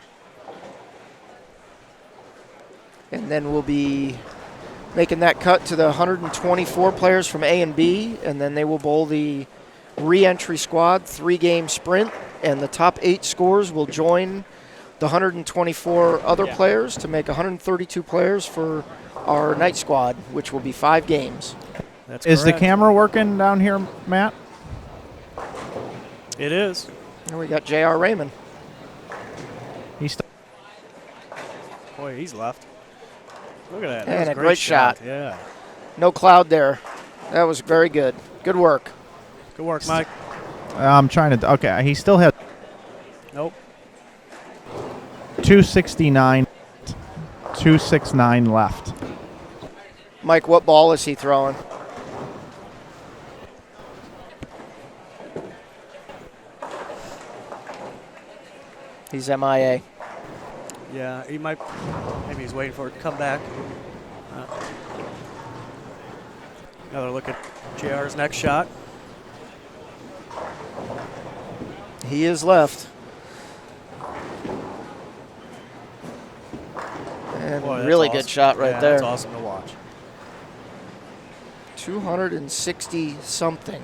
And then we'll be making that cut to the 124 players from A and B, and then they will bowl the re-entry squad 3-game sprint, and the top 8 scores will join the 124 other players to make 132 players for our night squad, which will be 5 games. That's Is the correct. camera working down here, Matt? It is. And we got J.R. Raymond. Boy, he's left. Look at that. That And was a great shot. Yeah. No cloud there. That was very good. Good work. Good work, Mike. I'm trying to. Okay, he still has Nope. 269, 269 left. Mike, what ball is he throwing? He's MIA. Yeah, he might. Maybe he's waiting for it to come back. Another look at JR's next shot. He is left. And Boy, that's really awesome. good shot right Yeah, there. That's awesome to watch. 260 something.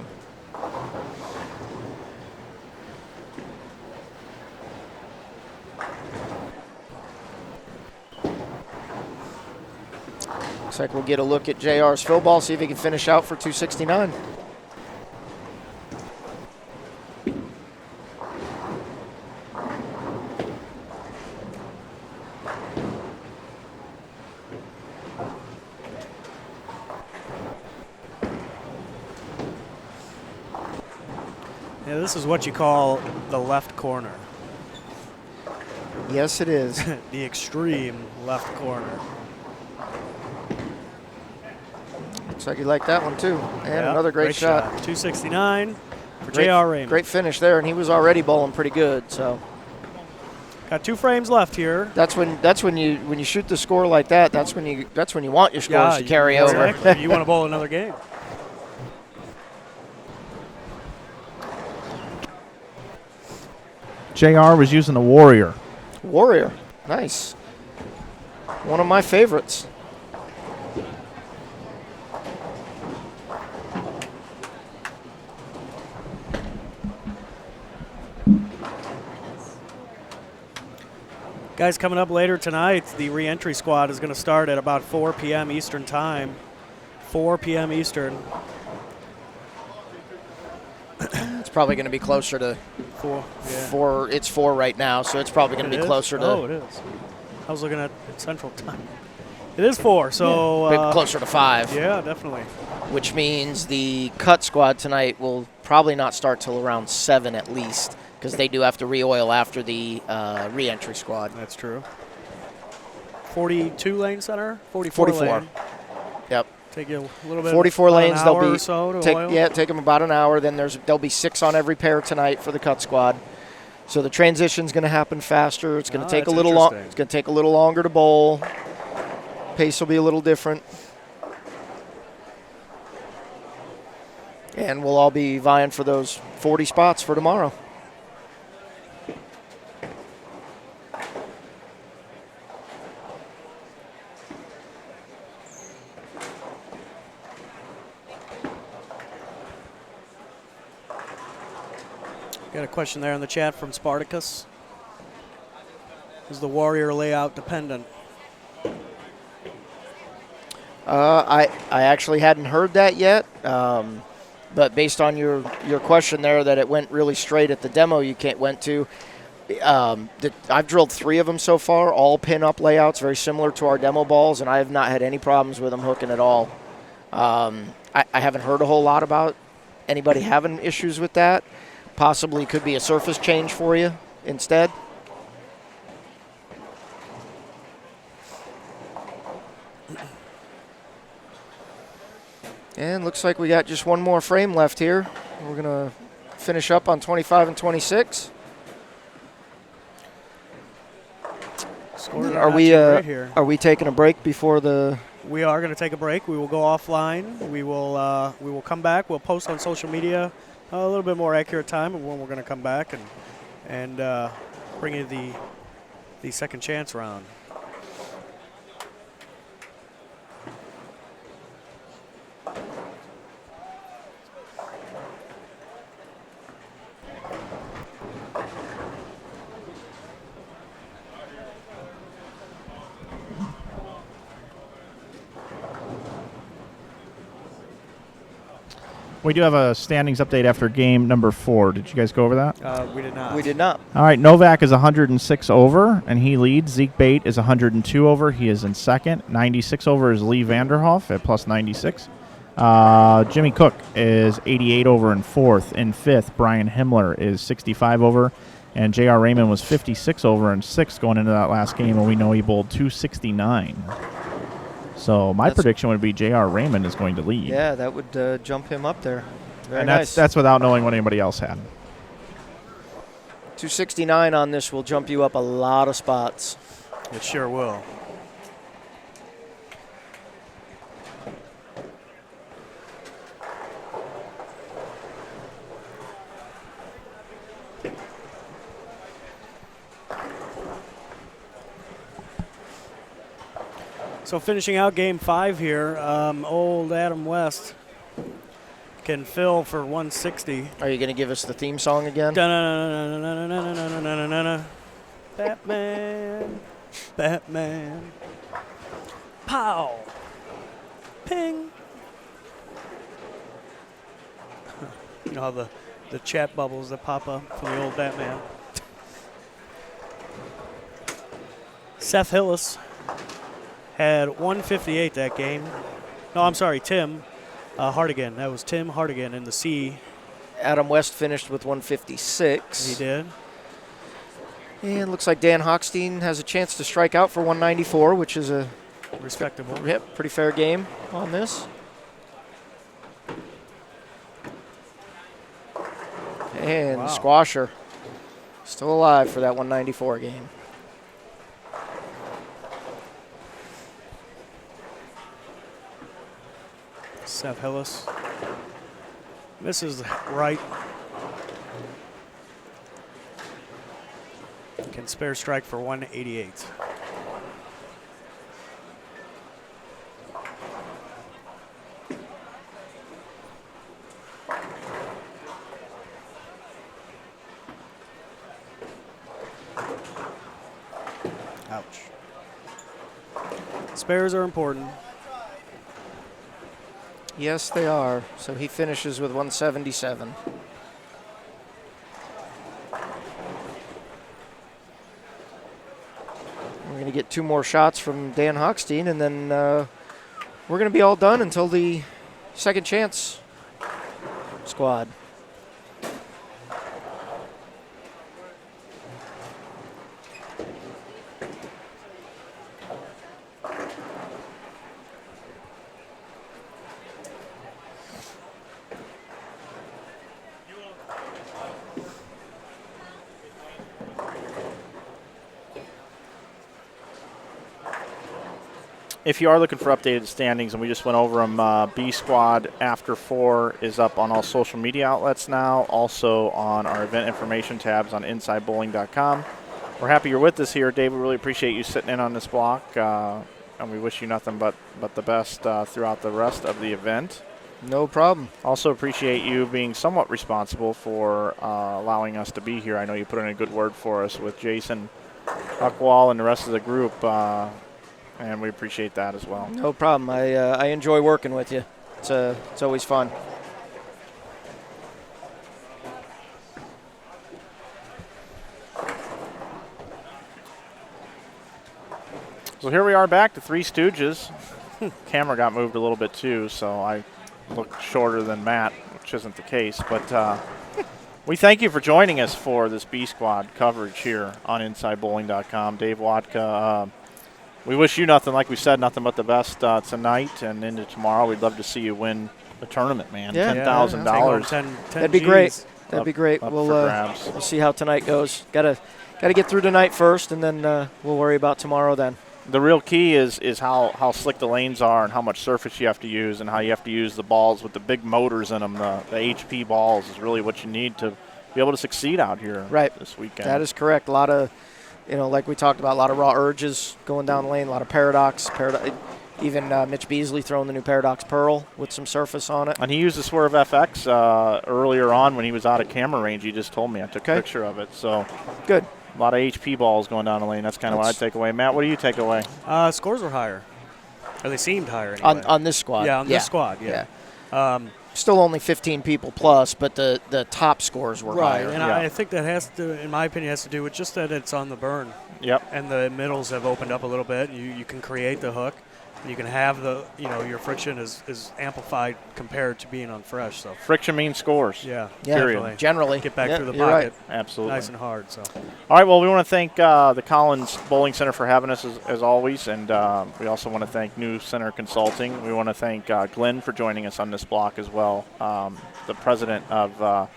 Looks like we'll get a look at JR's fill ball, see if he can finish out for 269. Yeah, this is what you call the left corner. Yes, it is. The extreme left corner. Looks like you like that one too. And Yeah, another great shot. 269 for Great- J.R. Raymond. Great finish there, and he was already bowling pretty good. So Got 2 frames left here. that's when you shoot the score like that. That's when you want your scores to carry over. Exactly. You want to bowl another game. JR was using the Warrior. Warrior, nice. One of my favorites. Guys, coming up later tonight, the re-entry squad is going to start at about 4 p.m. Eastern time. 4 p.m. Eastern. It's probably going to be closer to 4. Yeah. 4. It's 4 right now, so it's probably going to It be is? closer to Oh, it is. I was looking at Central Time. It is 4, so bit closer to 5. yeah, definitely. Which means the cut squad tonight will probably not start till around 7 at least, because they do have to re-oil after the re-entry squad. That's true. 42 lane center, 44 lane. Yep. Take you a little bit. 44 about lanes. An They'll hour be or so to oil. take them about an hour. Then there'll be 6 on every pair tonight for the cut squad. So the transition's going to happen faster. It's going to take a that's little long. interesting. It's going to take a little longer to bowl. Pace will be a little different. And we'll all be vying for those 40 spots for tomorrow. Got a question there in the chat from Spartacus. Is the Warrior layout dependent? I actually hadn't heard that yet, but based on your question there that it went really straight at the demo you went to, I've drilled 3 of them so far, all pin-up layouts, very similar to our demo balls, and I have not had any problems with them hooking at all. I haven't heard a whole lot about anybody having issues with that. Possibly could be a surface change for you instead. And looks like we got just one more frame left here. We're going to finish up on 25 and 26. Are we taking a break before the... We are going to take a break. We will go offline. We will come back. We'll post on social media a little bit more accurate time of when we're going to come back and bring you the second chance round. We do have a standings update after game number 4. Did you guys go over that? We did not. We did not. All right, Novak is 106 over, and he leads. Zeke Bate is 102 over. He is in second. 96 over is Lee Vanderhoff at plus 96. Jimmy Cook is 88 over in fourth. In fifth, Brian Himmler is 65 over. And J.R. Raymond was 56 over in sixth going into that last game, and we know he bowled 269. So my prediction would be J.R. Raymond is going to lead. Yeah, that would jump him up there. Very and nice. that's without knowing what anybody else had. 269 on this will jump you up a lot of spots. It sure will. So finishing out game 5 here, old Adam West can fill for 160. Are you going to give us the theme song again? Batman, Batman, pow, ping. You know how the chat bubbles that pop up from the old Batman. Seth Hillis had 158 that game. No, I'm sorry, Tim Hartigan. That was Tim Hartigan in the C. Adam West finished with 156. He did. And looks like Dan Hochstein has a chance to strike out for 194, which is a respectable. Yep, pretty fair game on this. And wow. Squasher still alive for that 194 game. Seth Hillis misses right. Can spare strike for 188. Ouch. Spares are important. Yes, they are. So he finishes with 177. We're going to get 2 more shots from Dan Hochstein, and then we're going to be all done until the second chance squad. If you are looking for updated standings, and we just went over them, B Squad after 4 is up on all social media outlets now, also on our event information tabs on InsideBowling.com. We're happy you're with us here, Dave. We really appreciate you sitting in on this block, and we wish you nothing but the best throughout the rest of the event. No problem. Also appreciate you being somewhat responsible for allowing us to be here. I know you put in a good word for us with Jason Uchwal and the rest of the group, and we appreciate that as well. No problem. I enjoy working with you. It's always fun. So here we are back to Three Stooges. Camera got moved a little bit too, so I looked shorter than Matt, which isn't the case. But we thank you for joining us for this B Squad coverage here on InsideBowling.com. Dave Wodka, we wish you nothing, like we said, nothing but the best tonight and into tomorrow. We'd love to see you win the tournament, man. Yeah. $10,000. That'd be great. That'd be great. Up We'll for grabs. we'll see how tonight goes. Gotta get through tonight first, and then we'll worry about tomorrow then. The real key is how slick the lanes are and how much surface you have to use and how you have to use the balls with the big motors in them. The HP balls is really what you need to be able to succeed out here this weekend. That is correct. A lot of, like we talked about, a lot of raw urges going down the lane, a lot of paradox. Even Mitch Beasley throwing the new Paradox Pearl with some surface on it. And he used the Swerve FX earlier on when he was out of camera range. He just told me. I took a picture of it. So good. A lot of HP balls going down the lane. That's kind of what I take away. Matt, what do you take away? Scores were higher. Or they seemed higher anyway. On this squad. Yeah, on this squad, yeah. Still only 15 people plus, but the top scores were higher. Right, and I think that has to, in my opinion, has to do with just that it's on the burn. Yep. And the middles have opened up a little bit. You can create the hook. You can have your friction is amplified compared to being on fresh. So friction means scores. Yeah. Period. Generally. Get back through the you're pocket. Right. Absolutely. Nice and hard. So. All right. Well, we want to thank the Collins Bowling Center for having us as always, and we also want to thank New Center Consulting. We want to thank Glenn for joining us on this block as well, the president of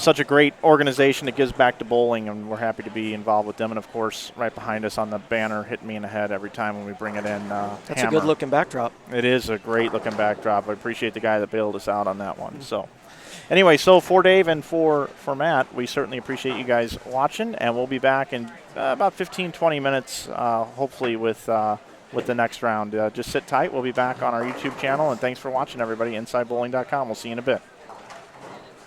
such a great organization that gives back to bowling, and we're happy to be involved with them. And, of course, right behind us on the banner, hitting me in the head every time when we bring it in. That's Hammer. a good-looking backdrop. It is a great-looking backdrop. I appreciate the guy that bailed us out on that one. So, anyway, so for Dave and for Matt, we certainly appreciate you guys watching, and we'll be back in about 15, 20 minutes, hopefully with the next round. Just sit tight. We'll be back on our YouTube channel, and thanks for watching, everybody. InsideBowling.com. We'll see you in a bit.